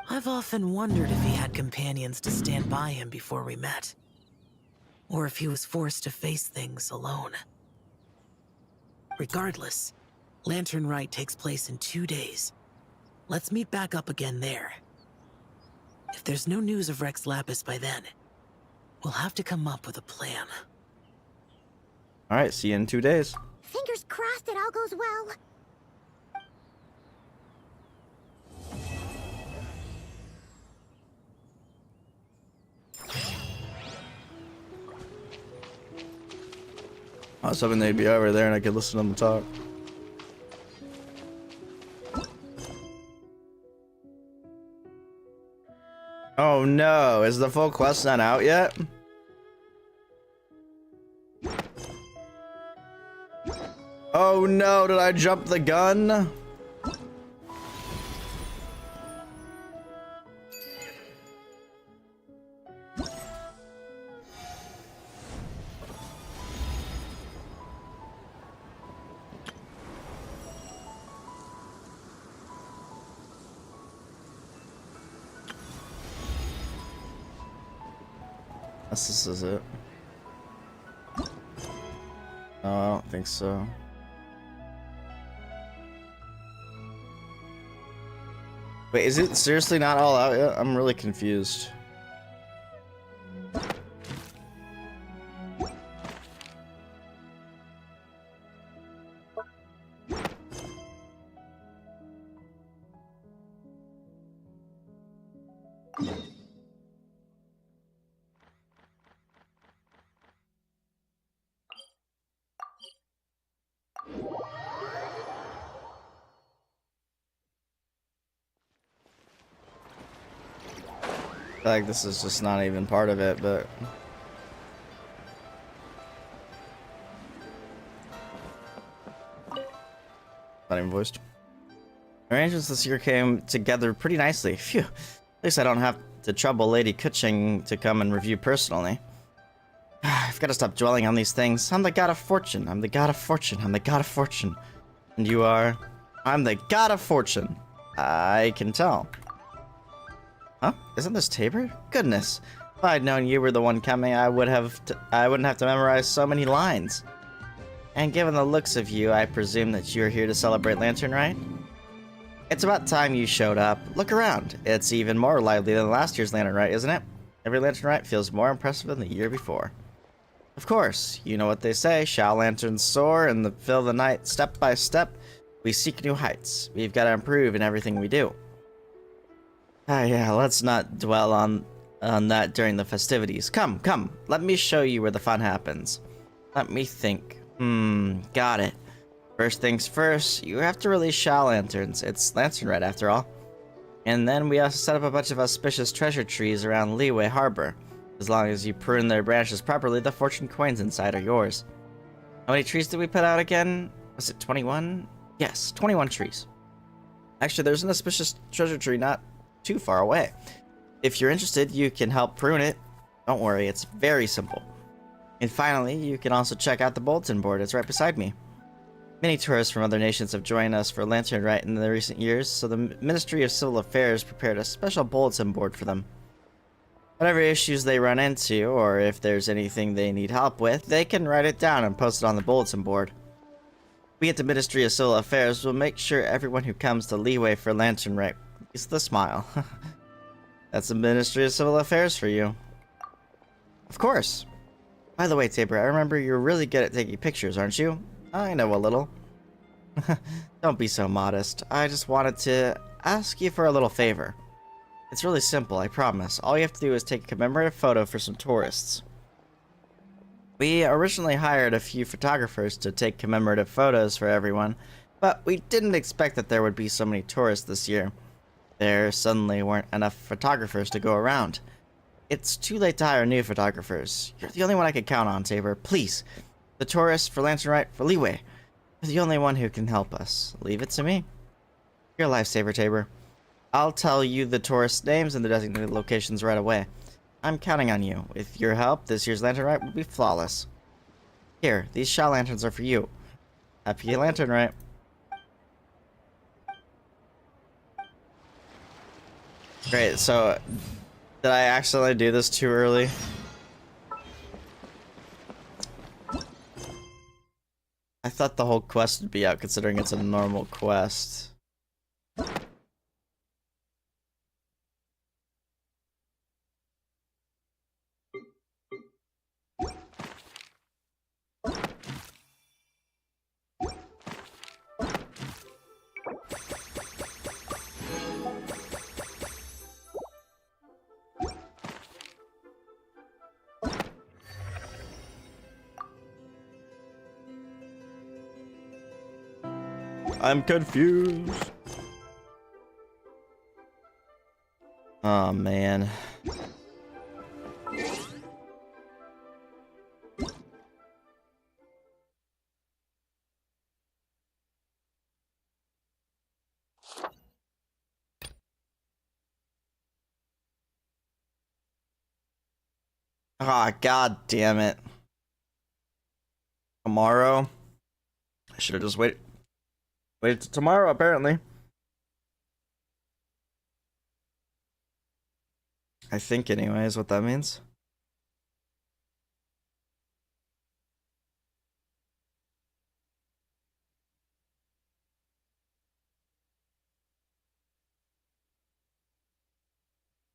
I've often wondered if he had companions to stand by him before we met. Or if he was forced to face things alone. Regardless, Lantern Rite takes place in 2 days. Let's meet back up again there. If there's no news of Rex Lapis by then, we'll have to come up with a plan. Alright, see you in 2 days. Fingers crossed it all goes well. I was hoping they'd be over there and I could listen to them talk. Oh no, is the full quest not out yet? Oh no, did I jump the gun? This is it. No, I don't think so. Wait, is it seriously not all out yet? I'm really confused. Like this is just not even part of it, but not even voiced. Arrangements this year came together pretty nicely. Phew. At least I don't have to trouble Lady Kuching to come and review personally. I've got to stop dwelling on these things. I'm the god of fortune. I'm the god of fortune. I'm the god of fortune. And you are? I'm the god of fortune. I can tell. Huh? Isn't this Tabor? Goodness. If I'd known you were the one coming, I wouldn't have to memorize so many lines. And given the looks of you, I presume that you're here to celebrate Lantern Rite? It's about time you showed up. Look around. It's even more lively than last year's Lantern Rite, isn't it? Every Lantern Rite feels more impressive than the year before. Of course, you know what they say, shall lanterns soar and fill the night step by step? We seek new heights. We've got to improve in everything we do. Yeah, let's not dwell on that during the festivities. Come, let me show you where the fun happens. Let me think. Got it. First things first, you have to release Shao Lanterns. It's Lantern Rite after all. And then we also set up a bunch of auspicious treasure trees around Liyue Harbor. As long as you prune their branches properly, the fortune coins inside are yours. How many trees did we put out again? Was it 21? Yes, 21 trees. Actually, there's an auspicious treasure tree not too far away. If you're interested, you can help prune it. Don't worry, it's very simple. And finally, you can also check out the bulletin board. It's right beside me. Many tourists from other nations have joined us for Lantern Rite in the recent years, so the Ministry of Civil Affairs prepared a special bulletin board for them. Whatever issues they run into, or if there's anything they need help with, they can write it down and post it on the bulletin board. We at the Ministry of Civil Affairs will make sure everyone who comes to Leeway for Lantern Rite gets the smile. That's the Ministry of Civil Affairs for you. Of course. By the way, Tabor, I remember you're really good at taking pictures, aren't you? I know a little. Don't be so modest. I just wanted to ask you for a little favor. It's really simple, I promise. All you have to do is take a commemorative photo for some tourists. We originally hired a few photographers to take commemorative photos for everyone, but we didn't expect that there would be so many tourists this year. There suddenly weren't enough photographers to go around. It's too late to hire new photographers. You're the only one I can count on, Tabor. Please. The tourists for Lantern Rite for Leeway. You're the only one who can help us. Leave it to me. You're a lifesaver, Tabor. I'll tell you the tourist names and the designated locations right away. I'm counting on you. With your help, this year's Lantern Rite will be flawless. Here, these shell lanterns are for you. Happy Lantern Rite. Great, so did I accidentally do this too early? I thought the whole quest would be out considering it's a normal quest. I'm confused. Oh man. Ah, god damn it. Tomorrow? I should have just waited till tomorrow, apparently. I think anyway is what that means.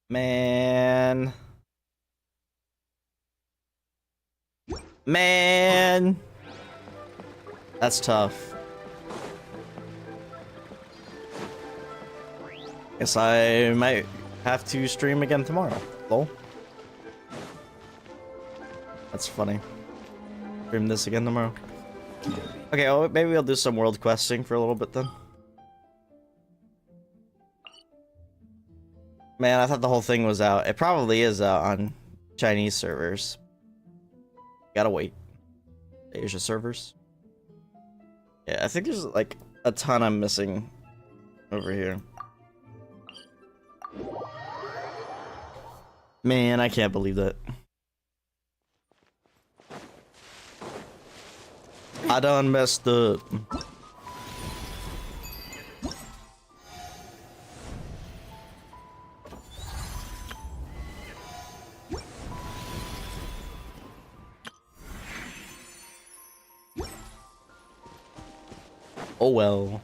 Man. Man. That's tough. Guess I might have to stream again tomorrow. Lol. That's funny. Stream this again tomorrow. Okay, well, maybe we'll do some world questing for a little bit then. Man, I thought the whole thing was out. It probably is out on Chinese servers. Gotta wait. Asia servers. Yeah, I think there's like a ton I'm missing over here. Man, I can't believe that. I done messed up. Oh well.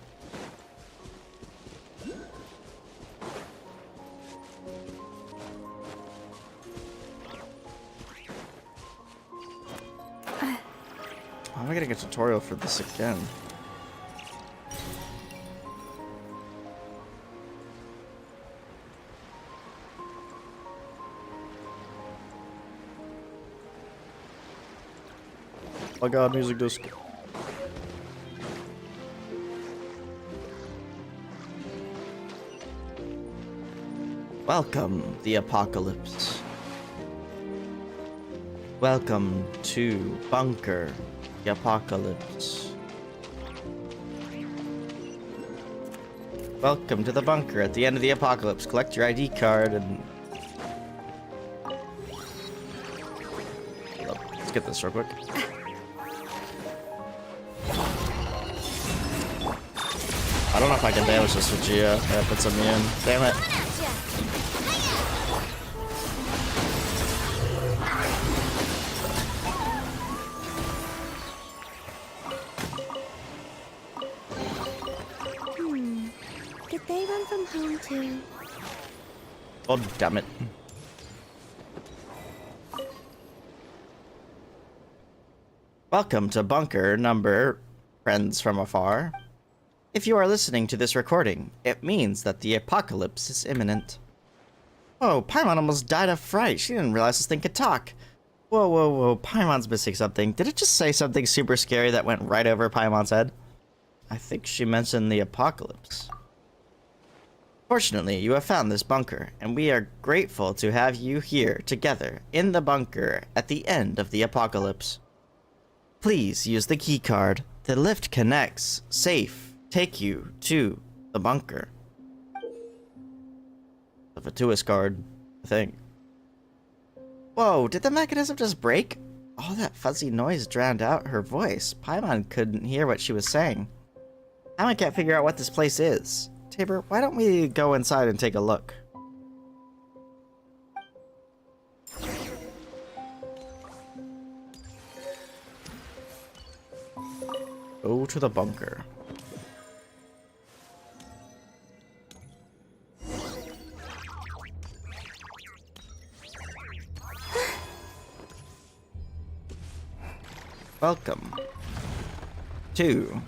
How am I getting a tutorial for this again? Oh my god, music disc. Welcome, the apocalypse. Welcome to Bunker, the Apocalypse. Welcome to the bunker at the end of the apocalypse. Collect your ID card and... Let's get this real quick. I don't know if I can damage this with Gia. If it's immune. Damn it. Did they run from home too? Oh, damn it. Welcome to bunker number friends from afar. If you are listening to this recording, it means that the apocalypse is imminent. Whoa, Paimon almost died of fright. She didn't realize this thing could talk. Whoa, whoa, whoa, Paimon's missing something. Did it just say something super scary that went right over Paimon's head? I think she mentioned the apocalypse. Fortunately, you have found this bunker, and we are grateful to have you here together in the bunker at the end of the apocalypse. Please use the key card. The lift connects. Safe. Take you to the bunker. The Fatuous card, I think. Whoa, did the mechanism just break? All that fuzzy noise drowned out her voice. Paimon couldn't hear what she was saying. Paimon can't figure out what this place is. Tabor, why don't we go inside and take a look? Go to the bunker. Welcome to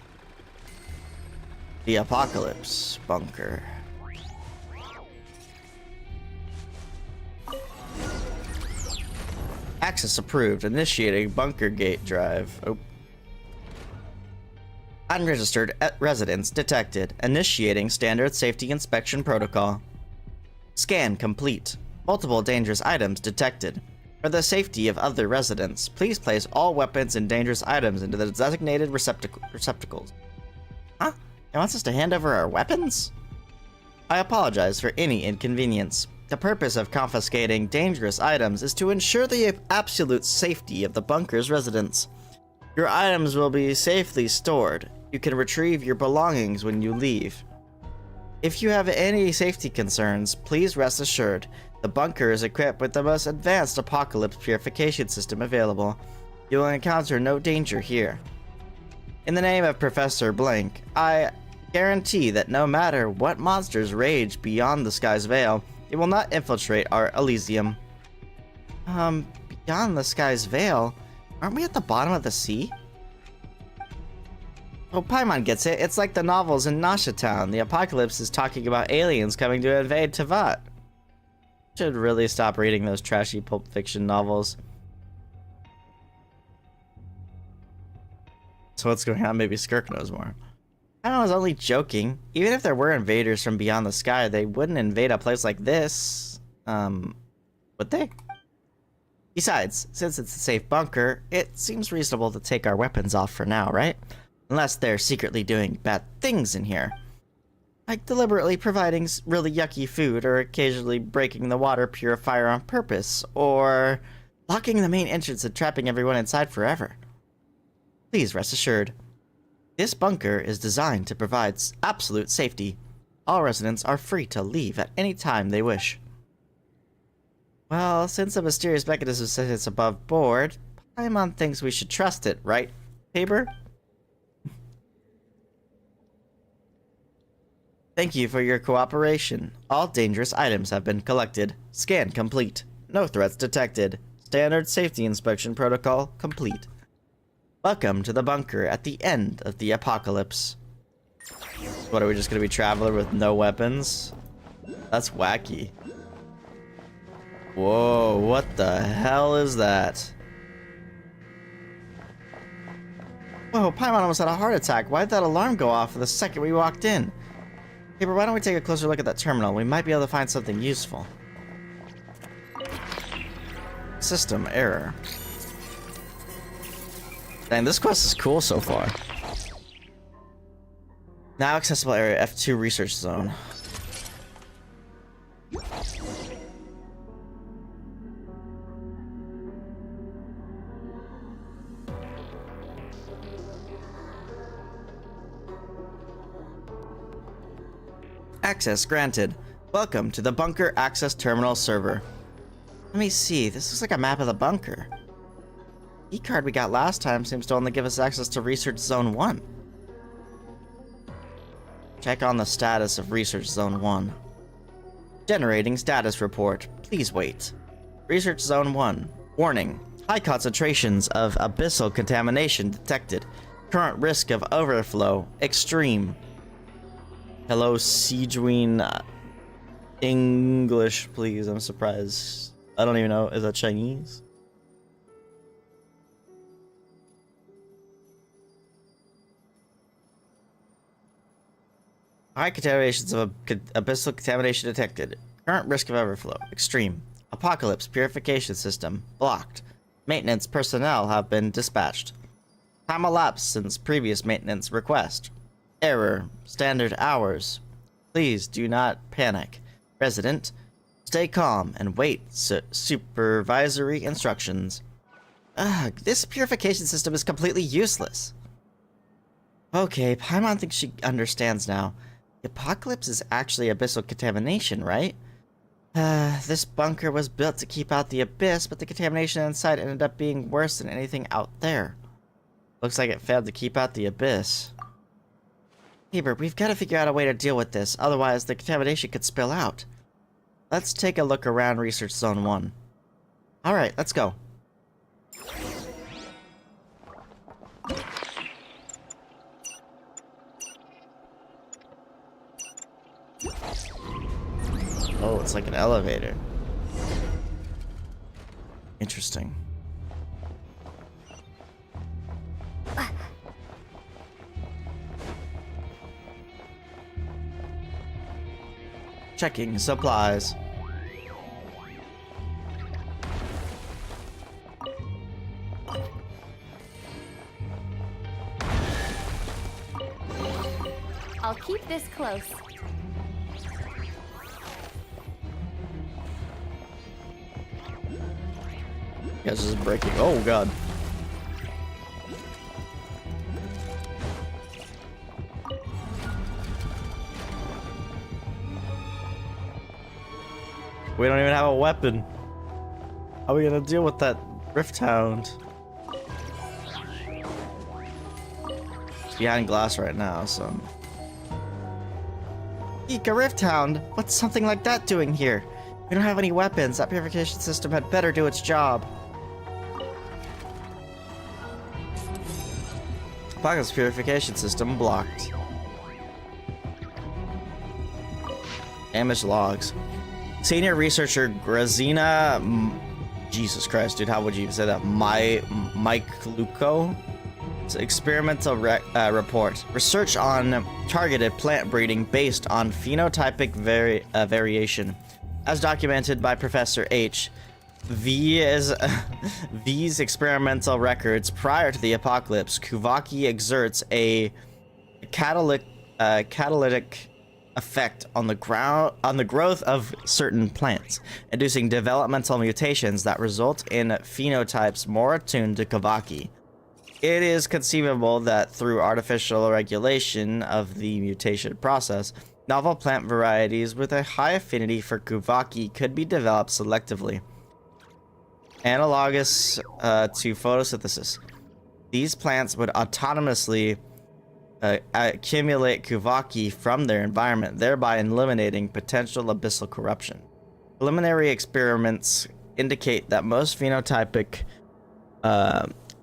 the Apocalypse Bunker. Access approved. Initiating bunker gate drive. Oh. Unregistered residents detected. Initiating standard safety inspection protocol. Scan complete. Multiple dangerous items detected. For the safety of other residents, please place all weapons and dangerous items into the designated receptacles. Huh? It wants us to hand over our weapons? I apologize for any inconvenience. The purpose of confiscating dangerous items is to ensure the absolute safety of the bunker's residents. Your items will be safely stored. You can retrieve your belongings when you leave. If you have any safety concerns, please rest assured. The bunker is equipped with the most advanced apocalypse purification system available. You will encounter no danger here. In the name of Professor Blank, I guarantee that no matter what monsters rage beyond the sky's veil, it will not infiltrate our Elysium. Beyond the sky's veil? Aren't we at the bottom of the sea? Oh, Paimon gets it. It's like the novels in Nasha Town. The apocalypse is talking about aliens coming to invade Teyvat. Should really stop reading those trashy Pulp Fiction novels. So what's going on? Maybe Skirk knows more. I was only joking. Even if there were invaders from beyond the sky, they wouldn't invade a place like this. Would they? Besides, since it's a safe bunker, it seems reasonable to take our weapons off for now, right? Unless they're secretly doing bad things in here. Like deliberately providing really yucky food, or occasionally breaking the water purifier on purpose, or locking the main entrance and trapping everyone inside forever. Please rest assured, this bunker is designed to provide absolute safety. All residents are free to leave at any time they wish. Well, since the mysterious mechanism says it's above board, Paimon thinks we should trust it, right, Tabor? Thank you for your cooperation. All dangerous items have been collected. Scan complete. No threats detected. Standard safety inspection protocol complete. Welcome to the bunker at the end of the apocalypse. What, are we just gonna be traveler with no weapons? That's wacky. Whoa, what the hell is that? Whoa, Paimon almost had a heart attack. Why did that alarm go off the second we walked in? Hey, but why don't we take a closer look at that terminal? We might be able to find something useful. System error. Dang, this quest is cool so far. Now accessible area F2 research zone. Access granted. Welcome to the bunker access terminal server. Let me see, this looks like a map of the bunker. The card we got last time seems to only give us access to Research Zone 1. Check on the status of Research Zone 1. Generating status report. Please wait. Research Zone 1. Warning. High concentrations of abyssal contamination detected. Current risk of overflow. Extreme. Hello, Siegewein. English, please. I'm surprised. I don't even know. Is that Chinese? High contaminations of abyssal contamination detected. Current risk of overflow. Extreme. Apocalypse purification system. Blocked. Maintenance personnel have been dispatched. Time elapsed since previous maintenance request. Error. Standard hours. Please do not panic. Resident, stay calm and wait supervisory instructions. Ugh, this purification system is completely useless. Okay, Paimon thinks she understands now. The apocalypse is actually abyssal contamination, right? This bunker was built to keep out the abyss, but the contamination inside ended up being worse than anything out there. Looks like it failed to keep out the abyss. Tabor, we've got to figure out a way to deal with this, otherwise the contamination could spill out. Let's take a look around Research Zone 1. Alright, let's go. Oh, it's like an elevator. Interesting. Checking supplies. I'll keep this close. Guys, this is breaking. Oh god. We don't even have a weapon. How are we gonna deal with that Rift Hound? It's behind glass right now, so. Eek, a Rift Hound! What's something like that doing here? We don't have any weapons. That purification system had better do its job. Apocalypse purification system blocked. Damaged logs. Senior researcher Grazina, Jesus Christ, dude, how would you even say that? Mike Luco. It's an experimental report. Research on targeted plant breeding based on phenotypic variation, as documented by Professor H. V's experimental records prior to the apocalypse. Kuvaki exerts a catalytic effect on the growth of certain plants, inducing developmental mutations that result in phenotypes more attuned to Kuvaki. It is conceivable that through artificial regulation of the mutation process, novel plant varieties with a high affinity for Kuvaki could be developed selectively. Analogous to photosynthesis, these plants would autonomously accumulate Kuvaki from their environment, thereby eliminating potential abyssal corruption. Preliminary experiments indicate that most phenotypic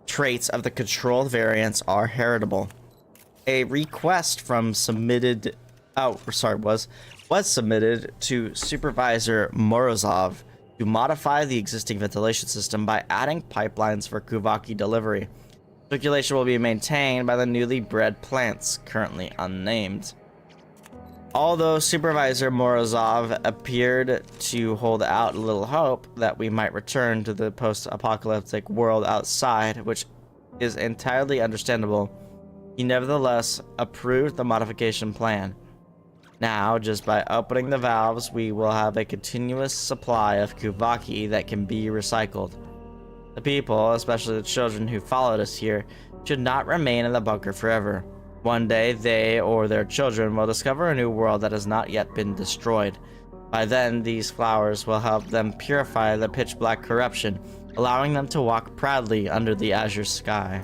traits of the controlled variants are heritable. A request from was submitted to Supervisor Morozov to modify the existing ventilation system by adding pipelines for Kuvaki delivery. Circulation will be maintained by the newly bred plants, currently unnamed. Although Supervisor Morozov appeared to hold out a little hope that we might return to the post-apocalyptic world outside, which is entirely understandable, he nevertheless approved the modification plan. Now, just by opening the valves, we will have a continuous supply of Kuvaki that can be recycled. The people, especially the children who followed us here, should not remain in the bunker forever. One day, they or their children will discover a new world that has not yet been destroyed. By then, these flowers will help them purify the pitch-black corruption, allowing them to walk proudly under the azure sky.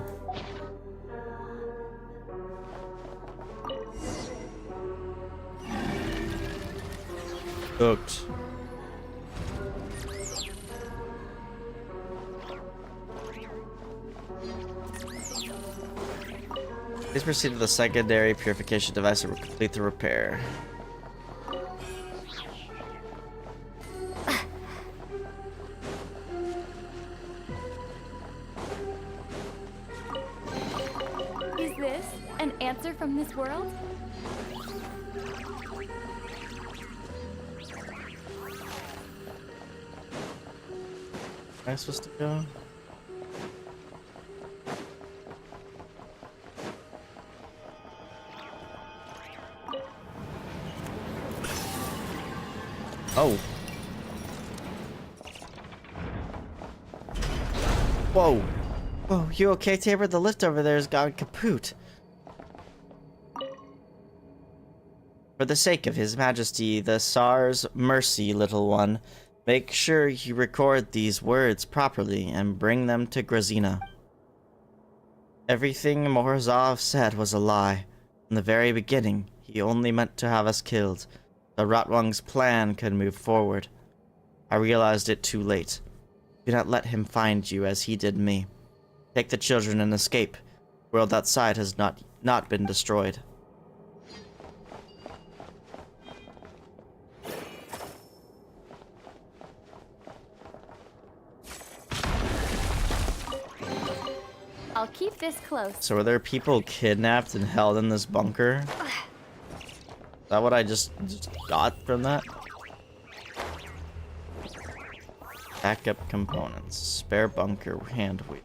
Hooked. Please proceed to the secondary purification device to complete the repair. Is this an answer from this world? Am I supposed to go? Oh. Whoa. Whoa, you okay, Tabor? The lift over there has gone kaput. For the sake of His Majesty, the Tsar's mercy, little one, make sure you record these words properly and bring them to Grazina. Everything Morozov said was a lie. From the very beginning, he only meant to have us killed. So Rotwang's plan could move forward. I realized it too late. Do not let him find you as he did me. Take the children and escape. The world outside has not been destroyed. I'll keep this close. So were there people kidnapped and held in this bunker? Is that what I just got from that? Backup components. Spare bunker hand wheel.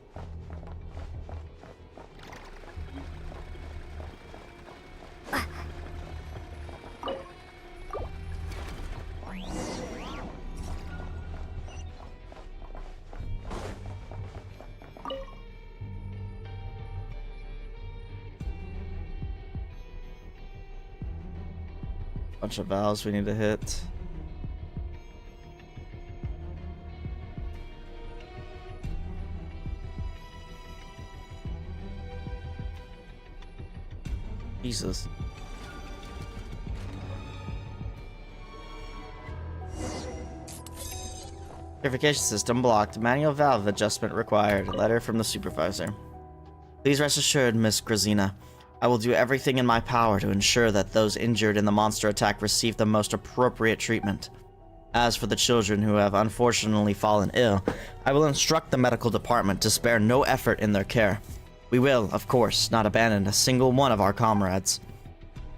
Bunch of valves we need to hit. Jesus. Purification system blocked. Manual valve adjustment required. Letter from the supervisor. Please rest assured, Miss Grazina. I will do everything in my power to ensure that those injured in the monster attack receive the most appropriate treatment. As for the children who have unfortunately fallen ill, I will instruct the medical department to spare no effort in their care. We will, of course, not abandon a single one of our comrades.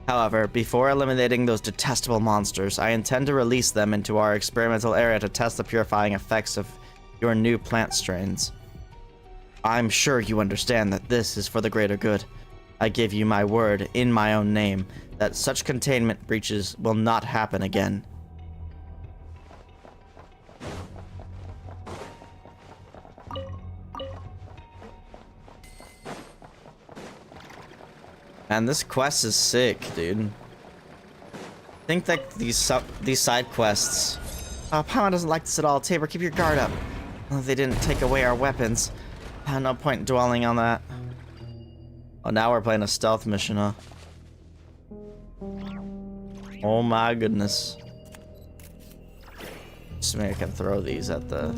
However, before eliminating those detestable monsters, I intend to release them into our experimental area to test the purifying effects of your new plant strains. I'm sure you understand that this is for the greater good. I give you my word, in my own name, that such containment breaches will not happen again. Man, this quest is sick, dude. I think that these side quests... Oh, Paimon doesn't like this at all. Tabor, keep your guard up. Well, they didn't take away our weapons. No point dwelling on that. Oh, now we're playing a stealth mission, huh? Oh my goodness. Just maybe I can throw these at them.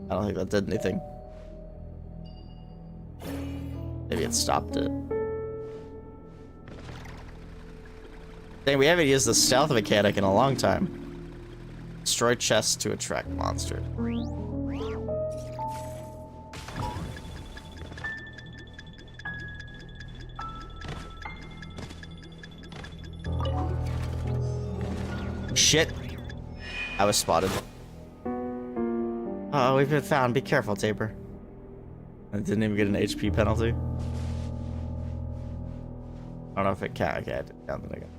I don't think that did anything. Maybe it stopped it. Dang, we haven't used the stealth mechanic in a long time. Destroy chests to attract monsters. Shit. I was spotted. Oh, we've been found. Be careful, Tabor. I didn't even get an HP penalty. I don't know if it can. Okay, I didn't count that again.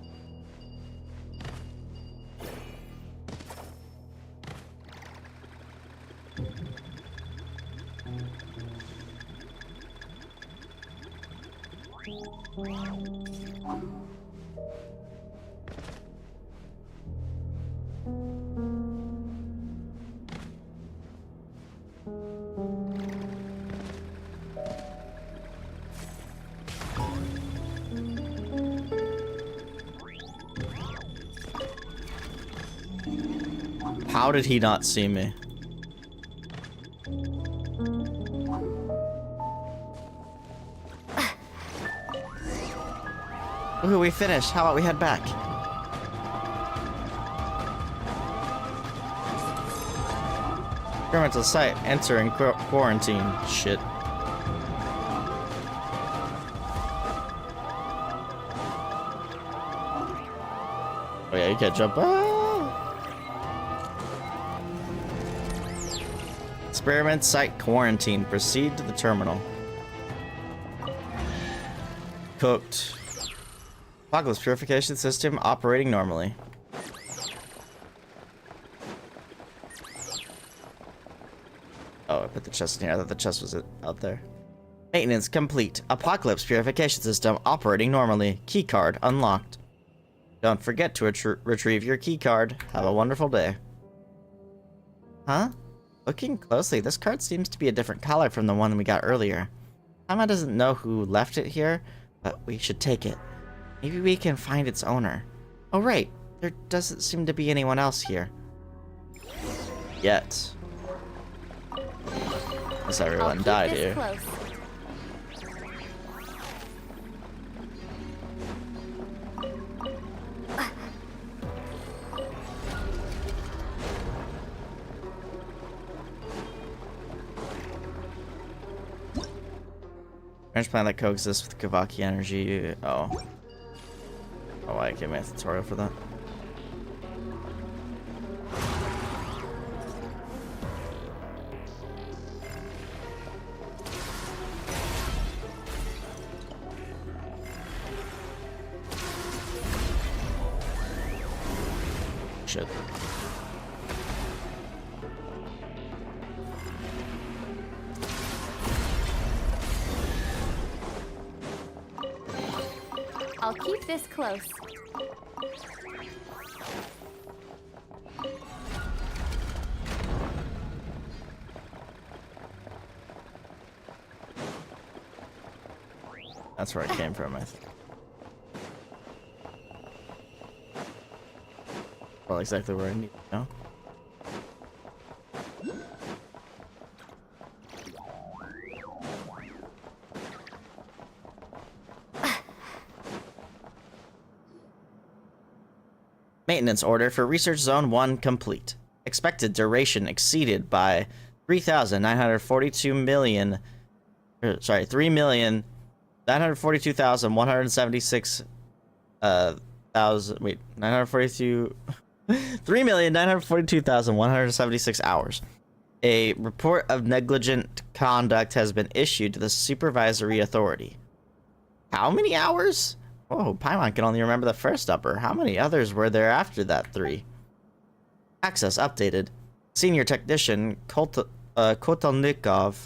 How did he not see me? Ooh, we finished. How about we head back? Experimental site. Entering quarantine. Shit. Oh yeah, you can't jump. Ah! Experiment site quarantine. Proceed to the terminal. Cooked. Apocalypse purification system operating normally. Oh, I put the chest in here. I thought the chest was out there. Maintenance complete. Apocalypse purification system operating normally. Keycard unlocked. Don't forget to retrieve your keycard. Have a wonderful day. Huh? Looking closely, this card seems to be a different color from the one we got earlier. Paimon doesn't know who left it here, but we should take it. Maybe we can find its owner. Oh right, there doesn't seem to be anyone else here. Yet. Unless everyone died here. Close. Branch plan that coexists with Kavaki energy. Oh. Oh, I gave me a tutorial for that. Shit. I'll keep this close. That's where I came from, I think. Well, exactly where I need to go. Maintenance order for Research Zone 1 complete. Expected duration exceeded by 3,942,176 3,942,176 hours. A report of negligent conduct has been issued to the supervisory authority. How many hours? Oh, Paimon can only remember the first number. How many others were there after that 3? Access updated. Senior Technician Kotelnikov.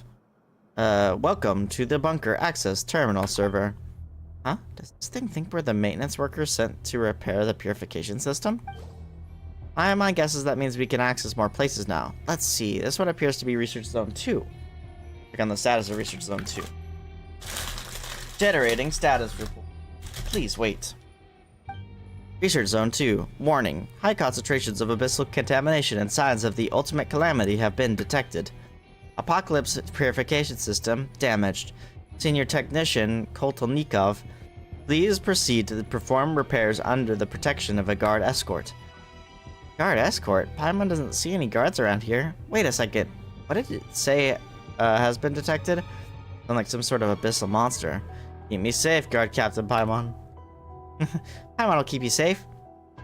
Welcome to the bunker access terminal server. Huh? Does this thing think we're the maintenance workers sent to repair the purification system? My guess is that means we can access more places now. Let's see. This one appears to be Research Zone 2. Click on the status of Research Zone 2. Generating status report. Please wait. Research Zone 2. Warning. High concentrations of abyssal contamination and signs of the ultimate calamity have been detected. Apocalypse purification system damaged. Senior Technician Kotelnikov, please proceed to perform repairs under the protection of a guard escort. Guard escort? Paimon doesn't see any guards around here. Wait a second. What did it say has been detected? Sounds like some sort of abyssal monster. Keep me safe, Guard Captain Paimon. Paimon will keep you safe,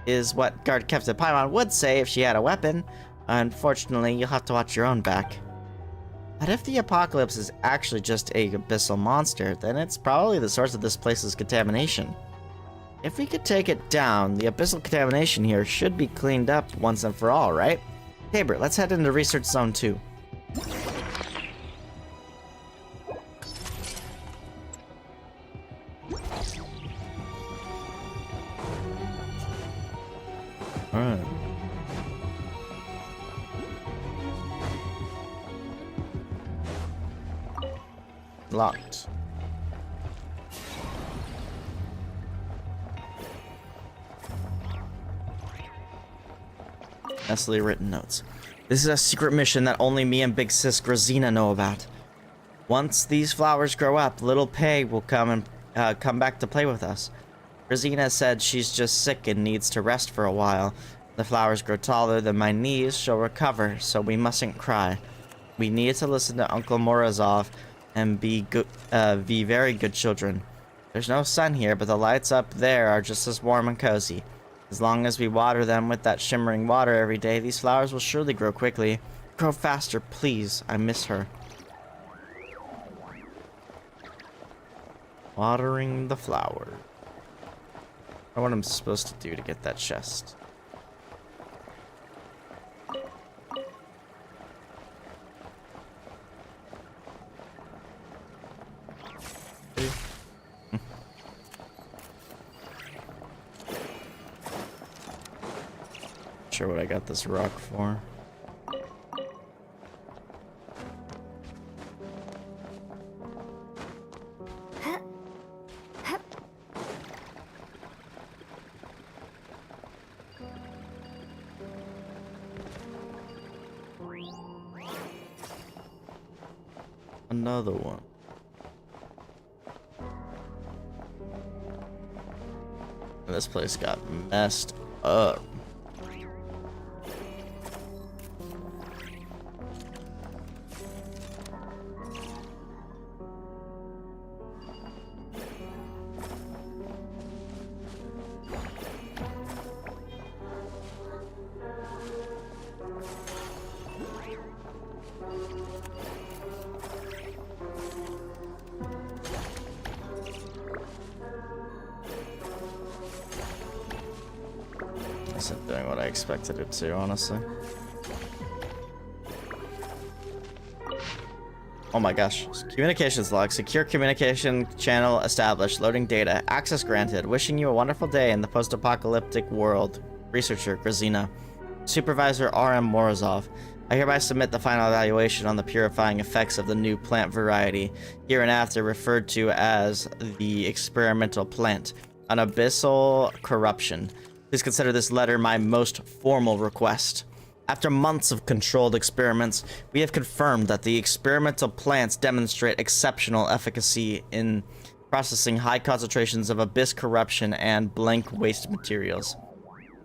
is what Guard Captain Paimon would say if she had a weapon. Unfortunately, you'll have to watch your own back. But if the apocalypse is actually just a abyssal monster, then it's probably the source of this place's contamination. If we could take it down, the abyssal contamination here should be cleaned up once and for all, right? Tabor, let's head into Research Zone 2. Alright. Locked. Nestle written notes. This is a secret mission that only me and Big Sis Grazina know about. Once these flowers grow up, little Pei will come back to play with us. Grazina said she's just sick and needs to rest for a while. The flowers grow taller than my knees, she'll recover, so we mustn't cry. We need to listen to Uncle Morozov and be very good children. There's no sun here, but the lights up there are just as warm and cozy. As long as we water them with that shimmering water every day, these flowers will surely grow quickly. Grow faster, please. I miss her. Watering the flower. I know what I'm supposed to do to get that chest. Sure what I got this rock for. Another one. This place got messed up. Isn't doing what I expected it to, honestly. Oh my gosh. Communications log. Secure communication channel established. Loading data. Access granted. Wishing you a wonderful day in the post-apocalyptic world. Researcher, Grazina. Supervisor, R.M. Morozov. I hereby submit the final evaluation on the purifying effects of the new plant variety, hereinafter referred to as the experimental plant, an abyssal corruption. Please consider this letter my most formal request. After months of controlled experiments, we have confirmed that the experimental plants demonstrate exceptional efficacy in processing high concentrations of abyss corruption and blank waste materials.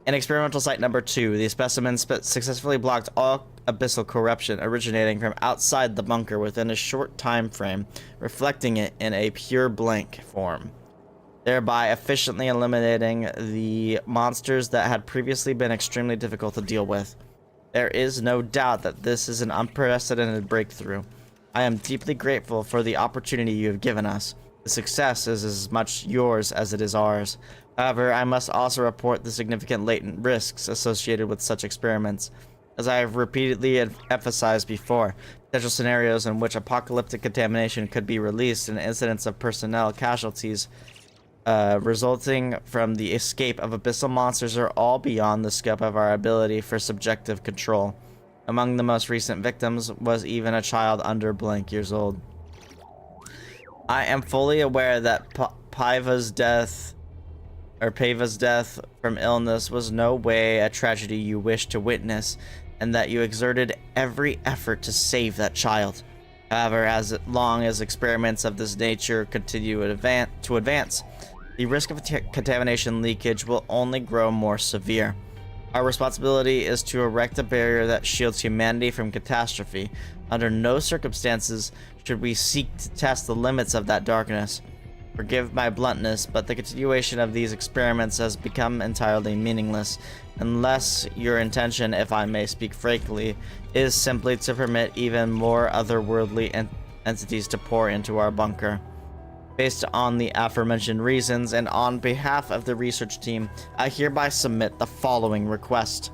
In experimental site number 2, the specimen successfully blocked all abyssal corruption originating from outside the bunker within a short time frame, reflecting it in a pure blank form, thereby efficiently eliminating the monsters that had previously been extremely difficult to deal with. There is no doubt that this is an unprecedented breakthrough. I am deeply grateful for the opportunity you have given us. The success is as much yours as it is ours. However, I must also report the significant latent risks associated with such experiments. As I have repeatedly emphasized before, potential scenarios in which apocalyptic contamination could be released and incidents of personnel casualties resulting from the escape of abyssal monsters are all beyond the scope of our ability for subjective control. Among the most recent victims was even a child under blank years old. I am fully aware that Paiva's death from illness was no way a tragedy you wish to witness, and that you exerted every effort to save that child. However, as long as experiments of this nature continue to advance, the risk of contamination leakage will only grow more severe. Our responsibility is to erect a barrier that shields humanity from catastrophe. Under no circumstances should we seek to test the limits of that darkness. Forgive my bluntness, but the continuation of these experiments has become entirely meaningless, unless your intention, if I may speak frankly, is simply to permit even more otherworldly entities to pour into our bunker. Based on the aforementioned reasons, and on behalf of the research team, I hereby submit the following request.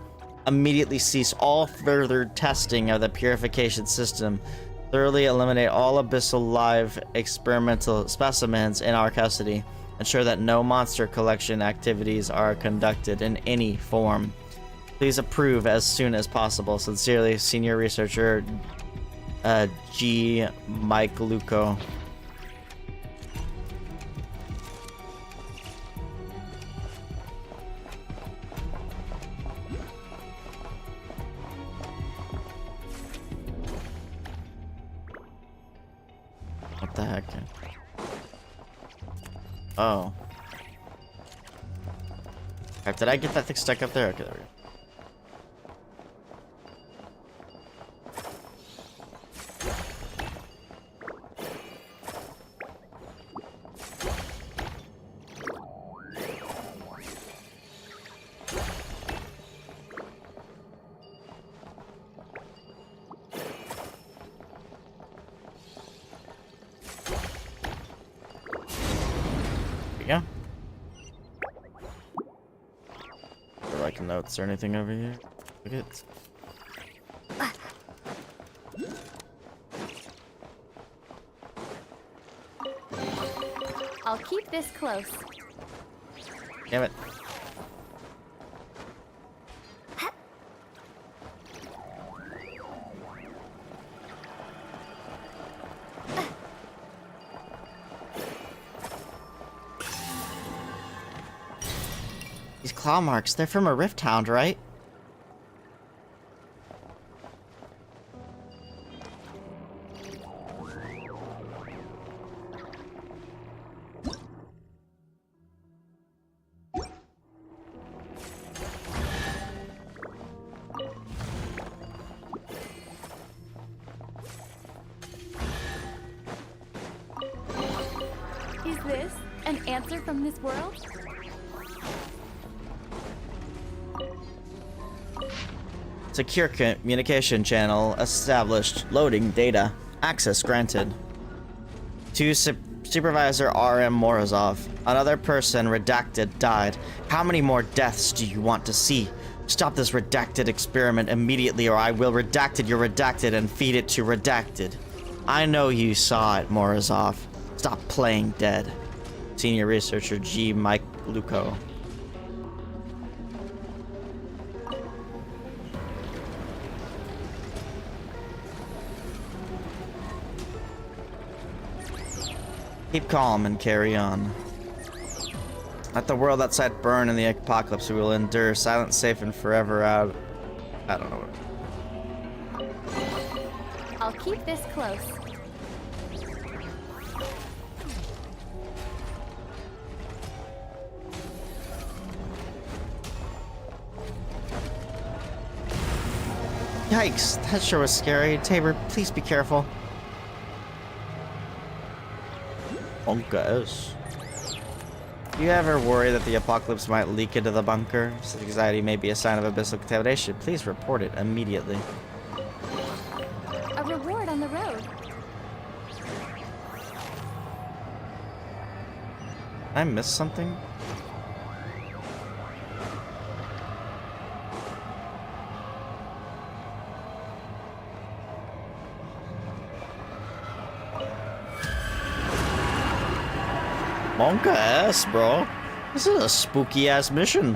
Immediately cease all further testing of the purification system. Thoroughly eliminate all abyssal live experimental specimens in our custody. Ensure that no monster collection activities are conducted in any form. Please approve as soon as possible. Sincerely, Senior Researcher G. Mike Luco. What the heck? Oh. Did I get that thing stuck up there? Okay, there we go. Yeah. Or like notes or anything over here? Look at. I'll keep this close. Damn it. These claw marks, they're from a rift hound, right? Is this an answer from this world? Secure communication channel established. Loading data. Access granted. To Supervisor R.M. Morozov. Another person, redacted, died. How many more deaths do you want to see? Stop this redacted experiment immediately, or I will redacted your redacted and feed it to redacted. I know you saw it, Morozov. Stop playing dead. Senior Researcher G. Mike Luco. Keep calm and carry on. Let the world outside burn in the apocalypse. We will endure silent, safe, and forever out. I don't know. I'll keep this close. Yikes, that sure was scary. Tabor, please be careful. Bunkers. Do you ever worry that the apocalypse might leak into the bunker? Such anxiety may be a sign of abyssal contamination. Please report it immediately. A reward on the road. Did I miss something? Monka ass, bro. This is a spooky ass mission.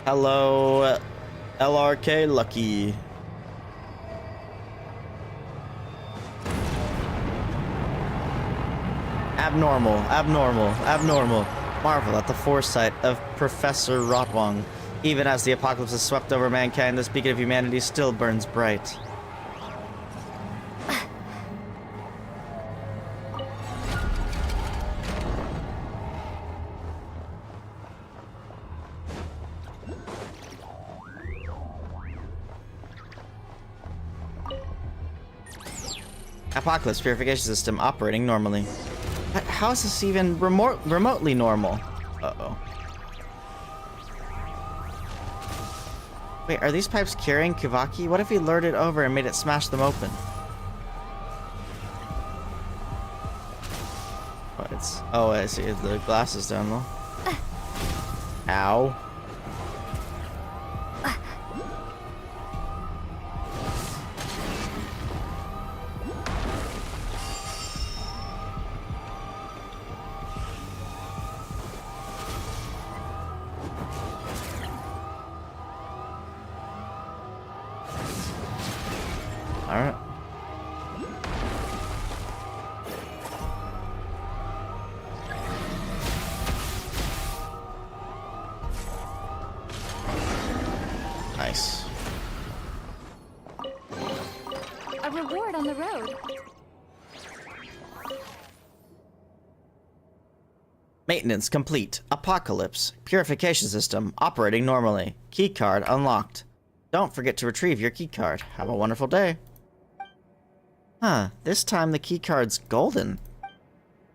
Hello, LRK Lucky. Abnormal, abnormal, abnormal. Marvel at the foresight of Professor Rotwang. Even as the apocalypse has swept over mankind, this beacon of humanity still burns bright. Apocalypse purification system operating normally. How is this even remotely normal? Uh-oh. Wait, are these pipes carrying Kuvaki? What if we lured it over and made it smash them open? What, it's... Oh, I see. The glass is down low. Ow. Alright. Nice. A reward on the road. Maintenance complete. Apocalypse. Purification system operating normally. Keycard unlocked. Don't forget to retrieve your keycard. Have a wonderful day. Huh, this time the keycard's golden.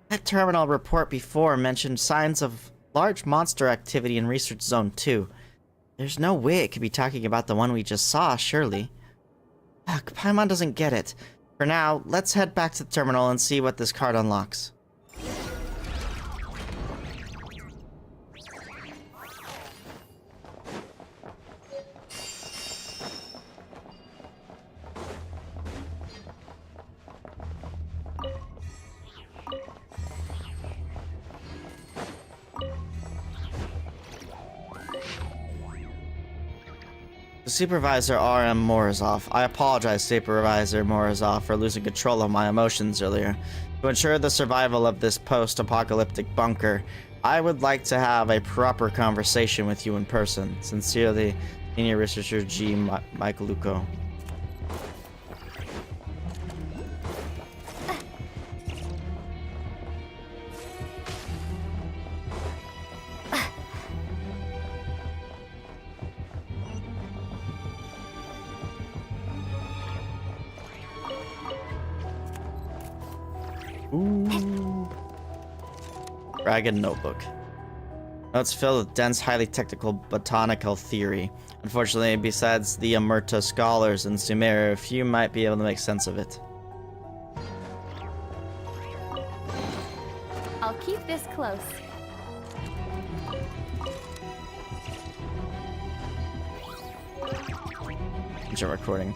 That terminal report before mentioned signs of large monster activity in Research Zone 2. There's no way it could be talking about the one we just saw, surely. Ugh, Paimon doesn't get it. For now, let's head back to the terminal and see what this card unlocks. Supervisor RM Morozov. I apologize, Supervisor Morozov, for losing control of my emotions earlier. To ensure the survival of this post-apocalyptic bunker, I would like to have a proper conversation with you in person. Sincerely, Senior Researcher G. Mike Luco. Ooh. Ragged notebook. Notes filled with dense, highly technical botanical theory. Unfortunately, besides the Amurta scholars in Sumeria, few might be able to make sense of it. I'll keep this close. Recording.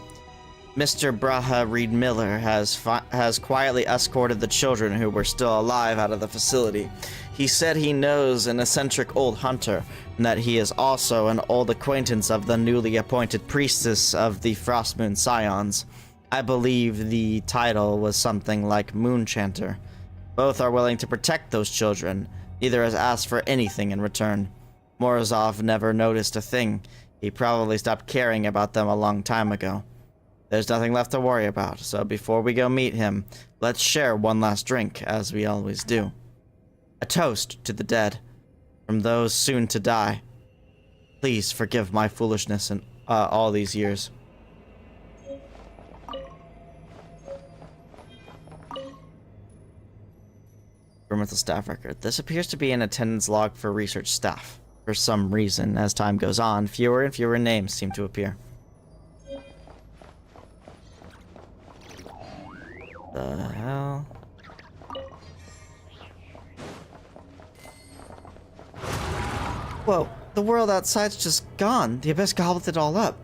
Mr. Braha Reed Miller has quietly escorted the children who were still alive out of the facility. He said he knows an eccentric old hunter, and that he is also an old acquaintance of the newly appointed priestess of the Frostmoon Scions. I believe the title was something like Moonchanter. Both are willing to protect those children. Neither has asked for anything in return. Morozov never noticed a thing. He probably stopped caring about them a long time ago. There's nothing left to worry about, so before we go meet him, let's share one last drink, as we always do. A toast to the dead, from those soon to die. Please forgive my foolishness in all these years. Experimental staff record. This appears to be an attendance log for research staff. For some reason, as time goes on, fewer and fewer names seem to appear. The hell? Whoa, the world outside's just gone. The Abyss gobbled it all up.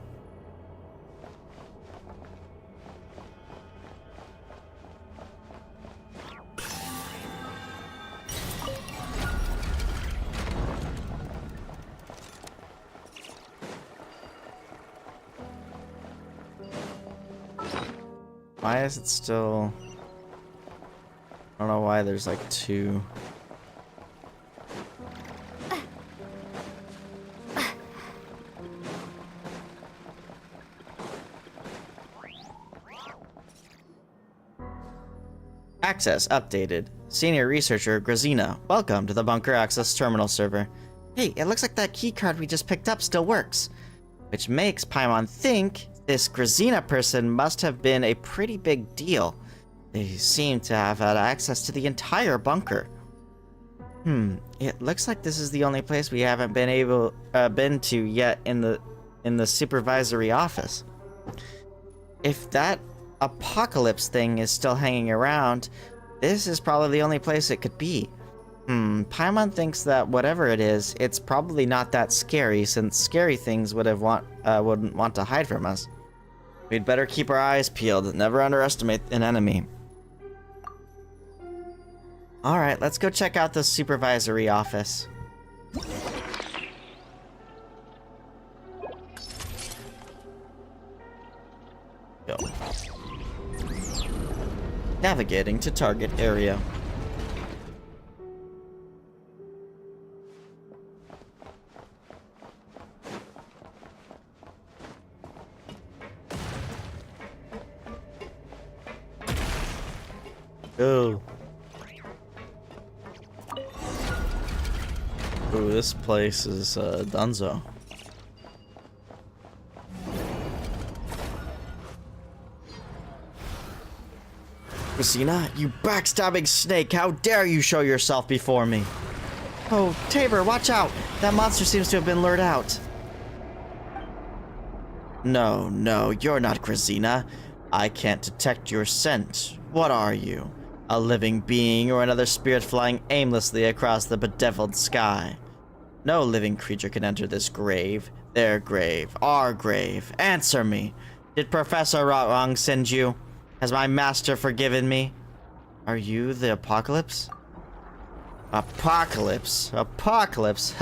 Why is it still... I don't know why there's like two. Access updated. Senior Researcher Grazina, welcome to the Bunker Access Terminal server. Hey, it looks like that keycard we just picked up still works. Which makes Paimon think this Grazina person must have been a pretty big deal. They seem to have had access to the entire bunker. It looks like this is the only place we haven't been to yet in the supervisory office. If that apocalypse thing is still hanging around, this is probably the only place it could be. Paimon thinks that whatever it is, it's probably not that scary, since scary things wouldn't want to hide from us. We'd better keep our eyes peeled and never underestimate an enemy. Alright, let's go check out the supervisory office. Go. Navigating to target area. Go. Ooh, this place is dunzo. Christina, you backstabbing snake! How dare you show yourself before me? Oh, Tabor, watch out! That monster seems to have been lured out. No, you're not Christina. I can't detect your scent. What are you? A living being or another spirit flying aimlessly across the bedeviled sky? No living creature can enter this grave. Their grave. Our grave. Answer me. Did Professor Rotwang send you? Has my master forgiven me? Are you the Apocalypse? Apocalypse? Apocalypse?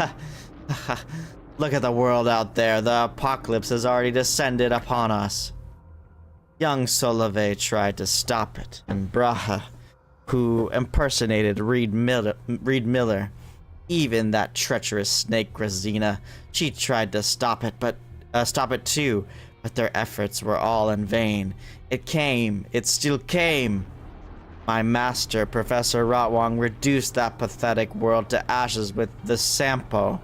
Look at the world out there. The Apocalypse has already descended upon us. Young Solove tried to stop it, and Braha, who impersonated Reed Miller, even that treacherous snake Grazina, she tried to stop it too, but their efforts were all in vain. It still came. My master, Professor Rotwang, reduced that pathetic world to ashes with the Sampo.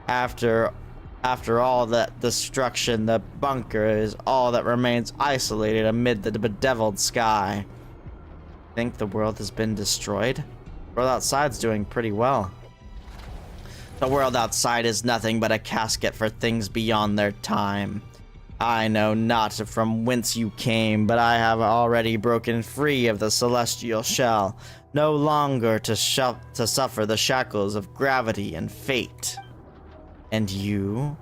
After all that destruction, the bunker is all that remains isolated amid the bedeviled sky. Think the world has been destroyed? The world outside's doing pretty well. The world outside is nothing but a casket for things beyond their time. I know not from whence you came, but I have already broken free of the celestial shell, no longer to suffer the shackles of gravity and fate. And you?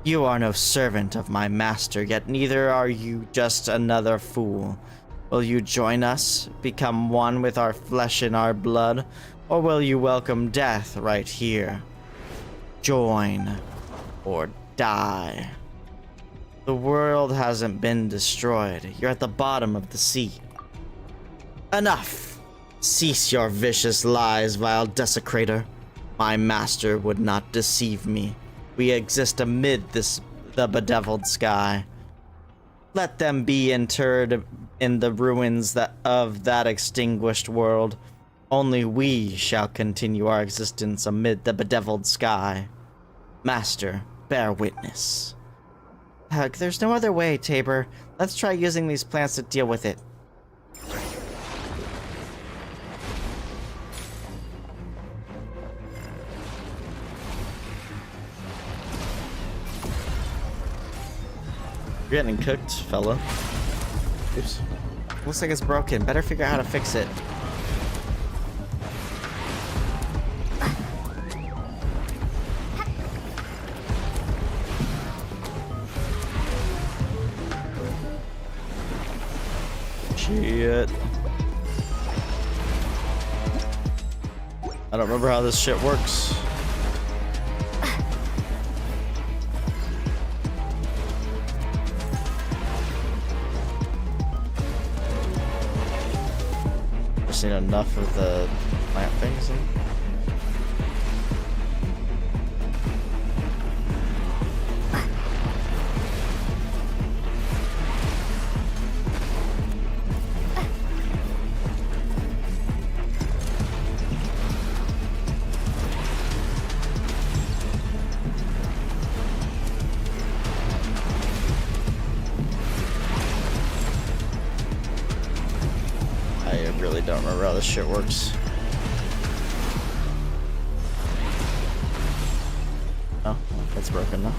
You are no servant of my master, yet neither are you just another fool. Will you join us, become one with our flesh and our blood, or will you welcome death right here? Join or die. The world hasn't been destroyed. You're at the bottom of the sea. Enough! Cease your vicious lies, vile desecrator. My master would not deceive me. We exist amid the bedeviled sky. Let them be interred in the ruins of that extinguished world. Only we shall continue our existence amid the bedeviled sky. Master, bear witness. There's no other way, Tabor. Let's try using these plants to deal with it. You're getting cooked, fella. Oops. Looks like it's broken. Better figure out how to fix it. Shit. I don't remember how this shit works. I've seen enough of the plant things. remember how this shit works. Oh, it's broken now.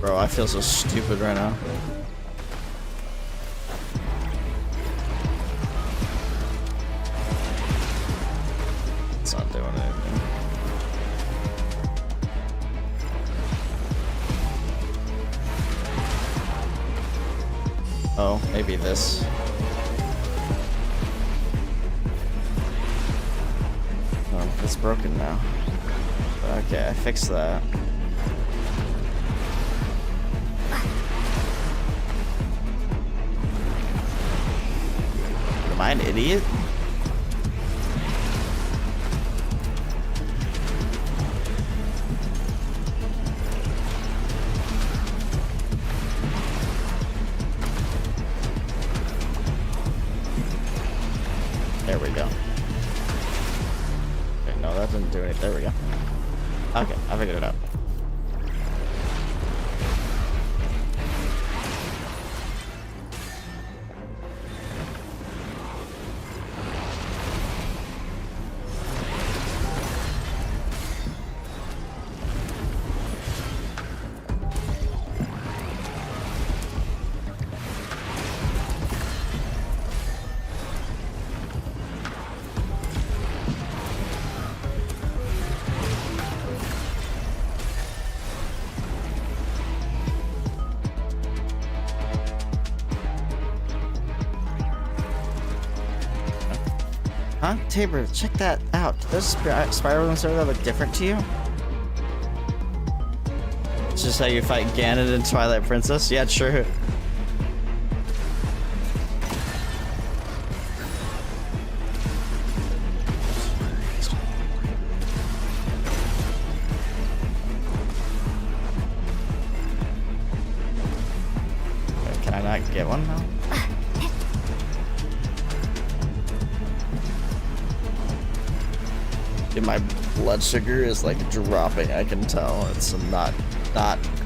Bro, I feel so stupid right now. It's not doing anything. Oh, maybe this. Oh, it's broken now. Okay, I fixed that. Am I an idiot? There we go. Okay, no, that didn't do anything. There we go. Okay, I figured it out. Huh? Tabor, check that out. Those spiral ones that look different to you? It's just how you fight Ganon in Twilight Princess? Yeah, true. Wait, can I not get one now? Dude, my blood sugar is like dropping. I can tell it's not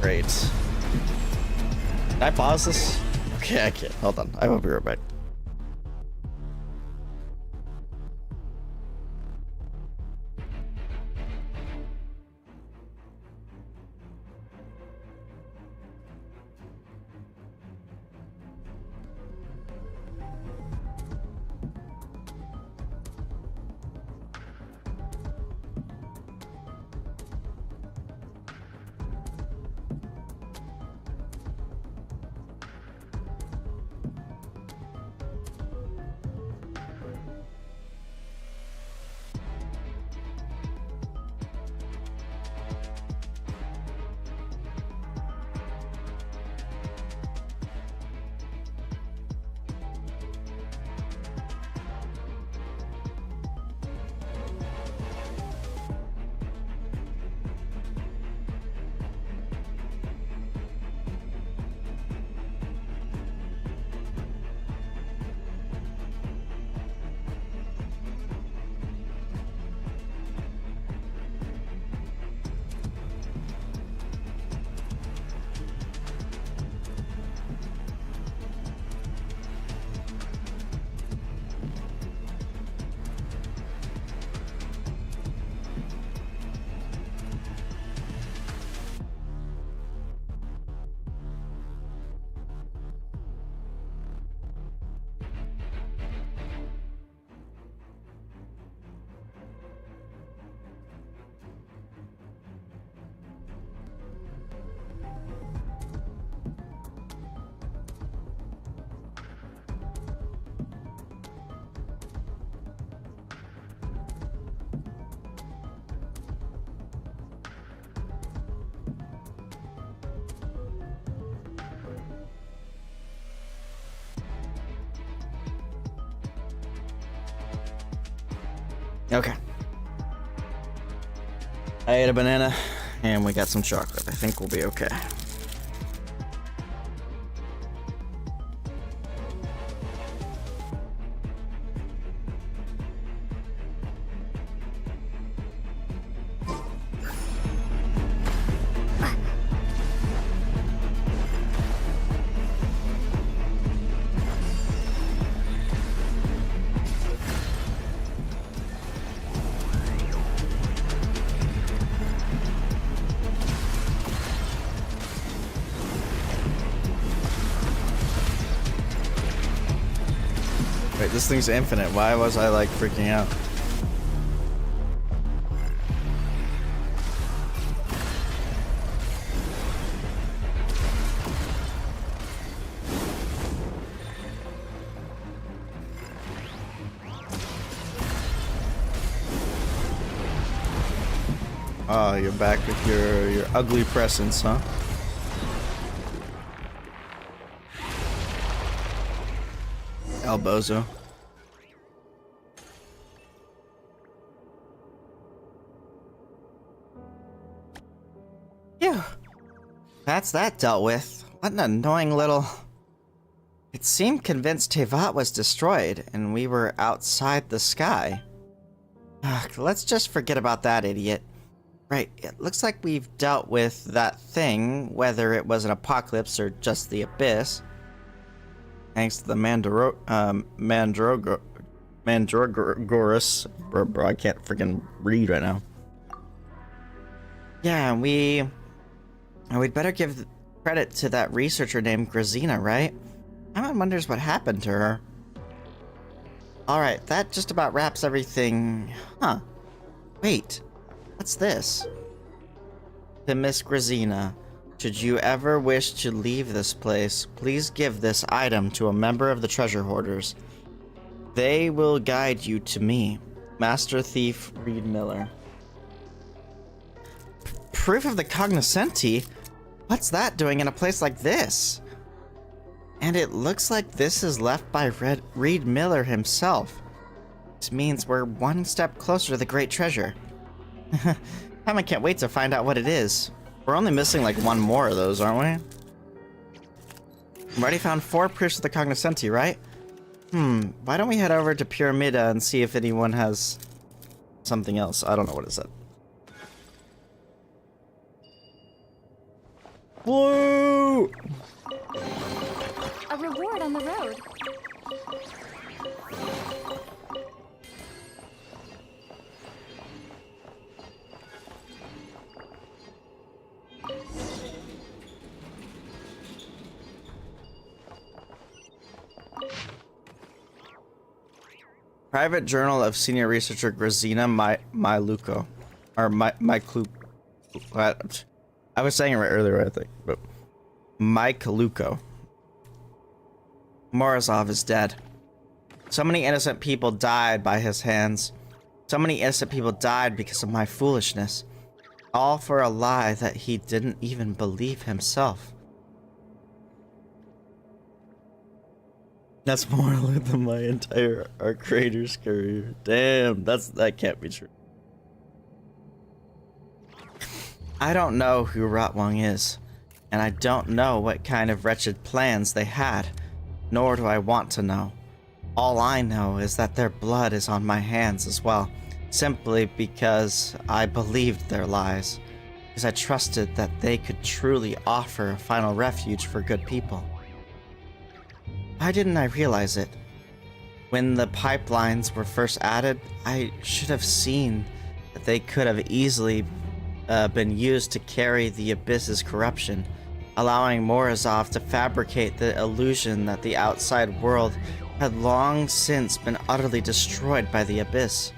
great. Can I pause this? Okay, I can't. Hold on. I will be right back. Okay. I ate a banana, and we got some chocolate. I think we'll be okay. Wait, this thing's infinite. Why was I like freaking out? Oh, you're back with your ugly presence, huh? Bozo. Phew. That's that dealt with. What an annoying little... It seemed convinced Tevat was destroyed, and we were outside the sky. Ugh, let's just forget about that idiot. Right, it looks like we've dealt with that thing, whether it was an apocalypse or just the abyss. Thanks to the Mandragoras. Bro, I can't freaking read right now. Yeah, we'd better give credit to that researcher named Grazina, right? Everyone wonders what happened to her. Alright, that just about wraps everything. Huh. Wait, what's this? To Miss Grazina. Should you ever wish to leave this place, please give this item to a member of the treasure hoarders. They will guide you to me, Master Thief Reed Miller. Proof of the cognoscenti? What's that doing in a place like this? And it looks like this is left by Reed Miller himself. This means we're one step closer to the great treasure. I can't wait to find out what it is. We're only missing like one more of those, aren't we? We already found 4 proofs of the cognoscenti, right? Why don't we head over to Pyramida and see if anyone has something else? I don't know what it said. Whoa! A reward on the road. Private Journal of Senior Researcher Grazina Myluko. Or Mykluk. What? I was saying it right earlier, I think. But Mike Luco. Morozov is dead. So many innocent people died by his hands. So many innocent people died because of my foolishness. All for a lie that he didn't even believe himself. That's more than my entire Arc Raiders career. Damn, that can't be true. I don't know who Rotwang is, and I don't know what kind of wretched plans they had, nor do I want to know. All I know is that their blood is on my hands as well, simply because I believed their lies, because I trusted that they could truly offer a final refuge for good people. Why didn't I realize it? When the pipelines were first added, I should have seen that they could have easily been used to carry the Abyss's corruption, allowing Morozov to fabricate the illusion that the outside world had long since been utterly destroyed by the Abyss.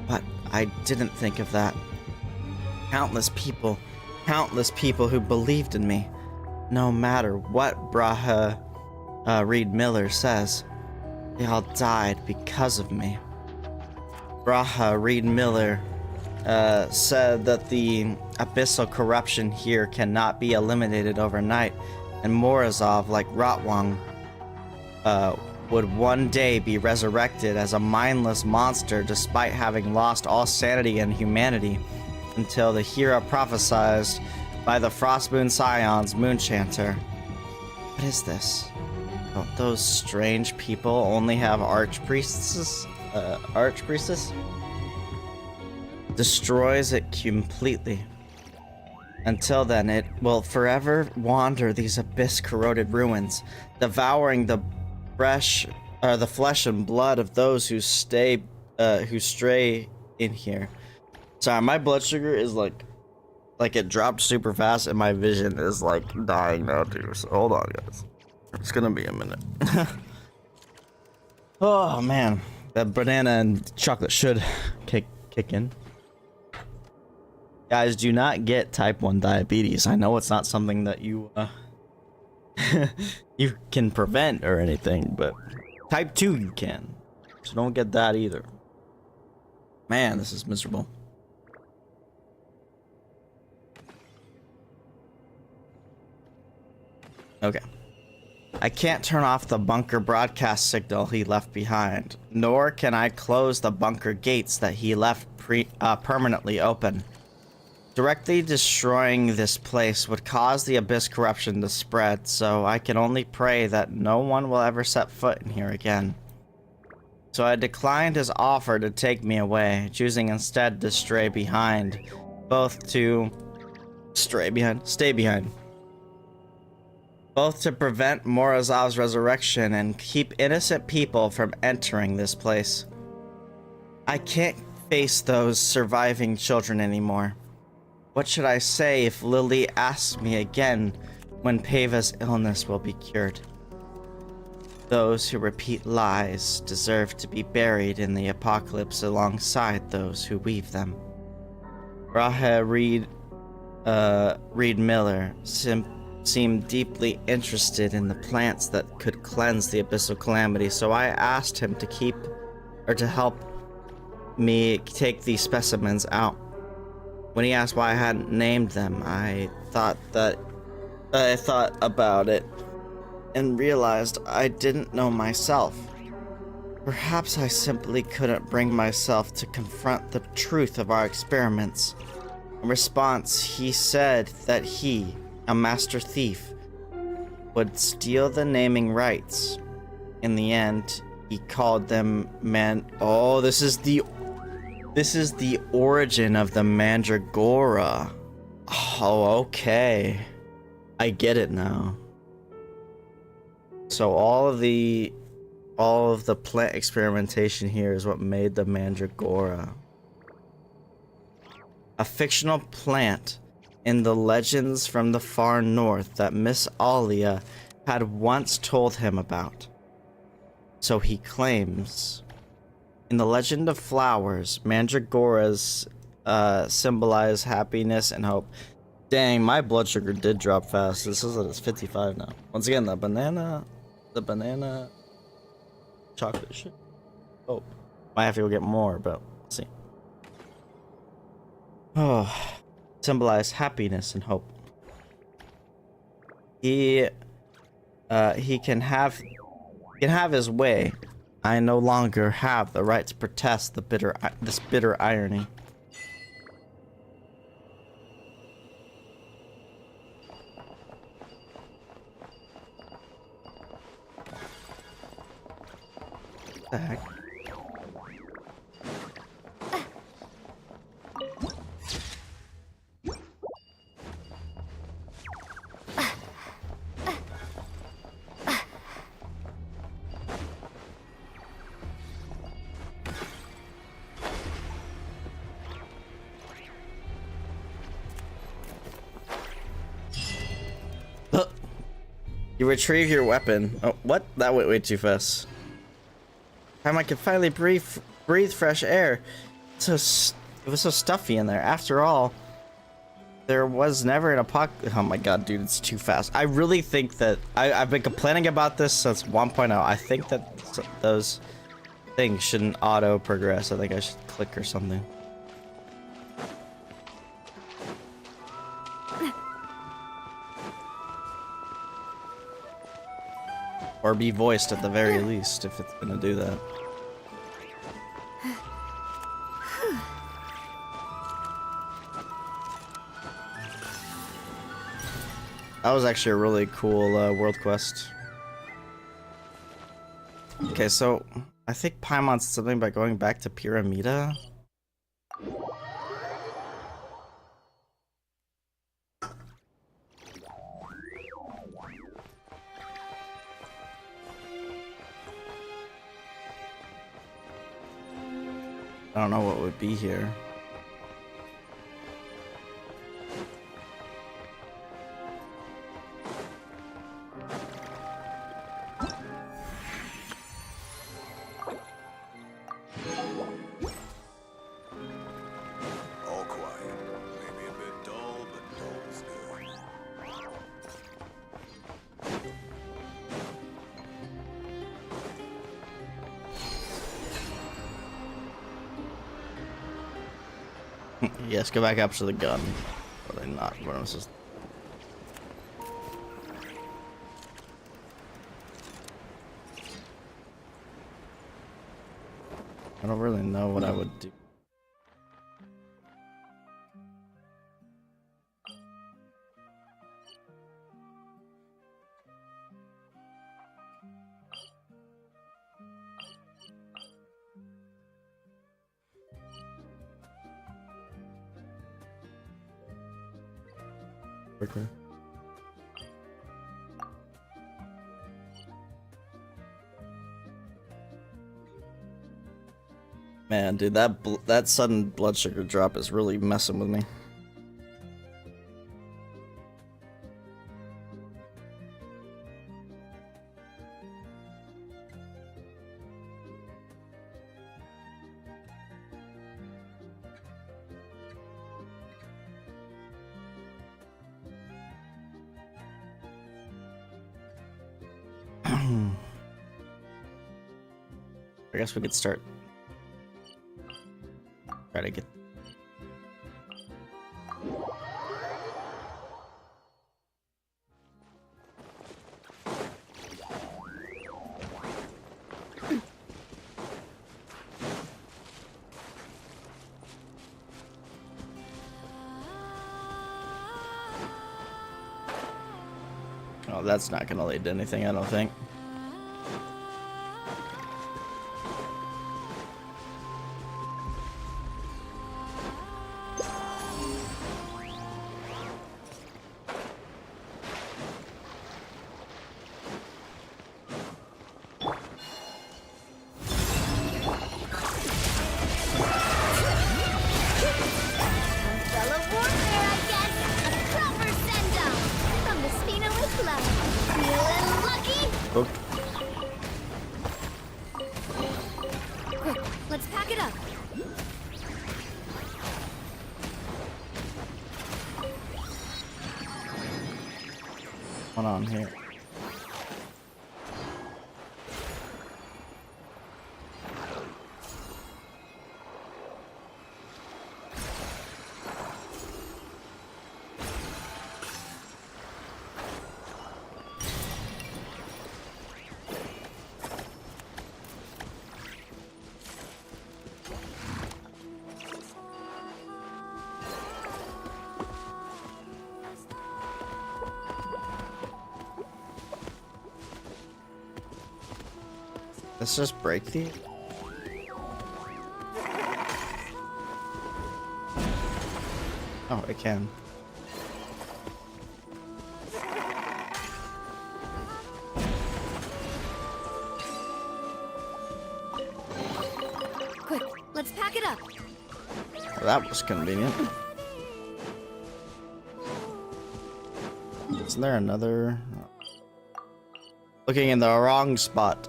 But I didn't think of that. Countless people who believed in me, no matter what Braha Reed Miller says, they all died because of me. Braha Reed Miller said that the abyssal corruption here cannot be eliminated overnight, and Morozov, like Rotwang, would one day be resurrected as a mindless monster despite having lost all sanity and humanity, until the hero prophesized by the Frostmoon Scion's Moonchanter. What is this? Don't those strange people only have archpriestesses? Archpriestess? Destroys it completely. Until then, it will forever wander these abyss-corroded ruins, devouring the flesh and blood of those who stray in here. Sorry, my blood sugar is like it dropped super fast, and my vision is like dying now too. So hold on, guys. It's gonna be a minute. Oh man, that banana and chocolate should kick in. Guys, do not get type 1 diabetes. I know it's not something that you you can prevent or anything, but type 2 you can. So don't get that either. Man, this is miserable. Okay. I can't turn off the bunker broadcast signal he left behind, nor can I close the bunker gates that he left permanently open. Directly destroying this place would cause the abyss corruption to spread, so I can only pray that no one will ever set foot in here again. So I declined his offer to take me away, choosing instead to stay behind. Both to prevent Morozov's resurrection and keep innocent people from entering this place. I can't face those surviving children anymore. What should I say if Lily asks me again when Pava's illness will be cured? Those who repeat lies deserve to be buried in the apocalypse alongside those who weave them. Rahe Reed Miller seemed deeply interested in the plants that could cleanse the abyssal calamity, so I asked him to help me take these specimens out. When he asked why I hadn't named them, I thought about it and realized I didn't know myself. Perhaps I simply couldn't bring myself to confront the truth of our experiments. In response, he said that he, a master thief, would steal the naming rights. In the end, he called them Oh, this is the origin of the Mandragora. Oh, okay. I get it now. So all of the plant experimentation here is what made the Mandragora. A fictional plant in the legends from the far north that Miss Alia had once told him about. So he claims. In the legend of flowers, Mandragoras symbolize happiness and hope. Dang, my blood sugar did drop fast. This is at 55 now. Once again, the banana chocolate shit. Oh, might have to go get more, but let's see. Oh, symbolize happiness and hope. He can have his way. I no longer have the right to protest this bitter irony. What the heck? You retrieve your weapon. Oh, what? That went way too fast. Time I could finally breathe fresh air. It was so stuffy in there. After all, there was never an apocalypse. Oh my god, dude, it's too fast. I really think that I've been complaining about this since 1.0. I think that those things shouldn't auto progress. I think I should click or something. Or be voiced at the very least, if it's gonna do that. That was actually a really cool world quest. Okay, so I think Paimon said something about going back to Pyramida. I don't know what would be here. All quiet. Maybe a bit dull, but dull is good. Yes, go back up to the gun. Or they not. What else is? I don't really know what I would do. Quicker. Man, dude, that sudden blood sugar drop is really messing with me. I guess we could start. Try to get. Oh, that's not gonna lead to anything, I don't think. Let's pack it up. What's going on here? Let's just break these. Oh, I can. Quick, let's pack it up. Well, that was convenient. Isn't there another? Looking in the wrong spot.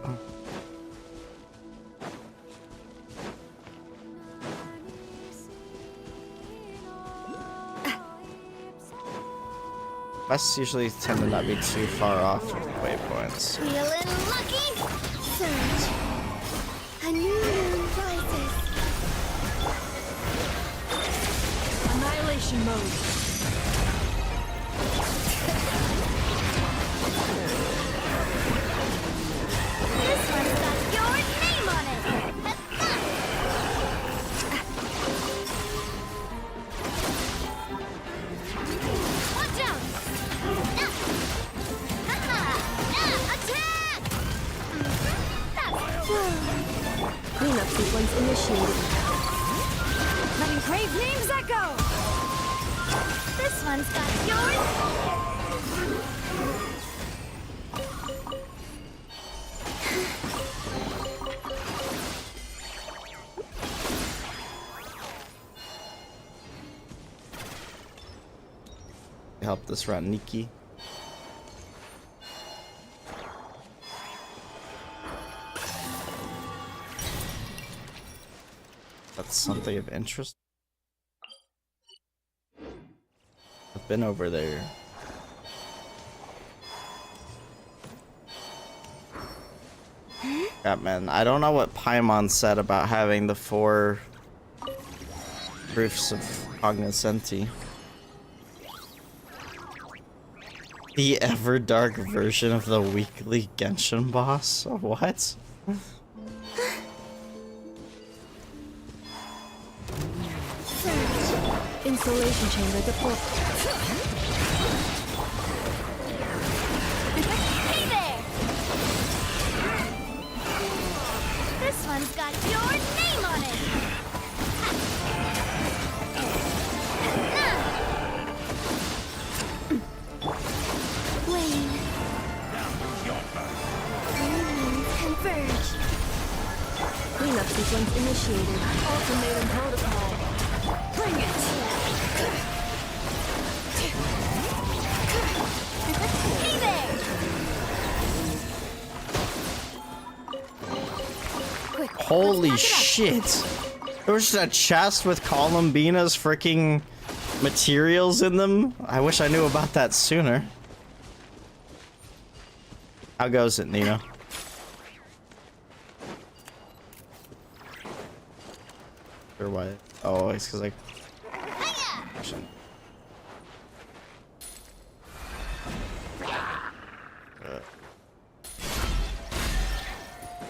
Quests usually tend to not be too far off of the waypoints. Feeling lucky? Surge. A new moon rises. Annihilation mode. This one's got your name on it. Watch out! Cleanup sequence initiated. Let engraved names echo! This one's got yours! Help this rat Nikki. That's something of interest. I've been over there. Yeah, man. I don't know what Paimon said about having the 4 proofs of cognoscenti. The ever dark version of the weekly Genshin boss? What? Installation chamber deployed. Hey there! This one's got your name on it! Wayne. Converge. Cleanup sequence initiated. Ultimatum protocol. Bring it! Hey there! Quick, Holy shit! There was just a chest with Columbina's freaking materials in them. I wish I knew about that sooner. How goes it, Nina? Or why? Oh, it's because I.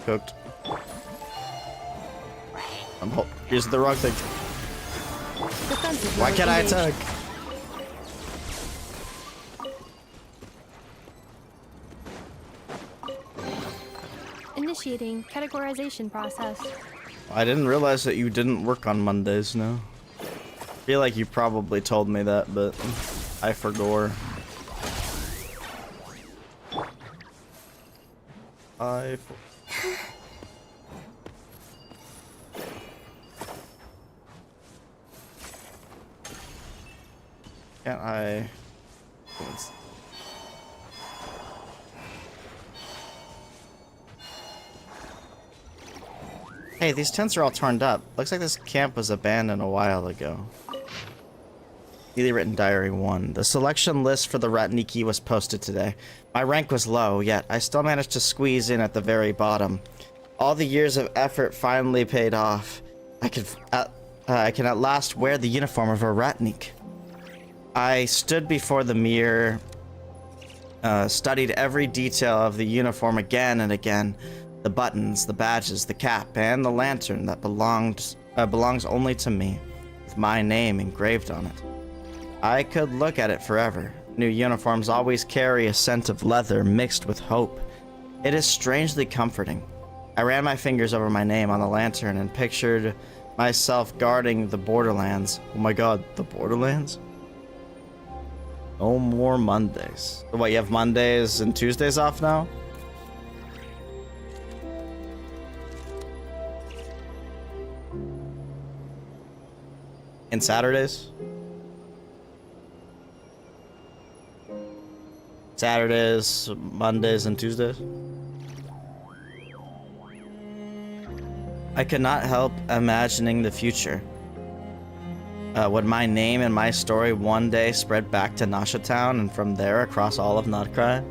Cooked. Here's the wrong thing. Why can't I attack? Initiating categorization process. I didn't realize that you didn't work on Mondays now. I feel like you probably told me that, but I forgot. Can't I? Hey, these tents are all torn up. Looks like this camp was abandoned a while ago. Newly written diary 1. The selection list for the Ratniki was posted today. My rank was low, yet I still managed to squeeze in at the very bottom. All the years of effort finally paid off. I can at last wear the uniform of a Ratnik. I stood before the mirror, studied every detail of the uniform again and again. The buttons, the badges, the cap, and the lantern that belongs only to me, with my name engraved on it. I could look at it forever. New uniforms always carry a scent of leather mixed with hope. It is strangely comforting. I ran my fingers over my name on the lantern and pictured myself guarding the borderlands. Oh my god, the borderlands? No more Mondays. What, you have Mondays and Tuesdays off now? And Saturdays? Saturdays, Mondays, and Tuesdays? I could not help imagining the future. Would my name and my story one day spread back to Nasha Town and from there across all of Nutcry?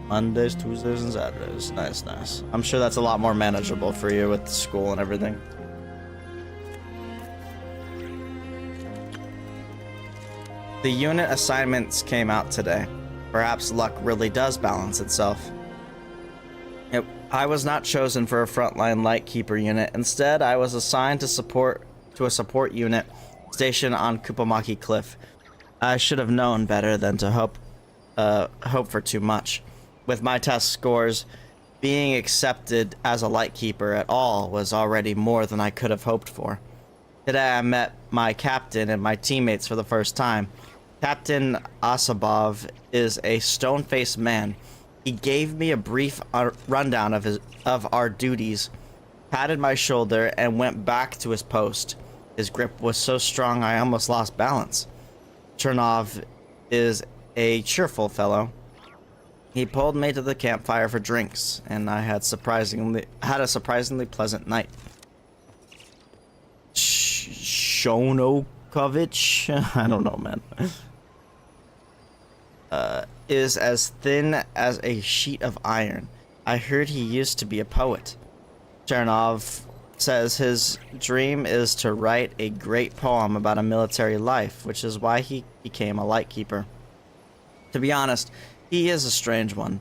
Mondays, Tuesdays, and Saturdays. Nice, nice. I'm sure that's a lot more manageable for you with school and everything. The unit assignments came out today. Perhaps luck really does balance itself. I was not chosen for a frontline Lightkeeper unit. Instead, I was assigned to a support unit stationed on Kupamaki Cliff. I should have known better than to hope for too much. With my test scores being accepted as a Lightkeeper at all was already more than I could have hoped for. Today I met my captain and my teammates for the first time. Captain Asabov is a stone-faced man. He gave me a brief rundown of our duties, patted my shoulder, and went back to his post. His grip was so strong I almost lost balance. Chernov is a cheerful fellow. He pulled me to the campfire for drinks, and I had a surprisingly pleasant night. Shonokovich? I don't know, man. Is as thin as a sheet of iron. I heard he used to be a poet. Chernov says his dream is to write a great poem about a military life, which is why he became a Lightkeeper. To be honest, he is a strange one.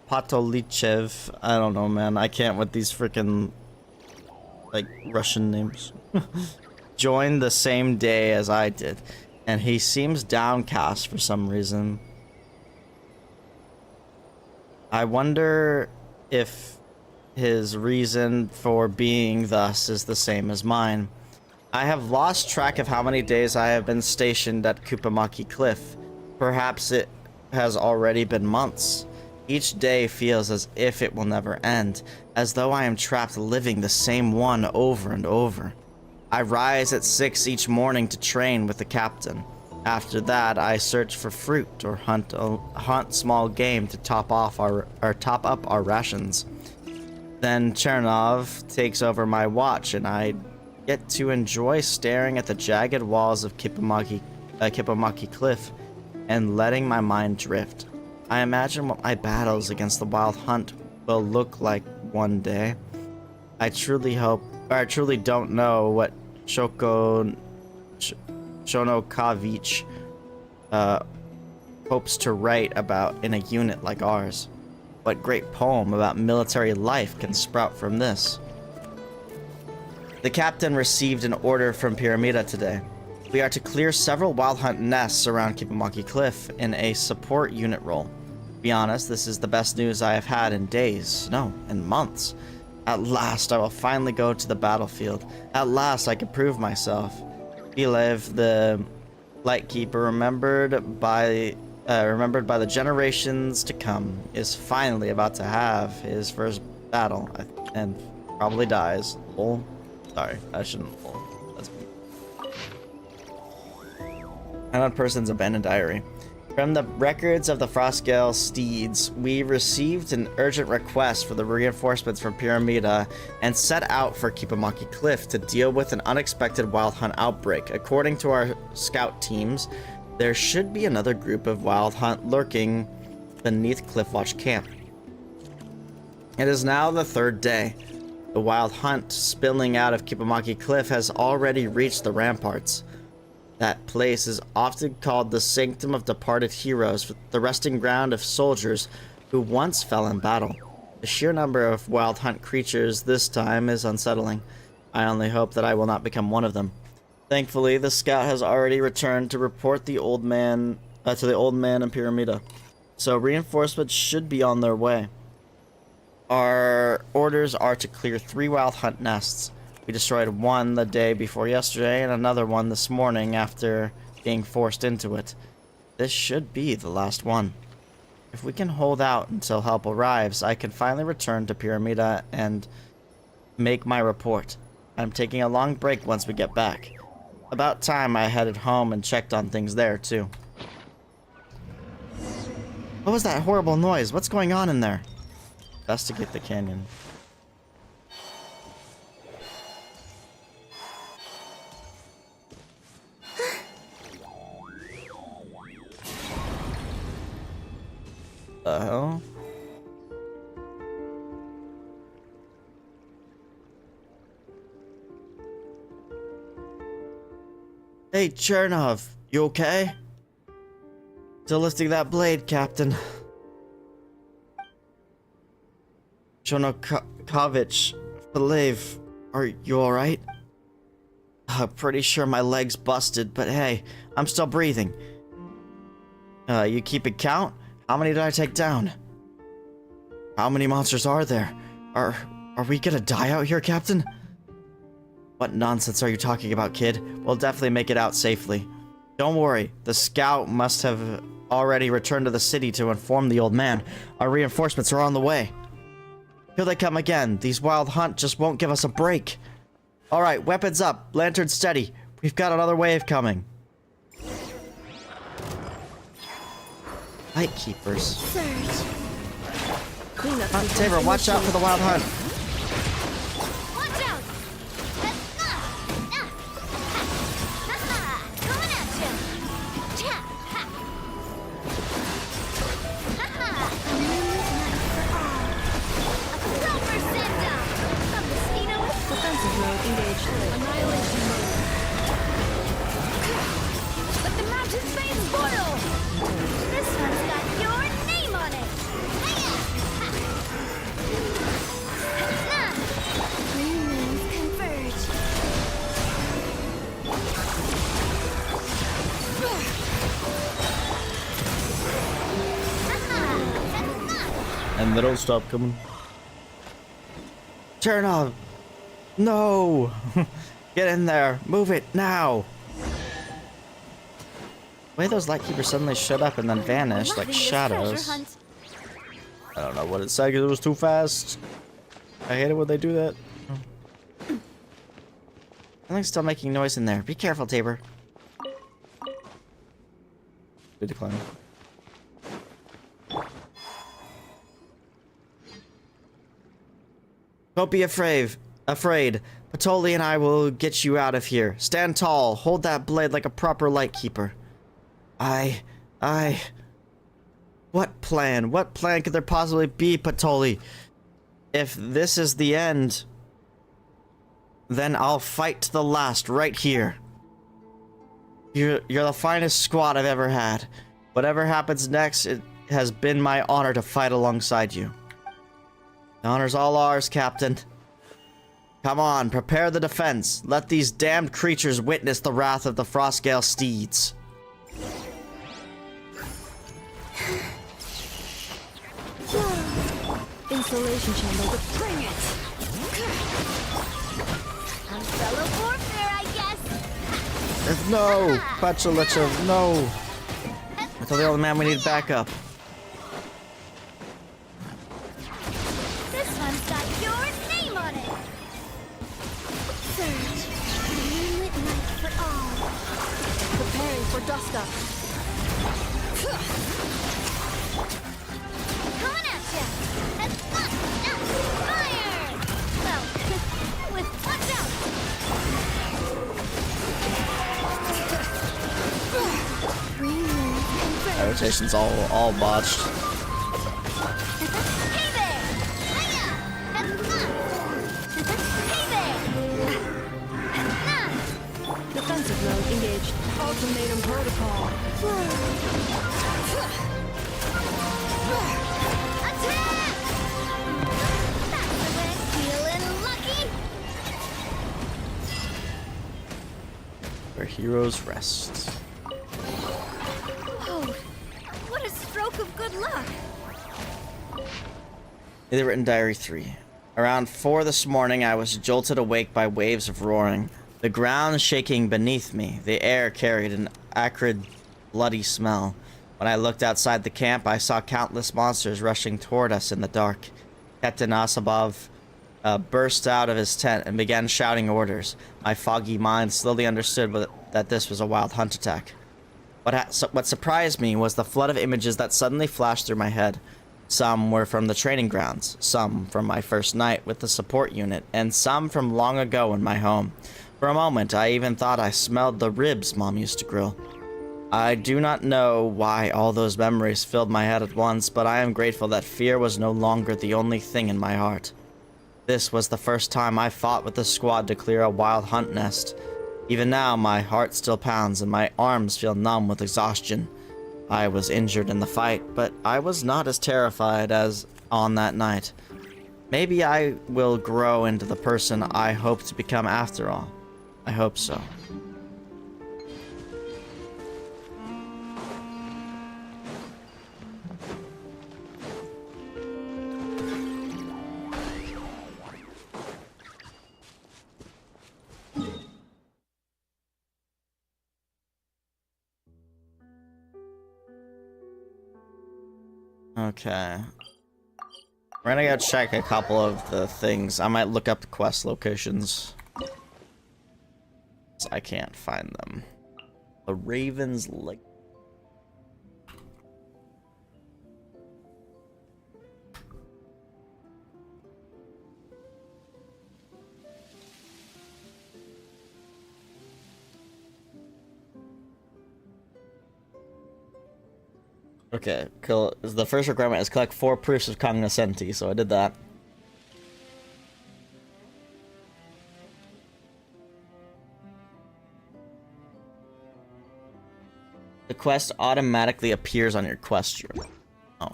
Patolichev, I don't know, man. I can't with these freaking, like, Russian names. Joined the same day as I did, and he seems downcast for some reason. I wonder if his reason for being thus is the same as mine. I have lost track of how many days I have been stationed at Kupamaki Cliff. Perhaps it has already been months. Each day feels as if it will never end, as though I am trapped living the same one over and over. I rise at 6 each morning to train with the captain. After that, I search for fruit or hunt small game to top up our rations. Then Chernov takes over my watch, and I get to enjoy staring at the jagged walls of Kupamaki Cliff and letting my mind drift. I imagine what my battles against the Wild Hunt will look like one day. I truly don't know what Shonokovich hopes to write about in a unit like ours. What great poem about military life can sprout from this? The captain received an order from Pyramida today. We are to clear several Wild Hunt nests around Kupamaki Cliff in a support unit role. To be honest, this is the best news I have had in days, no, in months. At last, I will finally go to the battlefield. At last, I can prove myself. Bilev, the Lightkeeper, remembered by the generations to come, is finally about to have his first battle, and probably dies. Lol. Sorry, I shouldn't. Lol. That's me. Unknown person's abandoned diary. From the records of the Frostgale steeds, we received an urgent request for the reinforcements from Pyramida and set out for Kupamaki Cliff to deal with an unexpected Wild Hunt outbreak. According to our scout teams, there should be another group of Wild Hunt lurking beneath Cliffwatch Camp. It is now the third day. The Wild Hunt spilling out of Kupamaki Cliff has already reached the ramparts. That place is often called the Sanctum of Departed Heroes, the resting ground of soldiers who once fell in battle. The sheer number of Wild Hunt creatures this time is unsettling. I only hope that I will not become one of them. Thankfully, the scout has already returned to report to the old man in Pyramida, so reinforcements should be on their way. Our orders are to clear 3 Wild Hunt nests. We destroyed one the day before yesterday and another one this morning after being forced into it. This should be the last one. If we can hold out until help arrives, I can finally return to Pyramida and make my report. I'm taking a long break once we get back. About time I headed home and checked on things there, too. What was that horrible noise? What's going on in there? Investigate the canyon. The hell? Hey, Chernov, you okay? Still lifting that blade, Captain. Shonokovich, Bilev, are you alright? I'm pretty sure my leg's busted, but hey, I'm still breathing. You keeping count? How many did I take down? How many monsters are there? Are we gonna die out here, Captain? What nonsense are you talking about, kid? We'll definitely make it out safely. Don't worry, the scout must have already returned to the city to inform the old man. Our reinforcements are on the way. Here they come again. These wild hunt just won't give us a break. Alright, weapons up, lantern steady. We've got another wave coming. Light keepers. Tabor, watch out for the wild hunt. Watch out! Coming at you! Silver send-up! A mosquito with Defensive mode engaged. Annihilation mode. But the mountain's veins boil! This one's got your name on it! Green moons converge. And they don't stop coming. Turn off. No. Get in there. Move it now. The way those lightkeepers suddenly showed up and then vanished like shadows. I don't know what it said because it was too fast. I hate it when they do that. Something's still making noise in there. Be careful, Tabor. Good decline. Don't be afraid. Patoli and I will get you out of here. Stand tall. Hold that blade like a proper lightkeeper. What plan? What plan could there possibly be, Patoli? If this is the end, then I'll fight to the last right here. You're the finest squad I've ever had. Whatever happens next, it has been my honor to fight alongside you. The honor's all ours, Captain. Come on, prepare the defense. Let these damned creatures witness the wrath of the Frostgale steeds. Installation chamber. Bring it! Umbrella warfare, I guess! No! Pachalicha, no! I told the old man we need backup. This one's got your name on it! Surge. Moonlit night for all. Preparing for dust up. Coming at ya! Fire! Well, with watch out! Green moon converge. Rotation's all botched. Hey there! Hiya! Hey there! Defensive mode engaged. Ultimatum protocol. Attack! That's the way. Feeling lucky? Where heroes rest. Oh, what a stroke of good luck! In the written diary 3. Around 4 this morning, I was jolted awake by waves of roaring. The ground shaking beneath me. The air carried an acrid, bloody smell. When I looked outside the camp, I saw countless monsters rushing toward us in the dark. Captain Asabov burst out of his tent and began shouting orders. My foggy mind slowly understood that this was a wild hunt attack. What surprised me was the flood of images that suddenly flashed through my head. Some were from the training grounds, some from my first night with the support unit, and some from long ago in my home. For a moment, I even thought I smelled the ribs Mom used to grill. I do not know why all those memories filled my head at once, but I am grateful that fear was no longer the only thing in my heart. This was the first time I fought with the squad to clear a wild hunt nest. Even now, my heart still pounds and my arms feel numb with exhaustion. I was injured in the fight, but I was not as terrified as on that night. Maybe I will grow into the person I hope to become after all. I hope so. Okay. We're gonna go check a couple of the things. I might look up the quest locations. I can't find them. The Raven's Lake. Okay, cool. The first requirement is collect 4 proofs of cognoscenti, so I did that. The quest automatically appears on your quest journal. Oh.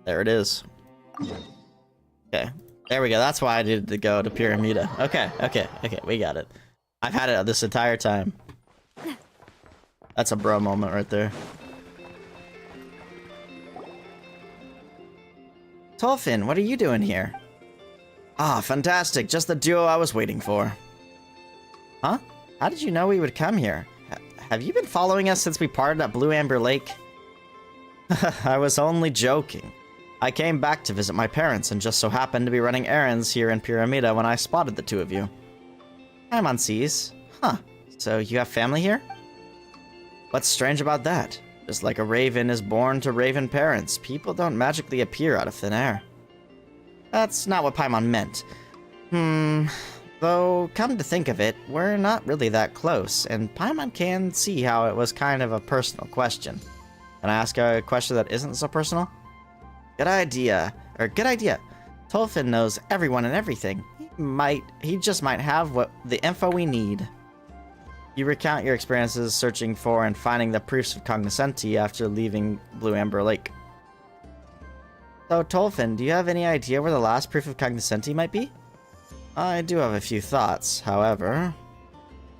There it is. Okay. There we go. That's why I needed to go to Pyramida. Okay, okay, okay. We got it. I've had it this entire time. That's a bro moment right there. Tolfin, what are you doing here? Ah, fantastic. Just the duo I was waiting for. Huh? How did you know we would come here? Have you been following us since we parted at Blue Amber Lake? I was only joking. I came back to visit my parents and just so happened to be running errands here in Pyramida when I spotted the two of you. I'm on seas. Huh. So you have family here? What's strange about that? Just like a raven is born to raven parents, people don't magically appear out of thin air. That's not what Paimon meant. Though, come to think of it, we're not really that close, and Paimon can see how it was kind of a personal question. Can I ask a question that isn't so personal? Good idea. Tolfin knows everyone and everything. He just might have the info we need. You recount your experiences searching for and finding the proofs of cognoscenti after leaving Blue Amber Lake. So, Tolfin, do you have any idea where the last proof of cognoscenti might be? I do have a few thoughts, however.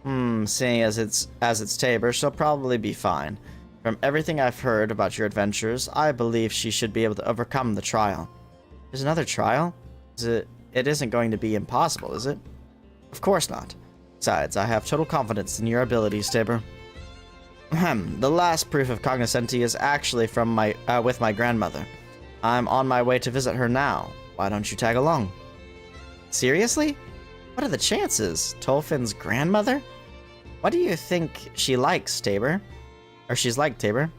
Seeing as it's Tabor, she'll probably be fine. From everything I've heard about your adventures, I believe she should be able to overcome the trial. There's another trial? It isn't going to be impossible, is it? Of course not. Besides, I have total confidence in your abilities, Tabor. The last proof of cognoscenti is actually from with my grandmother. I'm on my way to visit her now. Why don't you tag along? Seriously? What are the chances? Tolfin's grandmother? What do you think she likes, Tabor? Or she's like, Tabor?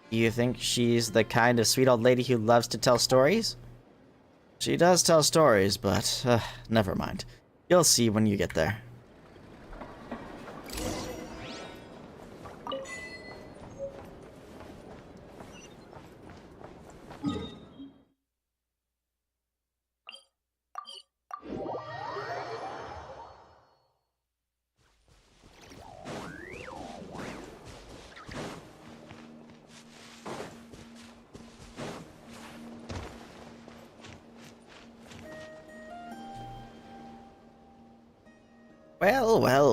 Do you think she's the kind of sweet old lady who loves to tell stories? She does tell stories, but never mind. You'll see when you get there.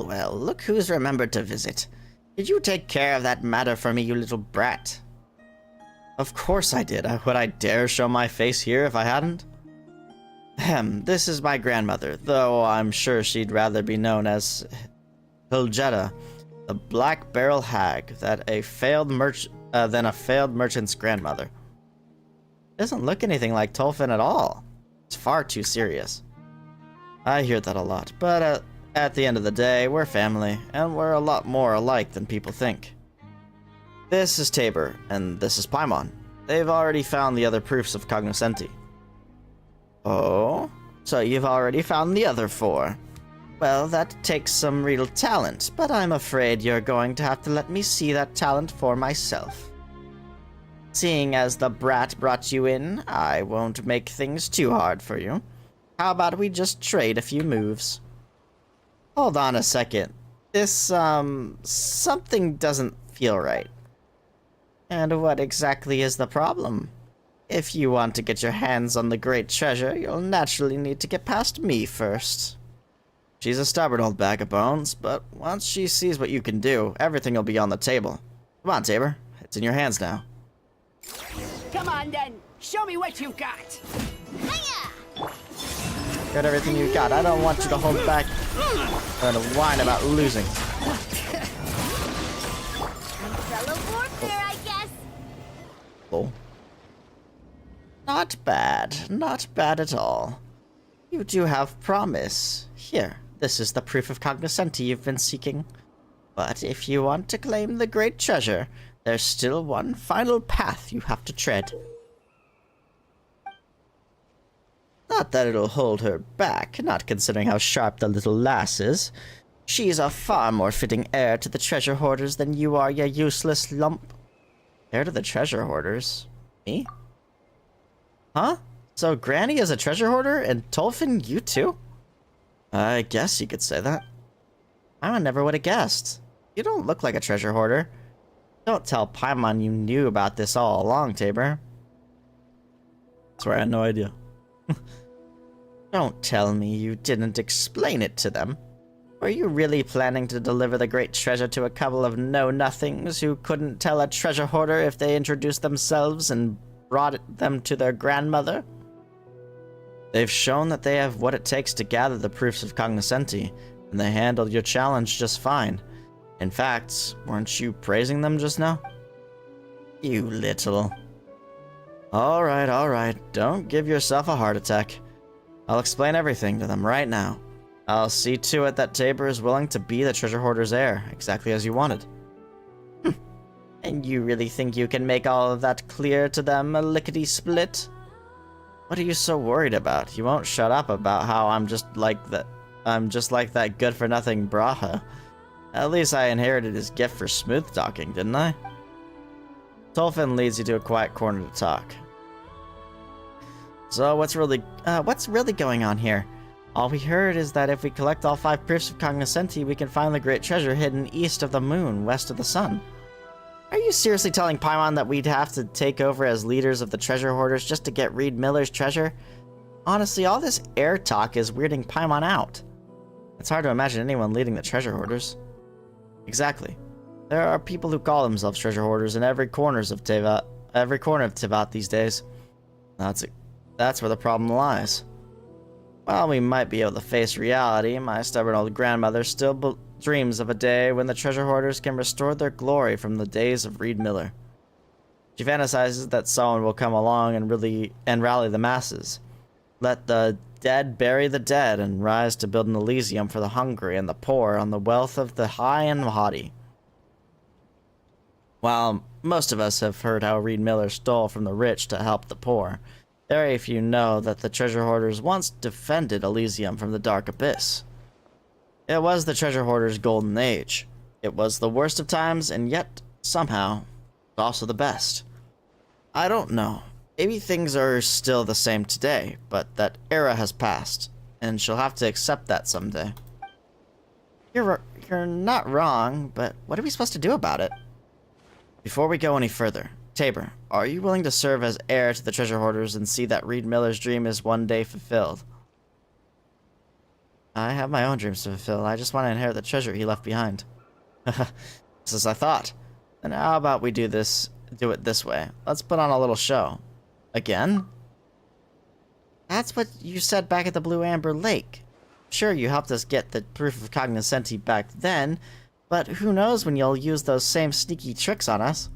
Well, look who's remembered to visit. Did you take care of that matter for me, you little brat? Of course I did. Would I dare show my face here if I hadn't? This is my grandmother, though I'm sure she'd rather be known as Hilgetta, the Black Barrel Hag, than a failed merchant's grandmother. Doesn't look anything like Tolfin at all. It's far too serious. I hear that a lot, but at the end of the day, we're family, and we're a lot more alike than people think. This is Tabor, and this is Paimon. They've already found the other proofs of cognoscenti. Oh? So you've already found the other 4. Well, that takes some real talent, but I'm afraid you're going to have to let me see that talent for myself. Seeing as the brat brought you in, I won't make things too hard for you. How about we just trade a few moves? Hold on a second. This, something doesn't feel right. And what exactly is the problem? If you want to get your hands on the great treasure, you'll naturally need to get past me first. She's a stubborn old bag of bones, but once she sees what you can do, everything will be on the table. Come on, Tabor. It's in your hands now. Come on, then. Show me what you've got. Got everything you got. I don't want you to hold back and whine about losing. Fellow warfare, I guess. Oh. Not bad. Not bad at all. You do have promise. Here, this is the proof of cognoscenti you've been seeking. But if you want to claim the great treasure, there's still one final path you have to tread. Not that it'll hold her back, not considering how sharp the little lass is. She's a far more fitting heir to the treasure hoarders than you are, you useless lump. Heir to the treasure hoarders? Me? Huh? So Granny is a treasure hoarder, and Tolfin, you too? I guess you could say that. I never would have guessed. You don't look like a treasure hoarder. Don't tell Paimon you knew about this all along, Tabor. Swear I had no idea. Don't tell me you didn't explain it to them. Were you really planning to deliver the great treasure to a couple of know-nothings who couldn't tell a treasure hoarder if they introduced themselves and brought them to their grandmother? They've shown that they have what it takes to gather the proofs of cognoscenti, and they handled your challenge just fine. In fact, weren't you praising them just now? You little... Alright, don't give yourself a heart attack. I'll explain everything to them right now. I'll see to it that Tabor is willing to be the treasure hoarder's heir, exactly as you wanted. And you really think you can make all of that clear to them, a lickety-split? What are you so worried about? You won't shut up about how I'm just like that good-for-nothing Braha. At least I inherited his gift for smooth talking, didn't I? Tolfin leads you to a quiet corner to talk. So what's really going on here? All we heard is that if we collect all 5 proofs of cognoscenti, we can find the great treasure hidden east of the moon, west of the sun. Are you seriously telling Paimon that we'd have to take over as leaders of the treasure hoarders just to get Reed Miller's treasure? Honestly, all this air talk is weirding Paimon out. It's hard to imagine anyone leading the treasure hoarders. Exactly. There are people who call themselves treasure hoarders in every corner of Teyvat these days. That's where the problem lies. While we might be able to face reality, my stubborn old grandmother still dreams of a day when the treasure hoarders can restore their glory from the days of Reed Miller. She fantasizes that someone will come along and rally the masses. Let the dead bury the dead and rise to build an Elysium for the hungry and the poor on the wealth of the high and haughty. While most of us have heard how Reed Miller stole from the rich to help the poor, very few know that the treasure hoarders once defended Elysium from the dark abyss. It was the treasure hoarders' golden age. It was the worst of times, and yet, somehow, also the best. I don't know. Maybe things are still the same today, but that era has passed, and she'll have to accept that someday. You're not wrong, but what are we supposed to do about it? Before we go any further, Tabor, are you willing to serve as heir to the treasure hoarders and see that Reed Miller's dream is one day fulfilled? I have my own dreams to fulfill. I just want to inherit the treasure he left behind. Just as I thought. And how about we do it this way? Let's put on a little show. Again? That's what you said back at the Blue Amber Lake. Sure, you helped us get the proof of cognoscenti back then, but who knows when you'll use those same sneaky tricks on us?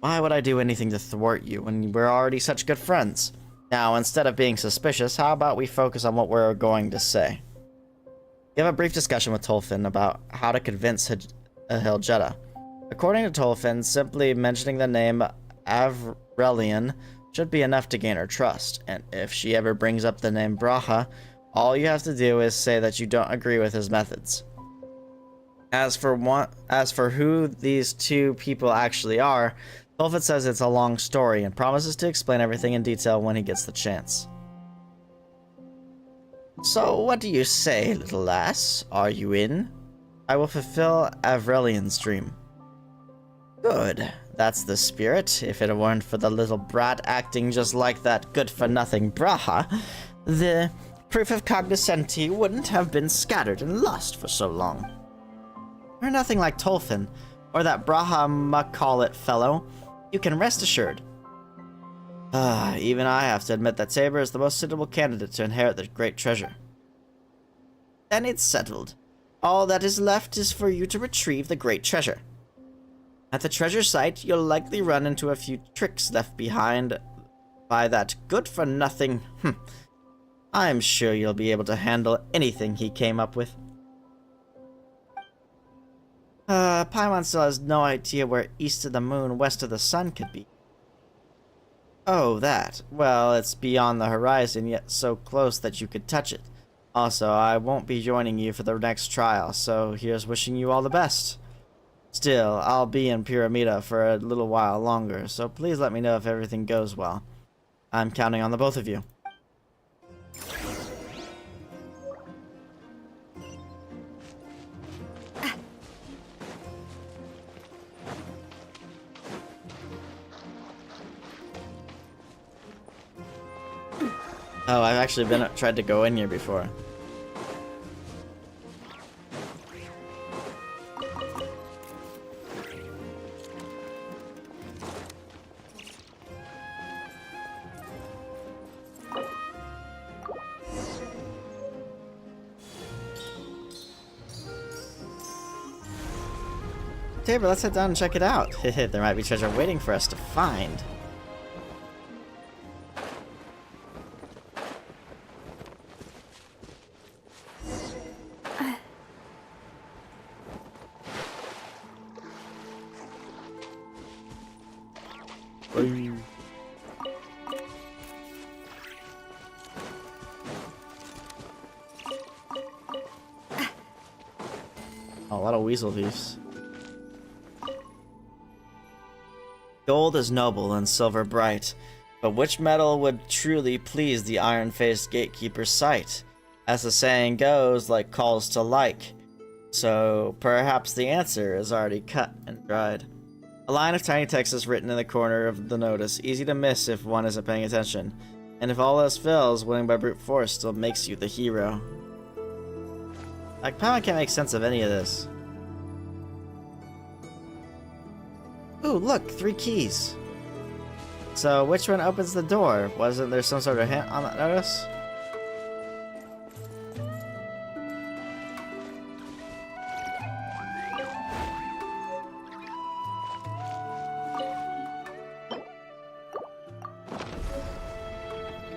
Why would I do anything to thwart you when we're already such good friends? Now, instead of being suspicious, how about we focus on what we're going to say? You have a brief discussion with Tolfin about how to convince Hiljetta. According to Tolfin, simply mentioning the name Avrelian should be enough to gain her trust, and if she ever brings up the name Braha, all you have to do is say that you don't agree with his methods. As for who these two people actually are, Tolfin says it's a long story and promises to explain everything in detail when he gets the chance. So, what do you say, little lass? Are you in? I will fulfill Avrelian's dream. Good. That's the spirit. If it weren't for the little brat acting just like that good-for-nothing Braha, the proof of cognoscenti wouldn't have been scattered and lost for so long. We're nothing like Tolfin, or that Braha Macaulay fellow. You can rest assured. Even I have to admit that Tabor is the most suitable candidate to inherit the great treasure. Then it's settled. All that is left is for you to retrieve the great treasure. At the treasure site, you'll likely run into a few tricks left behind by that good-for-nothing. I'm sure you'll be able to handle anything he came up with. Paimon still has no idea where east of the moon, west of the sun could be. Oh, that. Well, it's beyond the horizon, yet so close that you could touch it. Also, I won't be joining you for the next trial, so here's wishing you all the best. Still, I'll be in Pyramida for a little while longer, so please let me know if everything goes well. I'm counting on the both of you. Oh, I've actually tried to go in here before. Tabor, let's head down and check it out. There might be treasure waiting for us to find. A lot of weasel thieves. Gold is noble and silver bright, but which metal would truly please the iron-faced gatekeeper's sight? As the saying goes, like calls to like. So perhaps the answer is already cut and dried. A line of tiny text is written in the corner of the notice, easy to miss if one isn't paying attention. And if all else fails, winning by brute force still makes you the hero. Like, Paimon can't make sense of any of this. Ooh, look, 3 keys. So, which one opens the door? Wasn't there some sort of hint on that notice?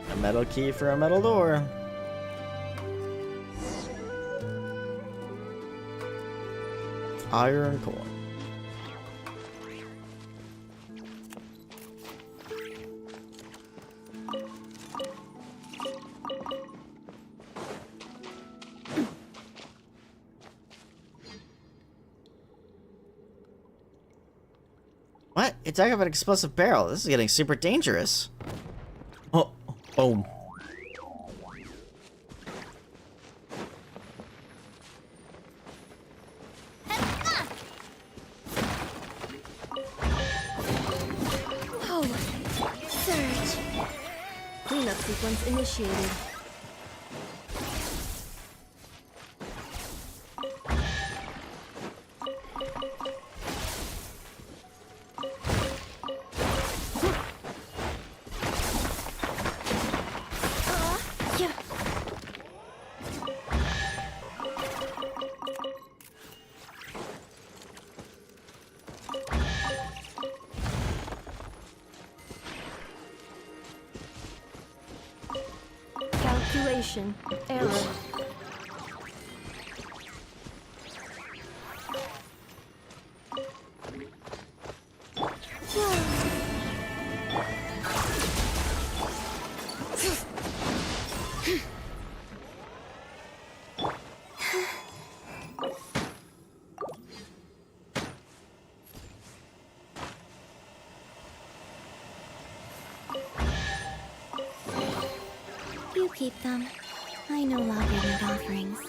A metal key for a metal door. Iron core. What? It dug up an explosive barrel. This is getting super dangerous. Oh, boom. Surge. Cleanup sequence initiated. Calculation error. You keep them. I no longer need offerings.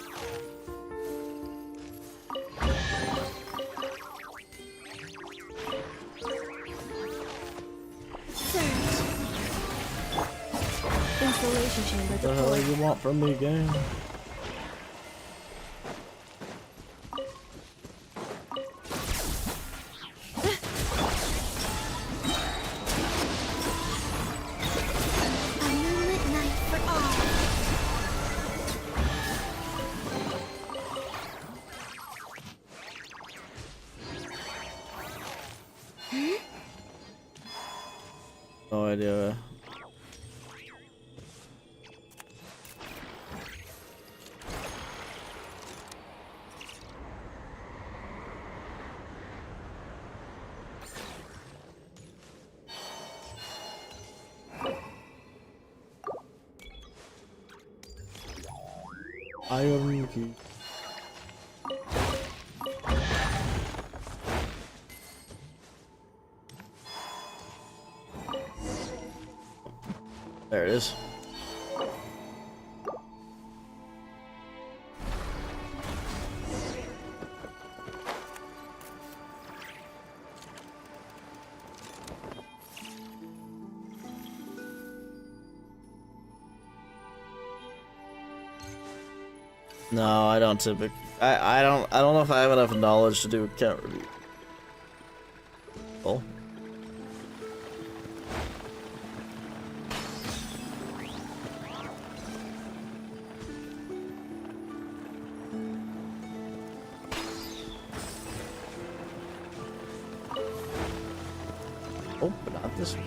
Surge. Installation chamber What the hell deployed. do you want from me, game? A moonlit night for all. No idea. Iron key. There it is. No, I don't typically. I don't know if I have enough knowledge to do account review. Oh. Oh, but not this one.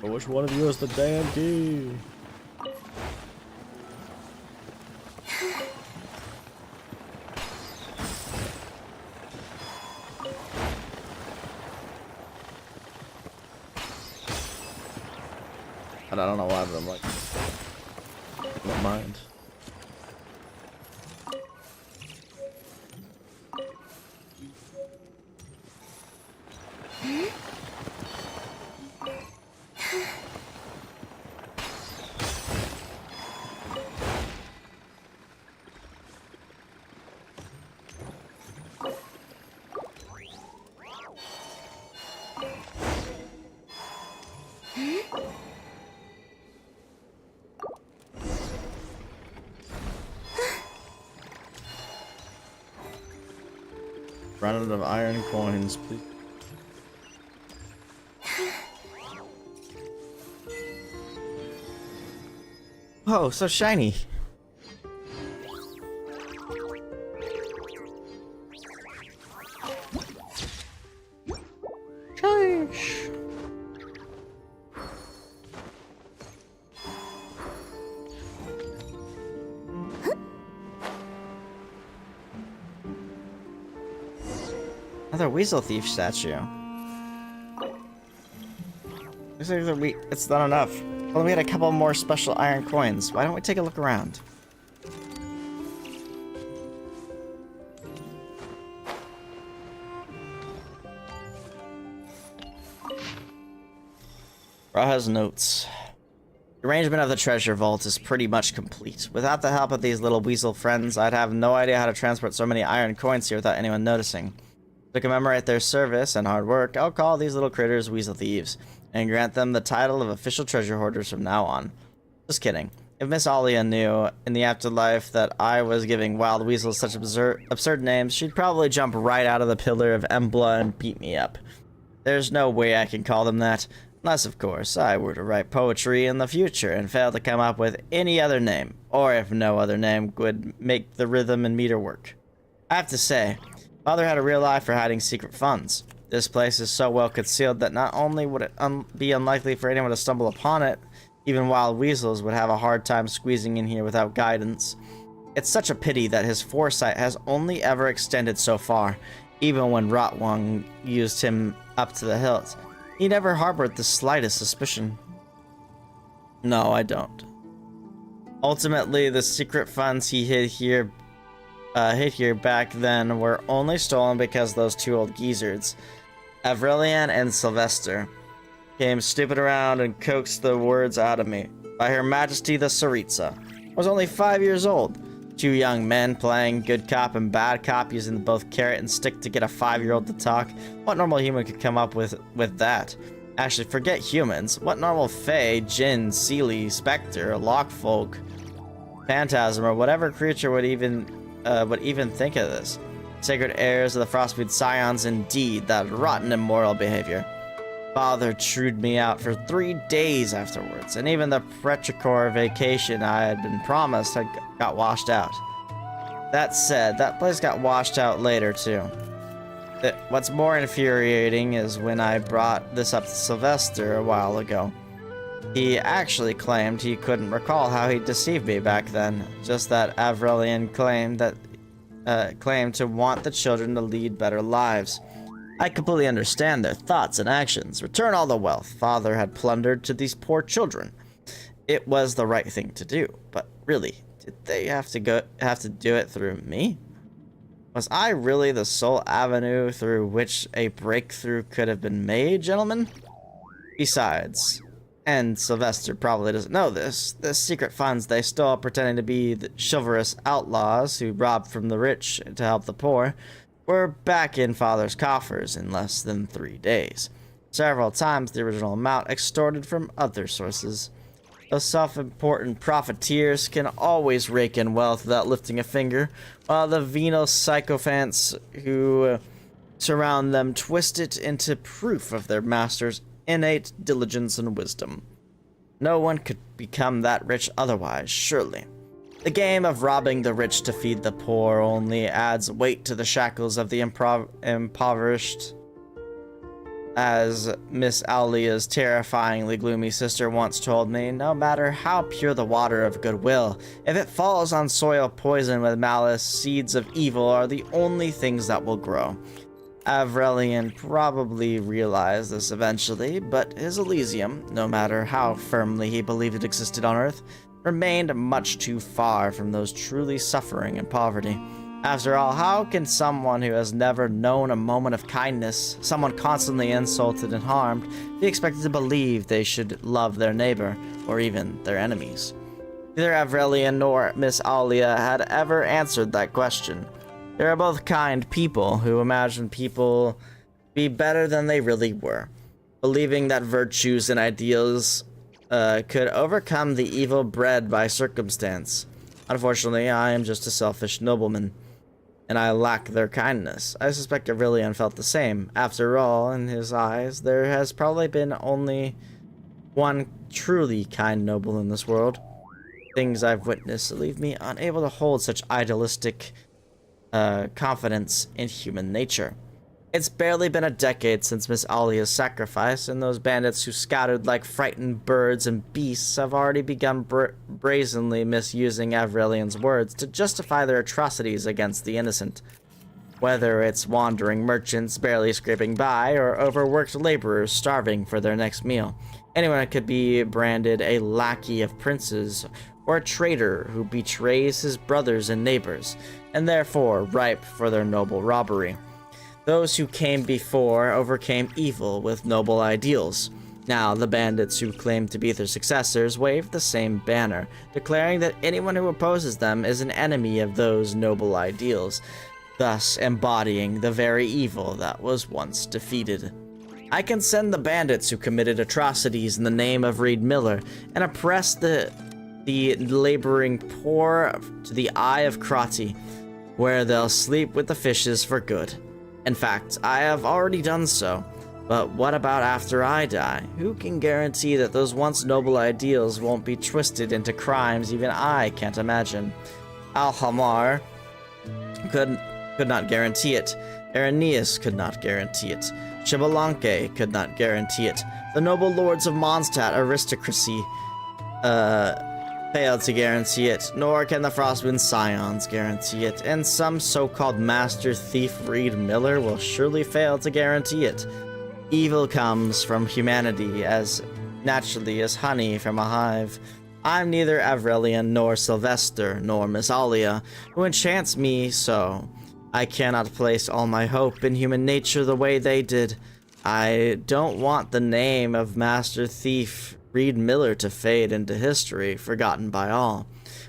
Which one of you is the damn key? I don't know why, but I'm like, I don't mind. Run out of iron coins, please. Oh, so shiny. Change. Another weasel thief statue. Looks like it's not enough. Well, we had a couple more special iron coins. Why don't we take a look around? Raha's notes. The arrangement of the treasure vault is pretty much complete. Without the help of these little weasel friends, I'd have no idea how to transport so many iron coins here without anyone noticing. To commemorate their service and hard work, I'll call these little critters weasel thieves, and grant them the title of official treasure hoarders from now on. Just kidding. If Miss Alia knew in the afterlife that I was giving wild weasels such absurd names, she'd probably jump right out of the pillar of Embla and beat me up. There's no way I can call them that, unless, of course, I were to write poetry in the future and fail to come up with any other name, or if no other name would make the rhythm and meter work. I have to say, Father had a real eye for hiding secret funds. This place is so well concealed that not only would it be unlikely for anyone to stumble upon it, even wild weasels would have a hard time squeezing in here without guidance. It's such a pity that his foresight has only ever extended so far, even when Rotwang used him up to the hilt. He never harbored the slightest suspicion. No, I don't. Ultimately, the secret funds he hid here back then were only stolen because those two old geezards, Avrilian and Sylvester, came stupid around and coaxed the words out of me. By Her Majesty the Tsaritsa. I was only 5 years old. Two young men playing good cop and bad cop, using both carrot and stick to get a 5-year-old to talk. What normal human could come up with that? Actually, forget humans. What normal fae, djinn, seelie, specter, lockfolk, phantasm, or whatever creature would even think of this? Sacred heirs of the Frostweed Scions, indeed, that rotten immoral behavior. Father chewed me out for 3 days afterwards, and even the Pretrichor vacation I had been promised got washed out. That said, that place got washed out later, too. What's more infuriating is when I brought this up to Sylvester a while ago. He actually claimed he couldn't recall how he deceived me back then, just that Avrelian claimed to want the children to lead better lives. I completely understand their thoughts and actions. Return all the wealth Father had plundered to these poor children. It was the right thing to do, but really, did they have to do it through me? Was I really the sole avenue through which a breakthrough could have been made, gentlemen? Besides, and Sylvester probably doesn't know this, the secret funds they stole pretending to be the chivalrous outlaws who robbed from the rich to help the poor were back in Father's coffers in less than 3 days. Several times the original amount extorted from other sources. Those self-important profiteers can always rake in wealth without lifting a finger, while the venal sycophants who surround them twist it into proof of their master's innate diligence and wisdom. No one could become that rich otherwise, surely. The game of robbing the rich to feed the poor only adds weight to the shackles of the impoverished. As Miss Aulia's terrifyingly gloomy sister once told me, no matter how pure the water of goodwill, if it falls on soil poisoned with malice, seeds of evil are the only things that will grow. Avrelian probably realized this eventually, but his Elysium, no matter how firmly he believed it existed on Earth, remained much too far from those truly suffering in poverty. After all, how can someone who has never known a moment of kindness, someone constantly insulted and harmed, be expected to believe they should love their neighbor, or even their enemies? Neither Avrelian nor Miss Aulia had ever answered that question. They are both kind people who imagine people be better than they really were, believing that virtues and ideals could overcome the evil bred by circumstance. Unfortunately, I am just a selfish nobleman, and I lack their kindness. I suspect Avrelian felt the same. After all, in his eyes, there has probably been only one truly kind noble in this world. Things I've witnessed leave me unable to hold such idealistic confidence in human nature. It's barely been a decade since Miss Aulia's sacrifice, and those bandits who scattered like frightened birds and beasts have already begun brazenly misusing Avrelian's words to justify their atrocities against the innocent. Whether it's wandering merchants barely scraping by, or overworked laborers starving for their next meal, anyone could be branded a lackey of princes, or a traitor who betrays his brothers and neighbors, and therefore ripe for their noble robbery. Those who came before overcame evil with noble ideals. Now, the bandits who claim to be their successors wave the same banner, declaring that anyone who opposes them is an enemy of those noble ideals, thus embodying the very evil that was once defeated. I can send the bandits who committed atrocities in the name of Reed Miller and oppress the laboring poor to the Eye of Crotty, where they'll sleep with the fishes for good. In fact, I have already done so. But what about after I die? Who can guarantee that those once noble ideals won't be twisted into crimes even I can't imagine? Alhamar could not guarantee it. Irenaeus could not guarantee it. Xbalanque could not guarantee it. The noble lords of Mondstadt aristocracy failed to guarantee it, nor can the Frostwind Scions guarantee it, and some so-called master thief Reed Miller will surely fail to guarantee it. Evil comes from humanity as naturally as honey from a hive. I'm neither Avrelian nor Sylvester nor Miss Aulia, who enchants me so. I cannot place all my hope in human nature the way they did. I don't want the name of Master Thief Reed Miller to fade into history, forgotten by all.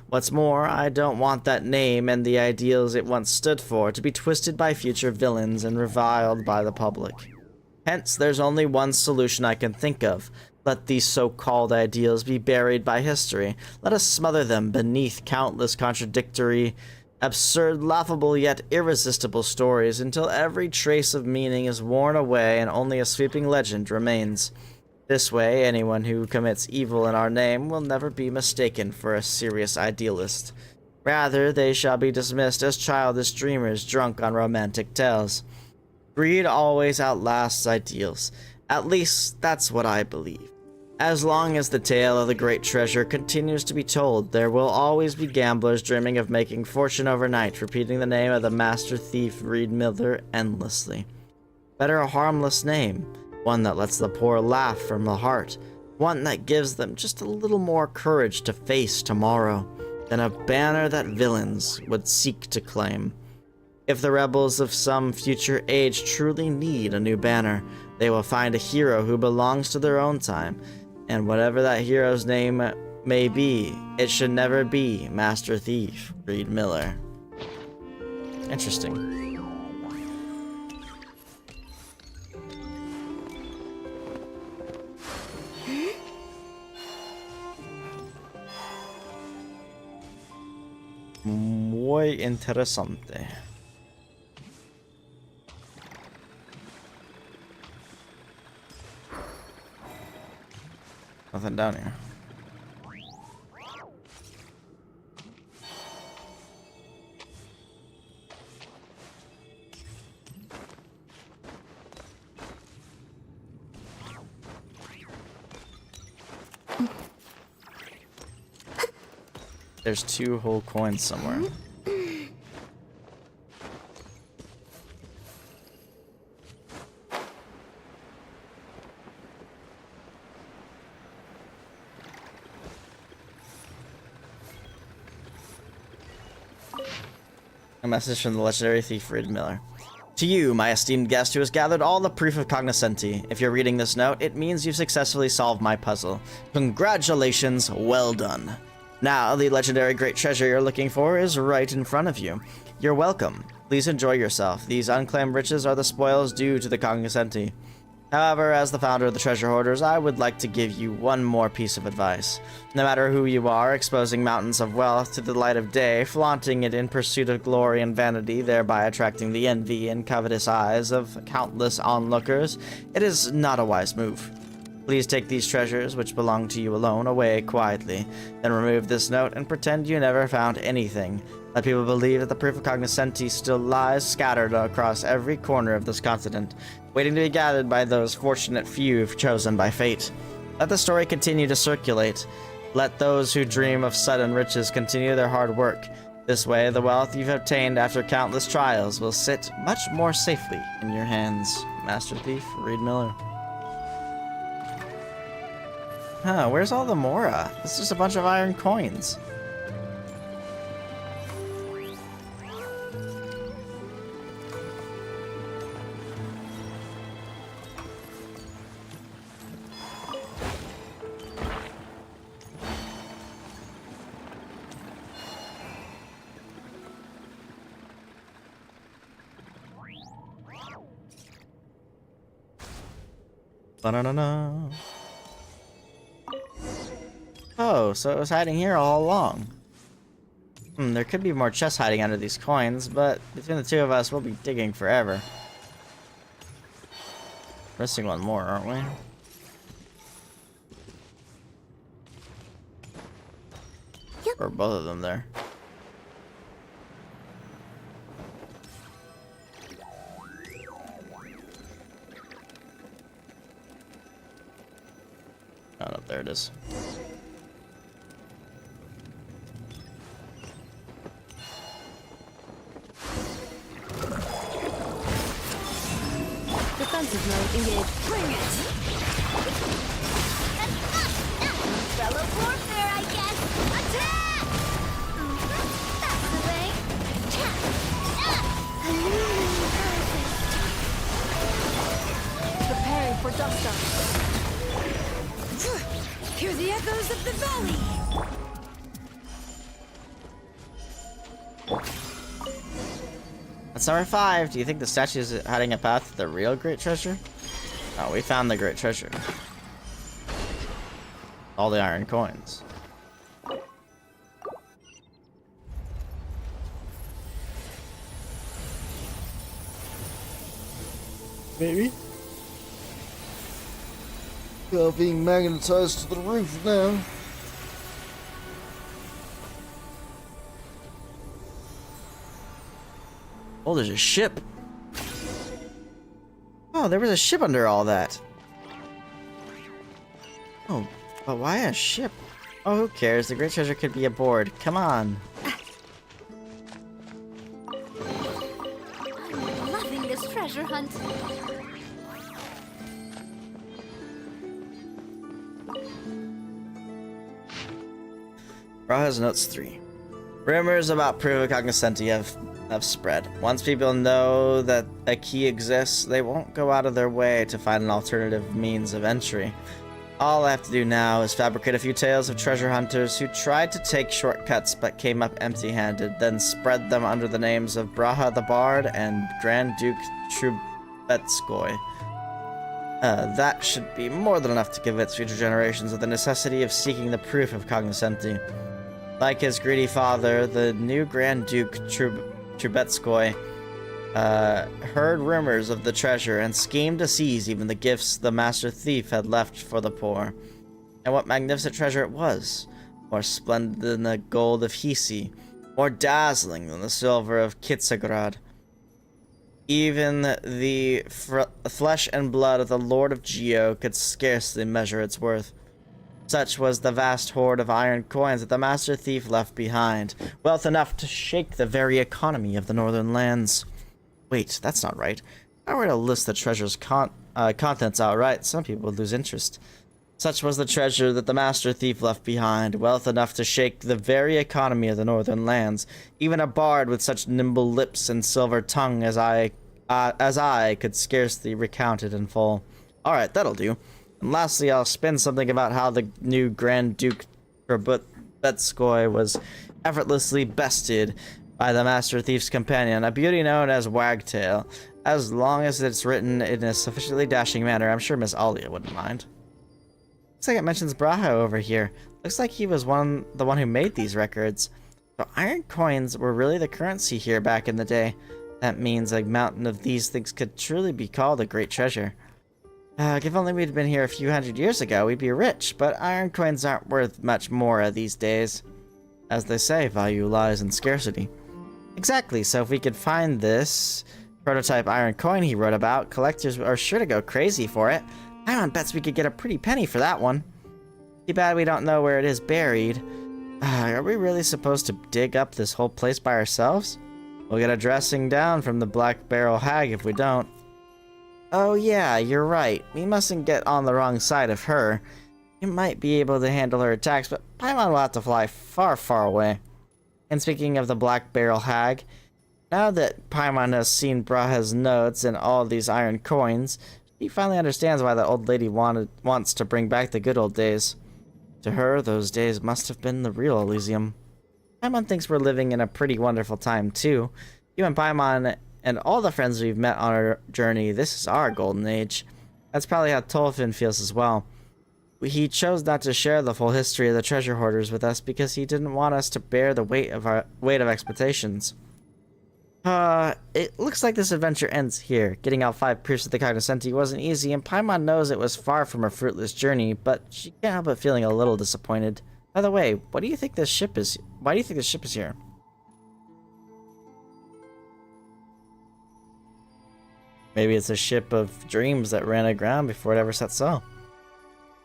What's more, I don't want that name and the ideals it once stood for to be twisted by future villains and reviled by the public. Hence, there's only one solution I can think of. Let these so-called ideals be buried by history. Let us smother them beneath countless contradictory, absurd, laughable, yet irresistible stories until every trace of meaning is worn away and only a sweeping legend remains. This way, anyone who commits evil in our name will never be mistaken for a serious idealist. Rather, they shall be dismissed as childish dreamers drunk on romantic tales. Greed always outlasts ideals. At least, that's what I believe. As long as the tale of the great treasure continues to be told, there will always be gamblers dreaming of making fortune overnight, repeating the name of the master thief Reed Miller endlessly. Better a harmless name, one that lets the poor laugh from the heart, one that gives them just a little more courage to face tomorrow, than a banner that villains would seek to claim. If the rebels of some future age truly need a new banner, they will find a hero who belongs to their own time, and whatever that hero's name may be, it should never be Master Thief Reed Miller. Interesting. Muy interesante. Nothing down here. There's 2 whole coins somewhere. A message from the legendary thief Reed Miller. To you, my esteemed guest who has gathered all the proof of cognoscenti. If you're reading this note, it means you've successfully solved my puzzle. Congratulations, well done. Now, the legendary great treasure you're looking for is right in front of you. You're welcome. Please enjoy yourself. These unclaimed riches are the spoils due to the cognoscenti. However, as the founder of the Treasure Hoarders, I would like to give you one more piece of advice. No matter who you are, exposing mountains of wealth to the light of day, flaunting it in pursuit of glory and vanity, thereby attracting the envy and covetous eyes of countless onlookers, it is not a wise move. Please take these treasures, which belong to you alone, away quietly. Then remove this note and pretend you never found anything. Let people believe that the proof of cognoscenti still lies scattered across every corner of this continent, waiting to be gathered by those fortunate few chosen by fate. Let the story continue to circulate. Let those who dream of sudden riches continue their hard work. This way, the wealth you've obtained after countless trials will sit much more safely in your hands. Master Thief Reed Miller. Huh, where's all the Mora? It's just a bunch of iron coins. Ba-na-na-na. Oh, so it was hiding here all along. There could be more chests hiding under these coins, but between the two of us, we'll be digging forever. Missing one more, aren't we? Yep. Or both of them there. Oh, no, there it is. Defensive mode engaged. Bring it! Fellow warfare, I guess! Attack! That's the way! Preparing for dust up. Hear the echoes of the valley! That's number 5. Do you think the statue is hiding a path to the real great treasure? Oh, we found the great treasure. All the iron coins. Maybe. You're being magnetized to the roof now. Oh, there's a ship. Oh, there was a ship under all that. Oh, but why a ship? Oh, who cares? The great treasure could be aboard. Come on. I'm loving this treasure hunt. Braha's Notes 3. Rumors about proof of cognoscenti have spread. Once people know that a key exists, they won't go out of their way to find an alternative means of entry. All I have to do now is fabricate a few tales of treasure hunters who tried to take shortcuts but came up empty-handed, then spread them under the names of Braha the Bard and Grand Duke Trubetskoy. That should be more than enough to convince future generations of the necessity of seeking the proof of cognoscenti. Like his greedy father, the new Grand Duke Trubetskoy heard rumors of the treasure and schemed to seize even the gifts the master thief had left for the poor. And what magnificent treasure it was! More splendid than the gold of Hisi, more dazzling than the silver of Kitsagrad. Even the flesh and blood of the Lord of Geo could scarcely measure its worth. Such was the vast hoard of iron coins that the master thief left behind, wealth enough to shake the very economy of the northern lands. Wait, that's not right. If I were to list the treasure's contents outright, some people would lose interest. Such was the treasure that the master thief left behind, wealth enough to shake the very economy of the northern lands. Even a bard with such nimble lips and silver tongue as I could scarcely recount it in full. Alright, that'll do. And lastly, I'll spin something about how the new Grand Duke Trubetskoy was effortlessly bested by the Master Thief's companion, a beauty known as Wagtail. As long as it's written in a sufficiently dashing manner, I'm sure Miss Alia wouldn't mind. Looks like it mentions Braha over here. Looks like he was the one who made these records. So iron coins were really the currency here back in the day. That means a mountain of these things could truly be called a great treasure. If only we'd been here a few hundred years ago, we'd be rich, but iron coins aren't worth much more these days. As they say, value lies in scarcity. Exactly, so if we could find this prototype iron coin he wrote about, collectors are sure to go crazy for it. Paimon bets we could get a pretty penny for that one. Too bad we don't know where it is buried. Are we really supposed to dig up this whole place by ourselves? We'll get a dressing down from the Black Barrel Hag if we don't. Oh yeah, you're right. We mustn't get on the wrong side of her. You might be able to handle her attacks, but Paimon will have to fly far, far away. And speaking of the Black Barrel Hag, now that Paimon has seen Braha's notes and all these iron coins, he finally understands why the old lady wants to bring back the good old days. To her, those days must have been the real Elysium. Paimon thinks we're living in a pretty wonderful time, too. You and Paimon and all the friends we've met on our journey, this is our golden age. That's probably how Tolfin feels as well. He chose not to share the full history of the treasure hoarders with us because he didn't want us to bear the weight of expectations. It looks like this adventure ends here. Getting out 5 proofs of the cognoscenti wasn't easy, and Paimon knows it was far from a fruitless journey, but she can't help but feeling a little disappointed. By the way, why do you think this ship is here? Maybe it's a ship of dreams that ran aground before it ever set sail.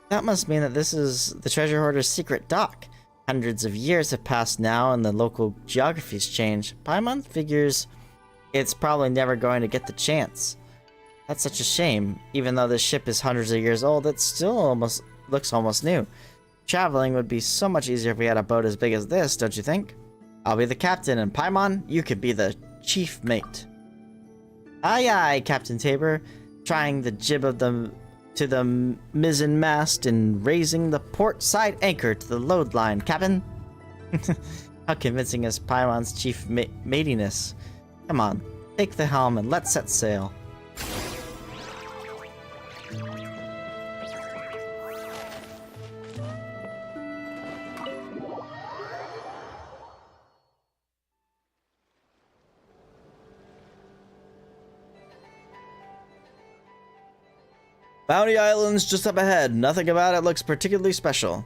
That must mean that this is the treasure hoarder's secret dock. Hundreds of years have passed now and the local geography's changed. Paimon figures it's probably never going to get the chance. That's such a shame. Even though this ship is hundreds of years old, it still looks almost new. Traveling would be so much easier if we had a boat as big as this, don't you think? I'll be the captain, and Paimon, you could be the chief mate. Aye aye, Captain Tabor, trying the jib to the mizzen mast and raising the port side anchor to the load line, Captain. How convincing is Paimon's chief matiness? Come on, take the helm and let's set sail. Bounty Island's just up ahead. Nothing about it looks particularly special.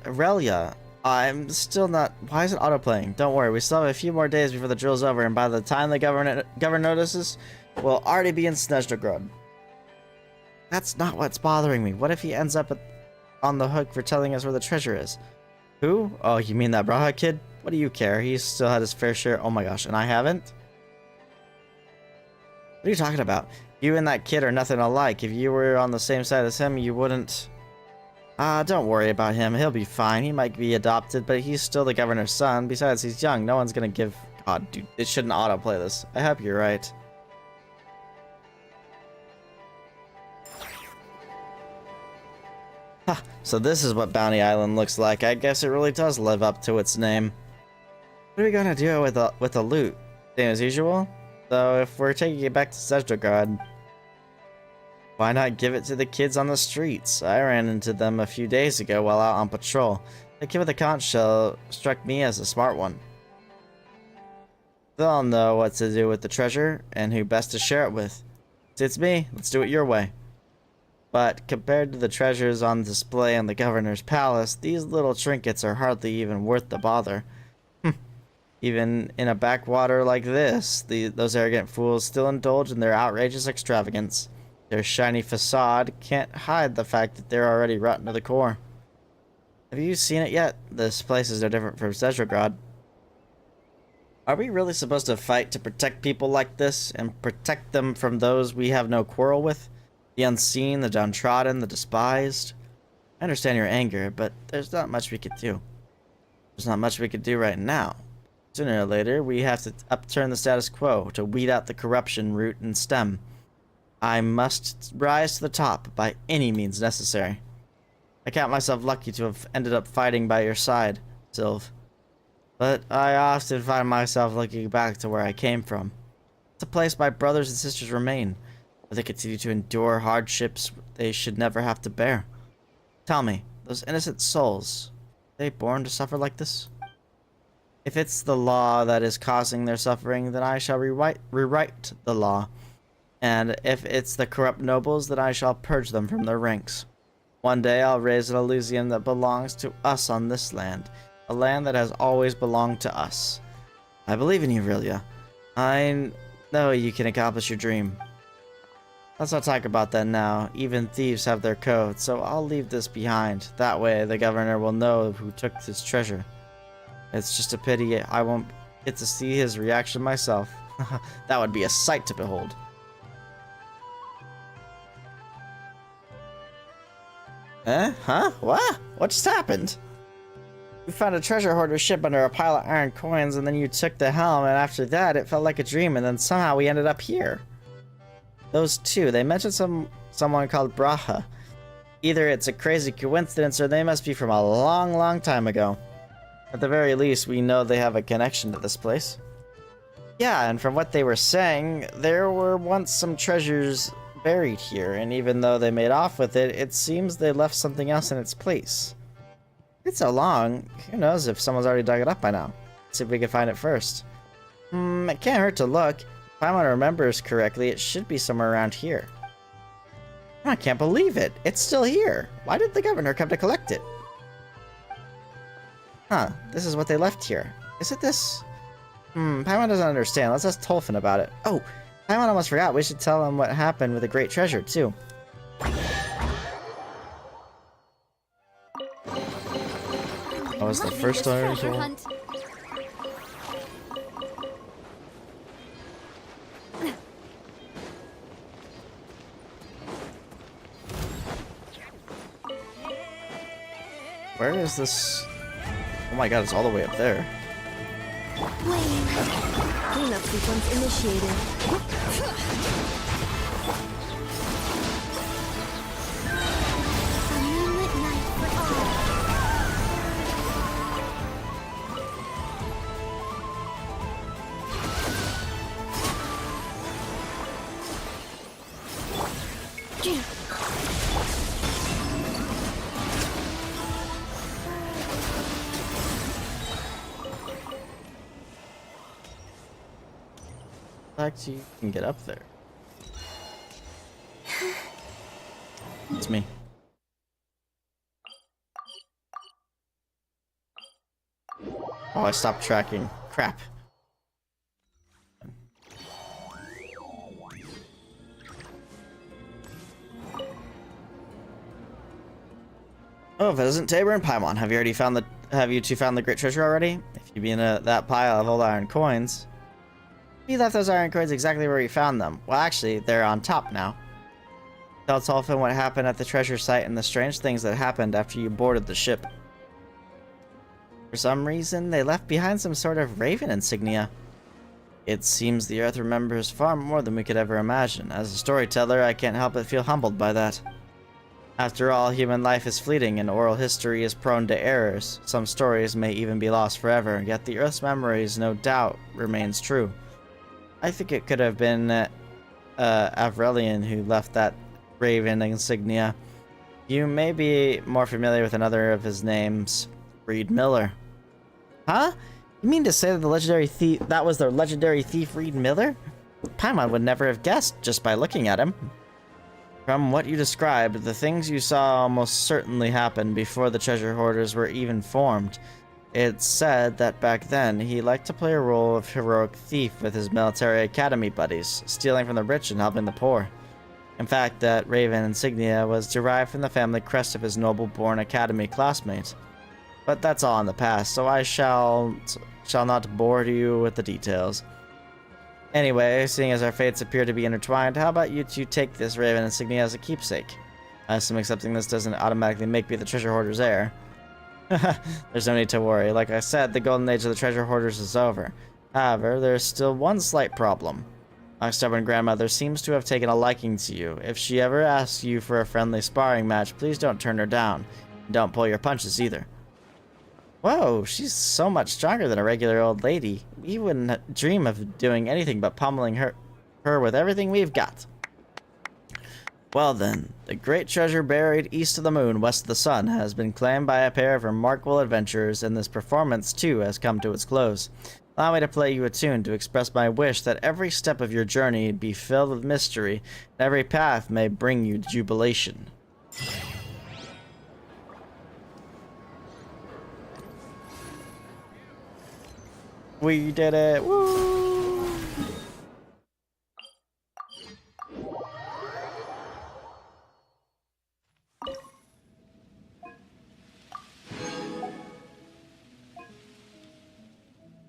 Relia. I'm still not... Why is it autoplaying? Don't worry, we still have a few more days before the drill's over, and by the time the governor notices, we'll already be in Snezhogrod. That's not what's bothering me. What if he ends up on the hook for telling us where the treasure is? Who? Oh, you mean that Braha kid? What do you care? He's still had his fair share. Oh my gosh, and I haven't? What are you talking about? You and that kid are nothing alike. If you were on the same side as him, you wouldn't... don't worry about him. He'll be fine. He might be adopted, but he's still the governor's son. Besides, he's young. No one's gonna give... God, dude, it shouldn't autoplay this. I hope you're right. Huh, so this is what Bounty Island looks like. I guess it really does live up to its name. What are we gonna do with the loot? Same as usual? Though if we're taking it back to Snezhogrod, why not give it to the kids on the streets? I ran into them a few days ago while out on patrol. The kid with the conch shell struck me as a smart one. They'll know what to do with the treasure and who best to share it with. It's me. Let's do it your way. But compared to the treasures on display in the governor's palace, these little trinkets are hardly even worth the bother. Even in a backwater like this, those arrogant fools still indulge in their outrageous extravagance. Their shiny facade can't hide the fact that they're already rotten to the core. Have you seen it yet? This place is no different from Snezhogrod. Are we really supposed to fight to protect people like this, and protect them from those we have no quarrel with? The unseen, the downtrodden, the despised? I understand your anger, but there's not much we could do. There's not much we could do right now. Sooner or later, we have to upturn the status quo to weed out the corruption root and stem. I must rise to the top by any means necessary. I count myself lucky to have ended up fighting by your side, Sylv. But I often find myself looking back to where I came from. It's a place my brothers and sisters remain, where they continue to endure hardships they should never have to bear. Tell me, those innocent souls, are they born to suffer like this? If it's the law that is causing their suffering, then I shall rewrite the law. And if it's the corrupt nobles, then I shall purge them from their ranks. One day I'll raise an Elysium that belongs to us on this land, a land that has always belonged to us. I believe in you, Relia. I know you can accomplish your dream. Let's not talk about that now. Even thieves have their code, so I'll leave this behind. That way the governor will know who took his treasure. It's just a pity I won't get to see his reaction myself. That would be a sight to behold. Huh? What? What just happened? We found a treasure hoarder ship under a pile of iron coins, and then you took the helm, and after that it felt like a dream, and then somehow we ended up here. Those two, they mentioned someone called Braha. Either it's a crazy coincidence, or they must be from a long, long time ago. At the very least, we know they have a connection to this place. Yeah, and from what they were saying, there were once some treasures buried here, and even though they made off with it, it seems they left something else in its place. It's so long, who knows if someone's already dug it up by now. Let's see if we can find it first. It can't hurt to look. If I remembers correctly, it should be somewhere around here. I can't believe it. It's still here. Why did the governor come to collect it? Huh, this is what they left here. Is it this? Paimon doesn't understand. Let's ask Tolfin about it. Oh, Paimon almost forgot. We should tell him what happened with the great treasure, too. That was the first article. Where is this? Oh my god, it's all the way up there. Cleanup sequence initiated. A moonlit night for all. fact you can get up there. It's me. Oh, I stopped tracking. Crap. Oh, if it isn't Tabor and Paimon, have you two found the great treasure already? If you be in that pile of old iron coins. You left those iron coins exactly where you found them. Well, actually, they're on top now. Tell Tolfin what happened at the treasure site and the strange things that happened after you boarded the ship. For some reason, they left behind some sort of raven insignia. It seems the Earth remembers far more than we could ever imagine. As a storyteller, I can't help but feel humbled by that. After all, human life is fleeting and oral history is prone to errors. Some stories may even be lost forever, yet the Earth's memories no doubt remains true. I think it could have been Avrelian who left that raven insignia. You may be more familiar with another of his names, Reed Miller. Huh? You mean to say that that was the legendary thief Reed Miller? Paimon would never have guessed just by looking at him. From what you described, the things you saw almost certainly happened before the treasure hoarders were even formed. It's said that back then, he liked to play a role of heroic thief with his military academy buddies, stealing from the rich and helping the poor. In fact, that raven insignia was derived from the family crest of his noble-born academy classmate. But that's all in the past, so I shall not bore you with the details. Anyway, seeing as our fates appear to be intertwined, how about you two take this raven insignia as a keepsake? I assume accepting this doesn't automatically make me the treasure hoarder's heir. There's no need to worry. Like I said, the golden age of the treasure hoarders is over. However, there's still one slight problem. My stubborn grandmother seems to have taken a liking to you. If she ever asks you for a friendly sparring match, please don't turn her down. Don't pull your punches either. Whoa, she's so much stronger than a regular old lady. We wouldn't dream of doing anything but pummeling her with everything we've got. Well then, the great treasure buried east of the moon, west of the sun, has been claimed by a pair of remarkable adventurers, and this performance, too, has come to its close. Allow me to play you a tune to express my wish that every step of your journey be filled with mystery, and every path may bring you jubilation. We did it! Woo!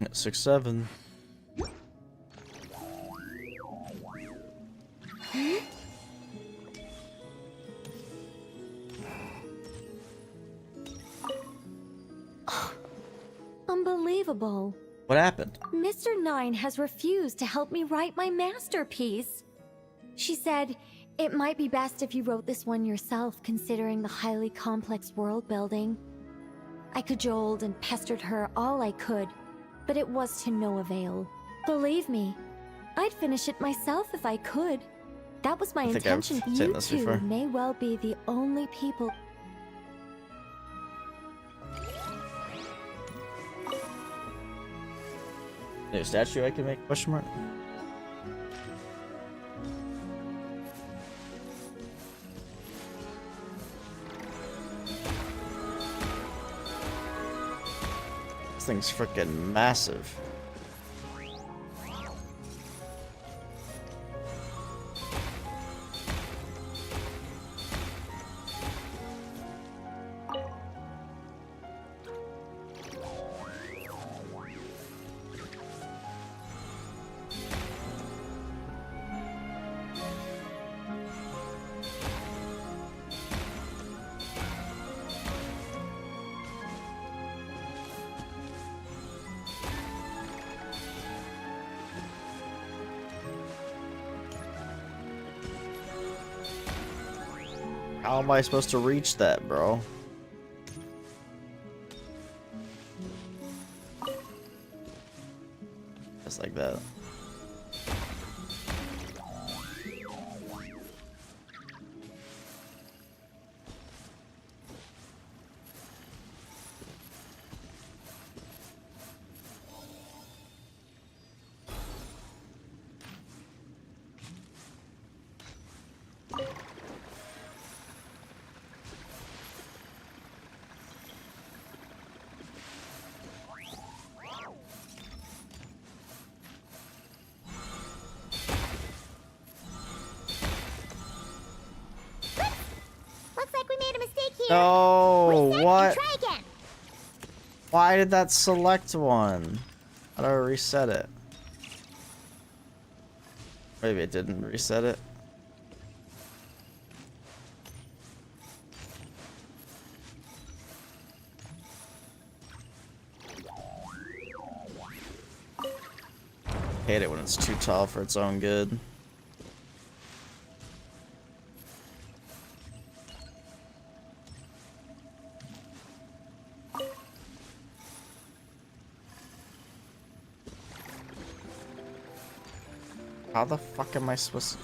At 6-7. Unbelievable. What happened? Mr. Nine has refused to help me write my masterpiece. She said, it might be best if you wrote this one yourself, considering the highly complex world building. I cajoled and pestered her all I could, but it was to no avail. Believe me, I'd finish it myself if I could. That was my intention. You two may well be the only people. New statue I can make? Question mark. This thing's freaking massive. How am I supposed to reach that, bro? Just like that. No, Reset what? and try again. Why did that select one? How do I reset it? Maybe it didn't reset it. Hate it when it's too tall for its own good. How the fuck am I supposed to...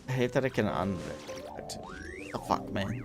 I hate that I can the fuck, man.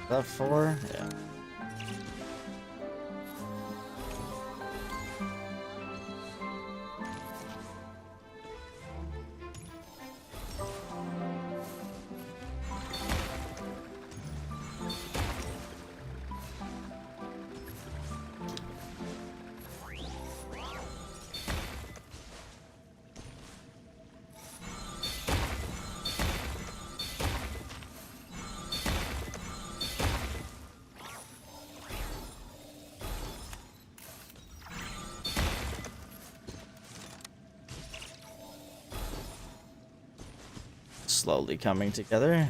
Is that 4? Yeah. Slowly coming together.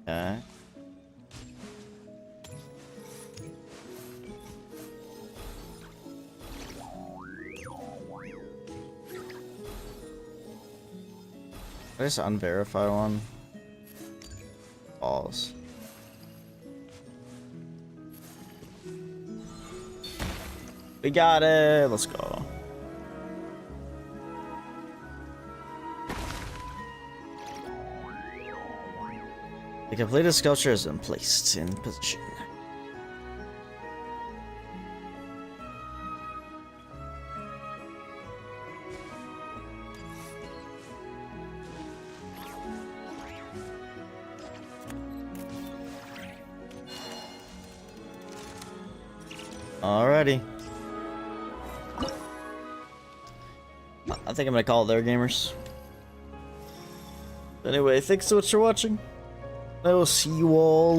Okay. I just unverify one. Balls. We got it. Let's go. The completed sculpture has been placed in position. Alrighty. I think I'm gonna call it there, gamers. Anyway, thanks so much for watching. I will see you all